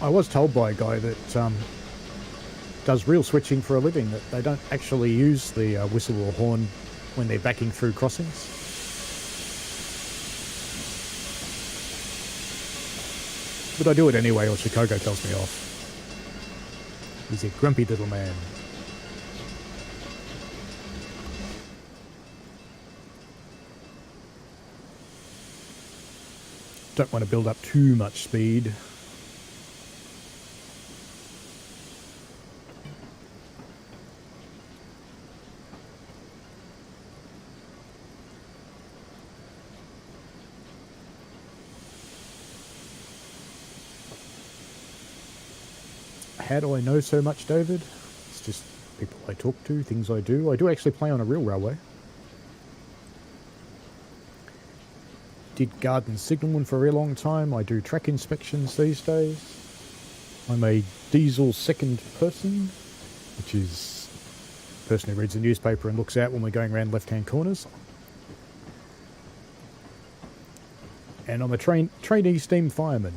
I was told by a guy that does real switching for a living that they don't actually use the whistle or horn when they're backing through crossings. But I do it anyway, or Chicago tells me off. He's a grumpy little man. Don't want to build up too much speed. How do I know so much, David? It's just people I talk to, things I do. I do actually play on a real railway. Did garden signalman for a very long time. I do track inspections these days. I'm a diesel second person, which is the person who reads the newspaper and looks out when we're going around left-hand corners. And I'm a trainee steam fireman.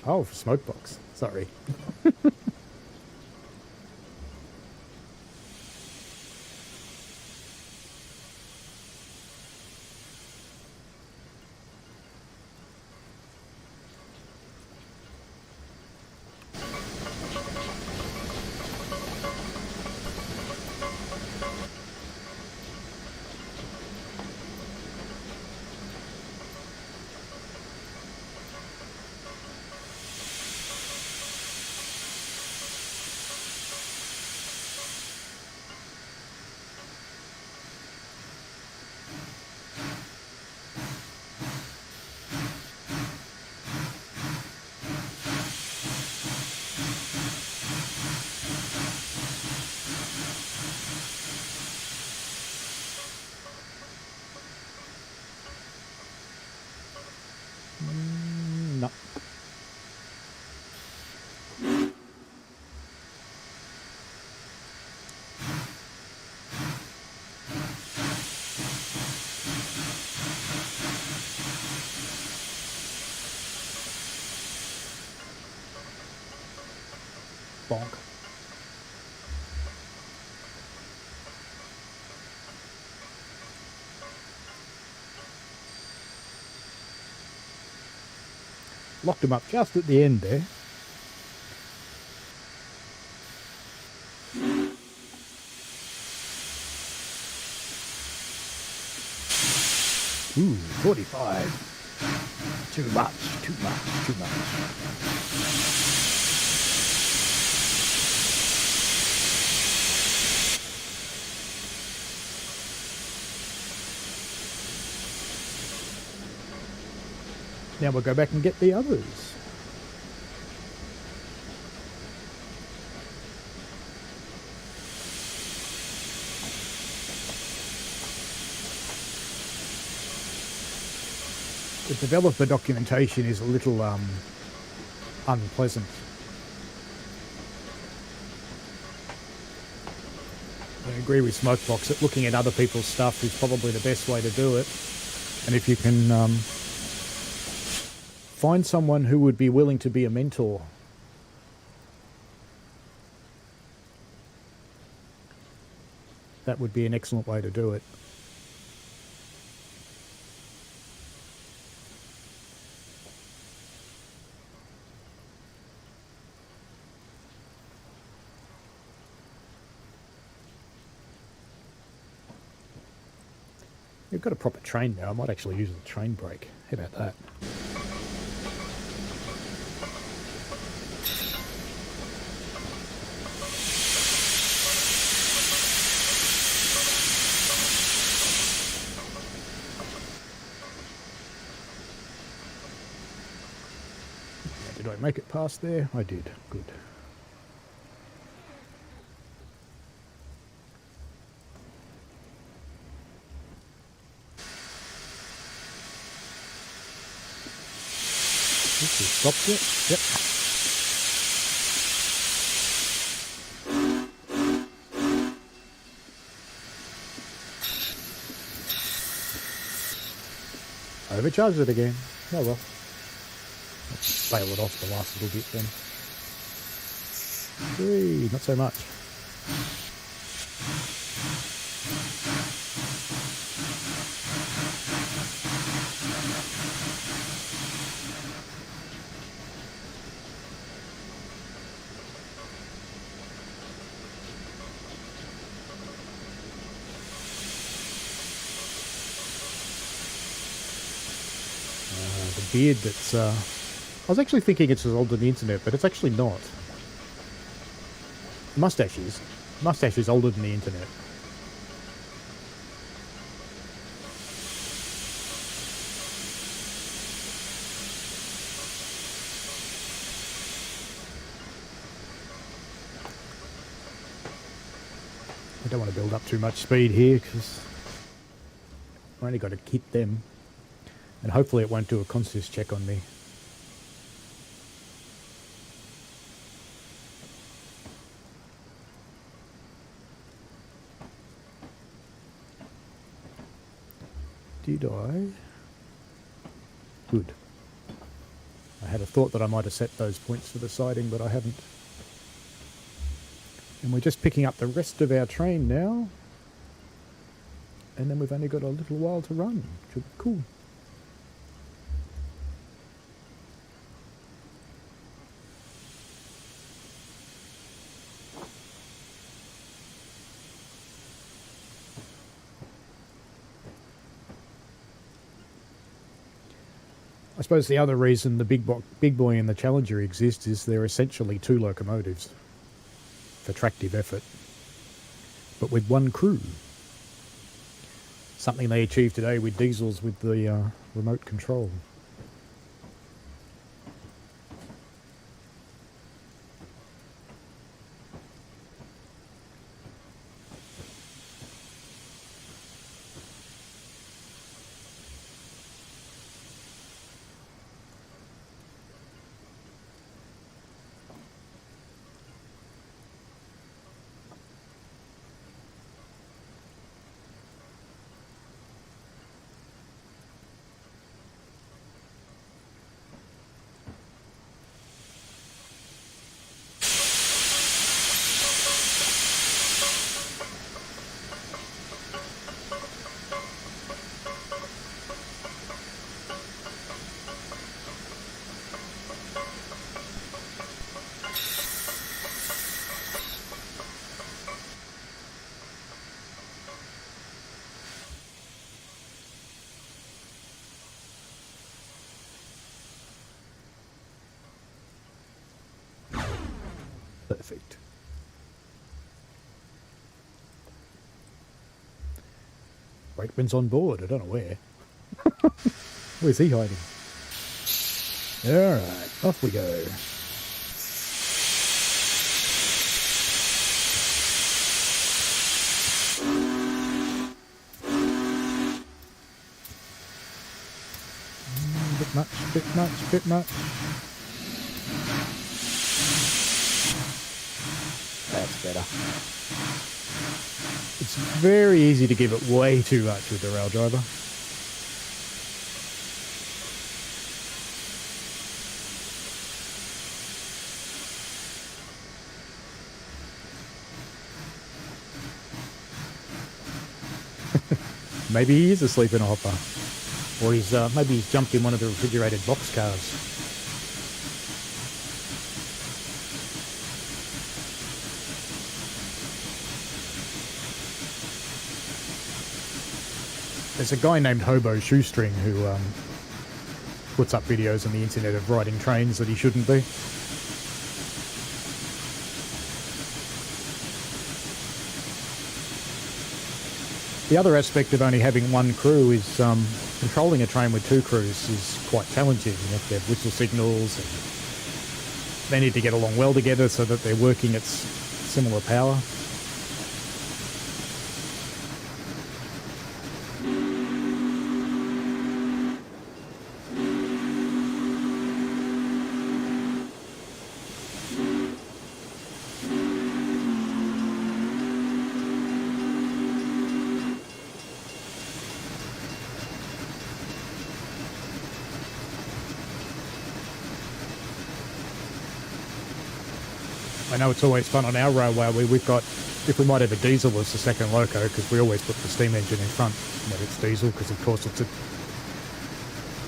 Oh, for smokebox. Sorry. No. Bonk. Locked him up just at the end there. Ooh, 45. Too much, too much, too much. Now we'll go back and get the others. The developer documentation is a little unpleasant. I agree with Smokebox that looking at other people's stuff is probably the best way to do it. And if you can find someone who would be willing to be a mentor, that would be an excellent way to do it. We've got a proper train now. I might actually use the train brake. How about that? Did I make it past there? I did. Good. This is stopped it. Yep. Overcharged it again. Oh well. Let's bail it off the last little bit then. 3, not so much. The beard that's I was actually thinking it's as old as the internet, but it's actually not. Mustache is. Mustache is older than the internet. I don't want to build up too much speed here because I only got to hit them. And hopefully it won't do a consist check on me. Did I? Good. I had a thought that I might have set those points for the siding, but I haven't. And we're just picking up the rest of our train now. And then we've only got a little while to run. Should be cool. I suppose the other reason the Big Boy and the Challenger exist is they're essentially 2 locomotives for tractive effort, but with 1 crew. Something they achieved today with diesels with the remote control. Perfect. Brakeman's on board. I don't know where. Where's he hiding? Alright, off we go. Bit much, bit much. That's better. It's very easy to give it way too much with the rail driver. Maybe he is asleep in a hopper. Or he's maybe he's jumped in one of the refrigerated boxcars. There's a guy named Hobo Shoestring who puts up videos on the internet of riding trains that he shouldn't be. The other aspect of only having one crew is controlling a train with two crews is quite challenging. You have to have whistle signals, and they need to get along well together so that they're working at similar power. I know it's always fun on our railway. We've got, if we might have a diesel as the second loco, because we always put the steam engine in front when it's diesel, because of course it's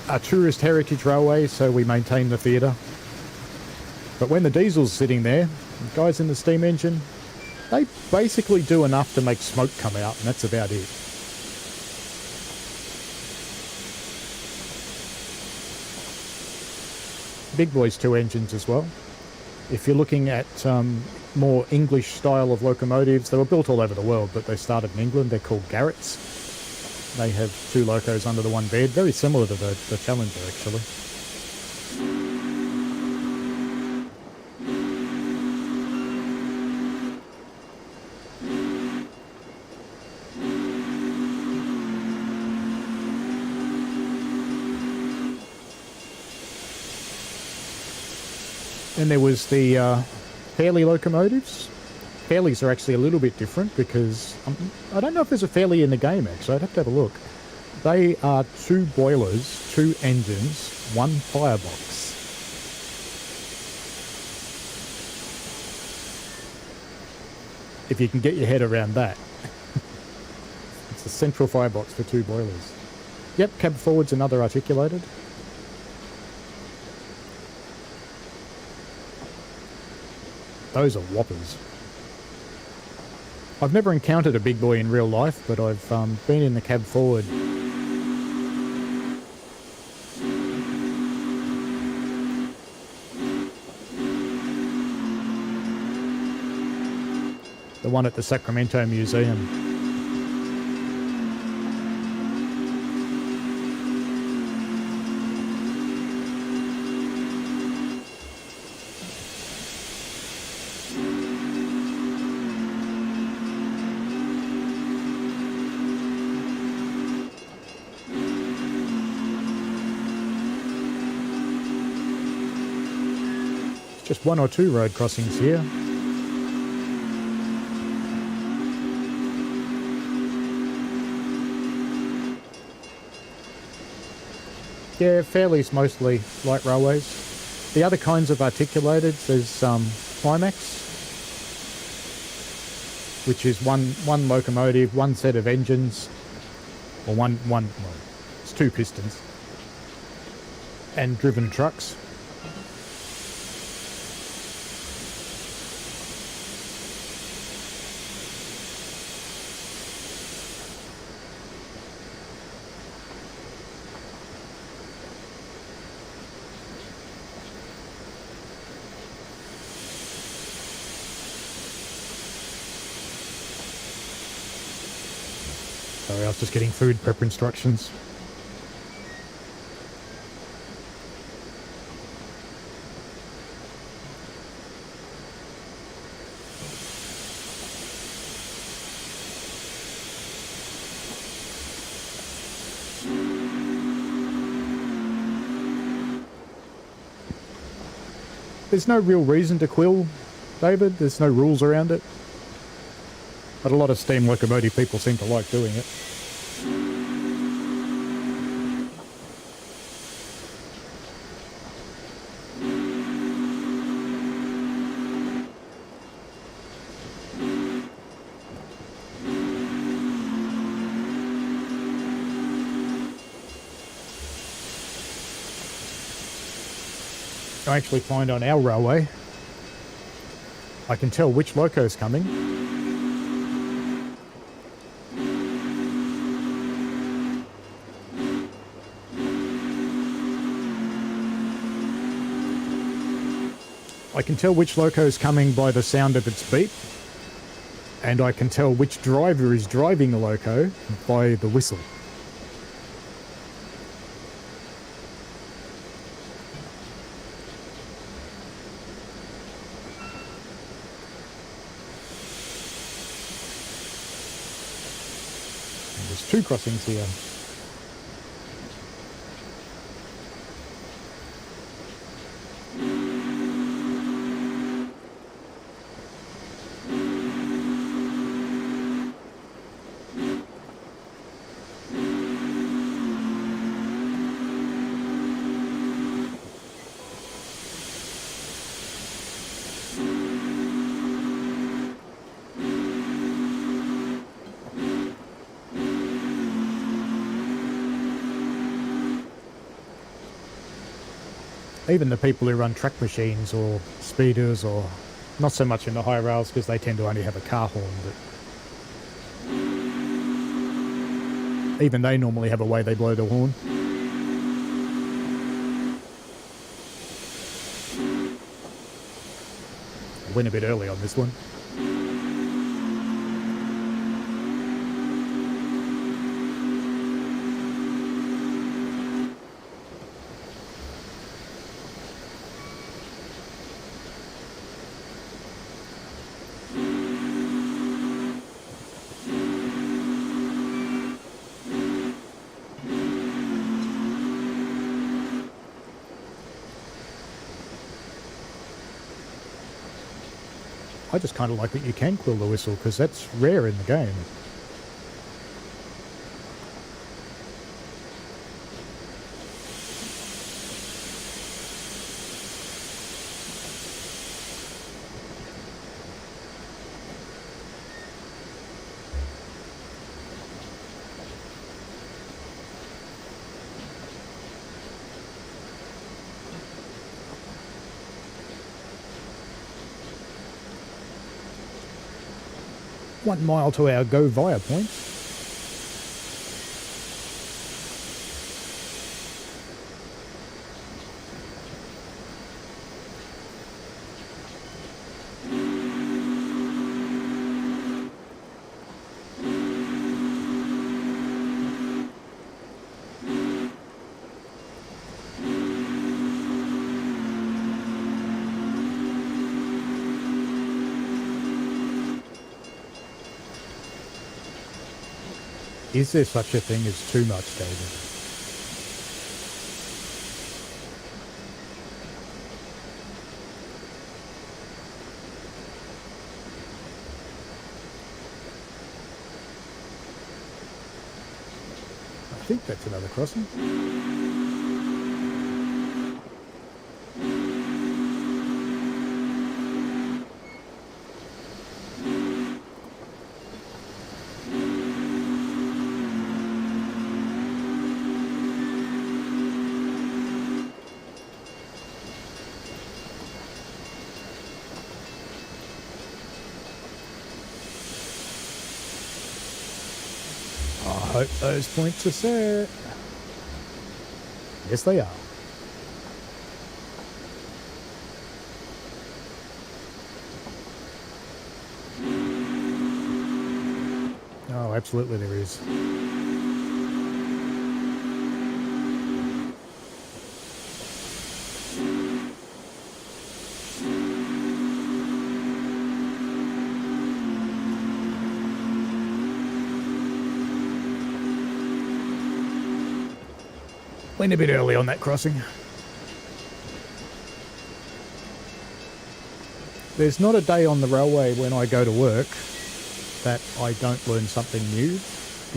a tourist heritage railway, so we maintain the theatre. But when the diesel's sitting there, the guys in the steam engine, they basically do enough to make smoke come out, and that's about it. Big boys two engines as well. If you're looking at more English style of locomotives, they were built all over the world, but they started in England. They're called Garretts. They have two locos under the one bed, very similar to the Challenger, actually. Then there was the Fairley locomotives. Fairleys are actually a little bit different because I don't know if there's a Fairley in the game, actually. I'd have to have a look. They are two boilers, two engines, one firebox. If you can get your head around that. It's a central firebox for two boilers. Yep, cab forward's another articulated. Those are whoppers. I've never encountered a big boy in real life, but I've been in the cab forward. The one at the Sacramento Museum. Just one or two road crossings here. Yeah, Fairley's mostly light railways. The other kinds of articulated, there's Climax, which is one locomotive, one set of engines, or well, it's two pistons, and driven trucks. Sorry, I was just getting food prep instructions. There's no real reason to quill, David. There's no rules around it. But a lot of steam locomotive people seem to like doing it. I actually find on our railway, I can tell which loco's coming. I can tell which loco's coming by the sound of its beep, and I can tell which driver is driving the loco by the whistle. There's two crossings here. Even the people who run track machines or speeders, or not so much in the high rails because they tend to only have a car horn, but even they normally have a way they blow the horn. I went a bit early on this one. I just kind of like that you can quill the whistle, because that's rare in the game. .1 mile to our go via point. Is there such a thing as too much, David? I think that's another crossing. I hope those points are set. Yes, they are. Oh, absolutely there is. Went a bit early on that crossing. There's not a day on the railway when I go to work that I don't learn something new.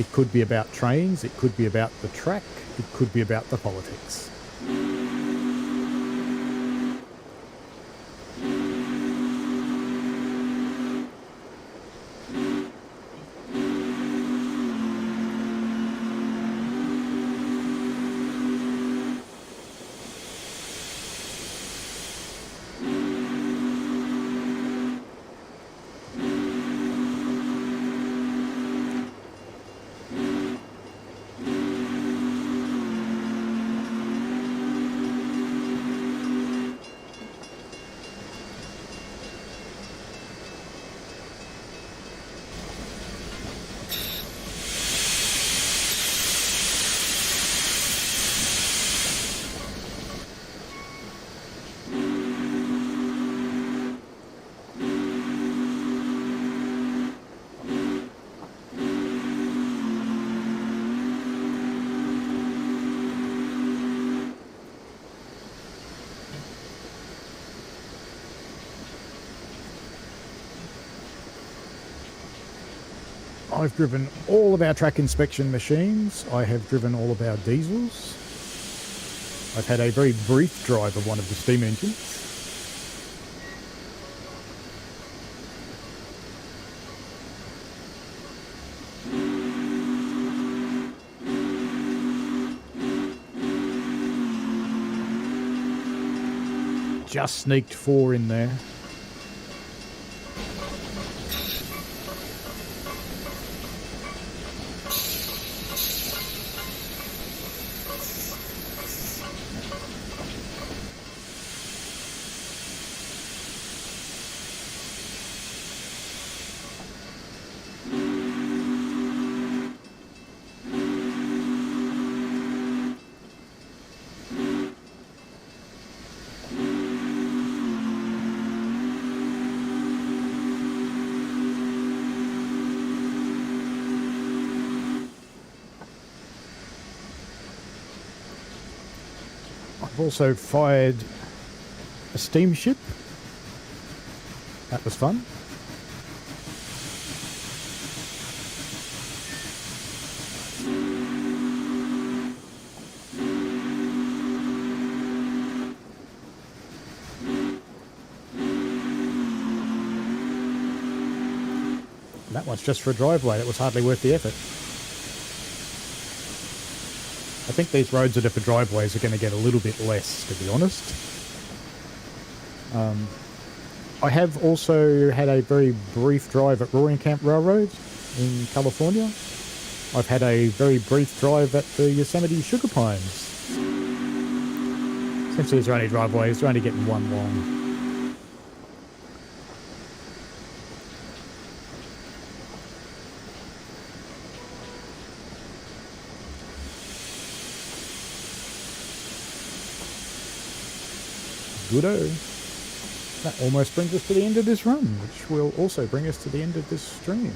It could be about trains, it could be about the track, it could be about the politics. I've driven all of our track inspection machines. I have driven all of our diesels. I've had a very brief drive of one of the steam engines. Just sneaked 4 in there. I've also fired a steamship. That was fun. That one's just for a driveway. It was hardly worth the effort. I think these roads that are for driveways are going to get a little bit less, to be honest. I have also had a very brief drive at Roaring Camp Railroad in California. I've had a very brief drive at the Yosemite Sugar Pines. Since these are only driveways, they're only getting one long. Goodo. That almost brings us to the end of this run, which will also bring us to the end of this stream.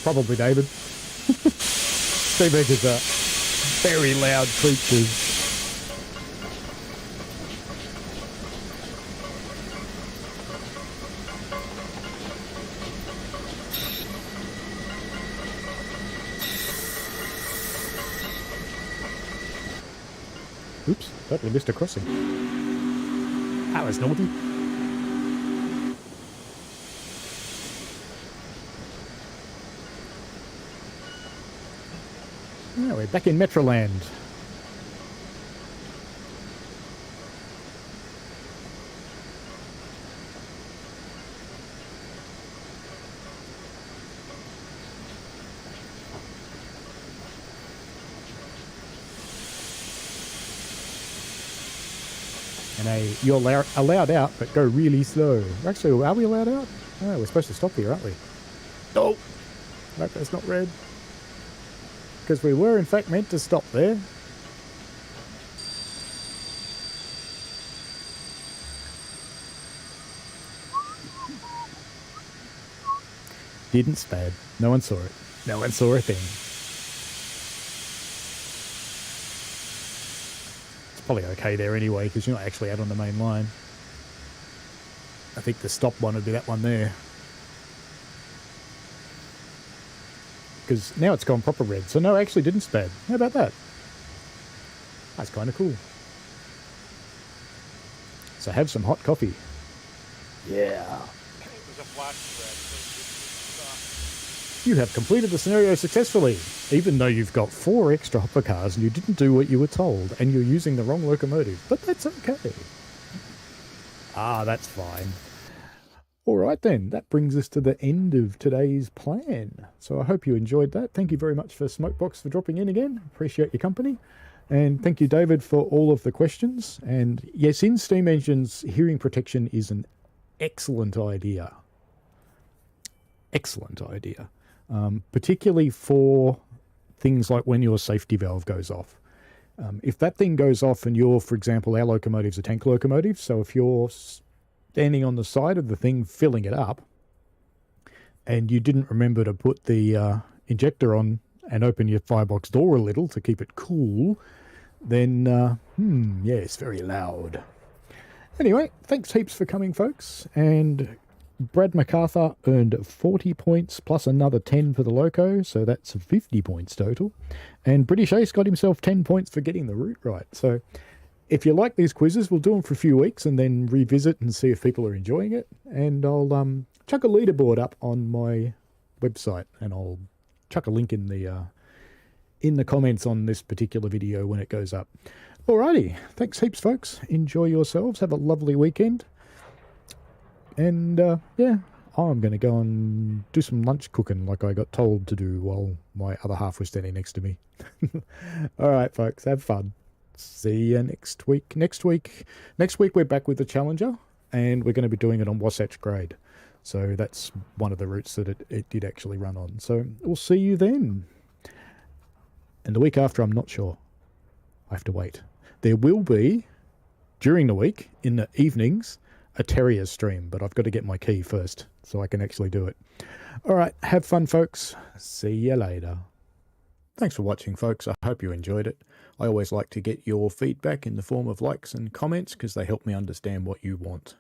Probably David. Steam engines are very loud creatures. Oops, totally missed a crossing. That was naughty. Yeah, we're back in Metroland. And you're allowed out, but go really slow. Actually, are we allowed out? Oh, we're supposed to stop here, aren't we? Oh! Nope, that's not red. Because we were, in fact, meant to stop there. Didn't spad. No one saw it. No one saw a thing. It's probably okay there anyway, because you're not actually out on the main line. I think the stop one would be that one there. Because now it's gone proper red. So no, it actually didn't spad. How about that? That's kind of cool. So have some hot coffee. Yeah. It was a flash spread. You have completed the scenario successfully, even though you've got 4 extra hopper cars and you didn't do what you were told, and you're using the wrong locomotive. But that's okay. Ah, that's fine. All right then, that brings us to the end of today's plan. So I hope you enjoyed that. Thank you very much for Smokebox for dropping in again. Appreciate your company. And thank you, David, for all of the questions. And yes, in steam engines, hearing protection is an excellent idea. Excellent idea. Particularly for things like when your safety valve goes off. If that thing goes off and you're, for example, our locomotive's a tank locomotive, so if you're standing on the side of the thing filling it up and you didn't remember to put the injector on and open your firebox door a little to keep it cool, then, yeah, it's very loud. Anyway, thanks heaps for coming, folks, and Brad MacArthur earned 40 points plus another 10 for the loco, so that's 50 points total. And British Ace got himself 10 points for getting the route right. So if you like these quizzes, we'll do them for a few weeks and then revisit and see if people are enjoying it. And I'll chuck a leaderboard up on my website, and I'll chuck a link in the comments on this particular video when it goes up. Alrighty, thanks heaps, folks. Enjoy yourselves. Have a lovely weekend. And, yeah, I'm going to go and do some lunch cooking like I got told to do while my other half was standing next to me. All right, folks, have fun. See you next week. Next week we're back with the Challenger, and we're going to be doing it on Wasatch Grade. So that's one of the routes that it did actually run on. So we'll see you then. And the week after, I'm not sure. I have to wait. There will be, during the week, in the evenings, a Terrier stream, but I've got to get my key first so I can actually do it. All right, have fun, folks. See you later. Thanks for watching, folks. I hope you enjoyed it. I always like to get your feedback in the form of likes and comments because they help me understand what you want.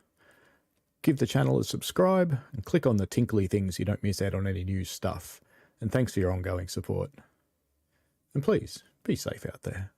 Give the channel a subscribe and click on the tinkly things so you don't miss out on any new stuff. And thanks for your ongoing support. And please, be safe out there.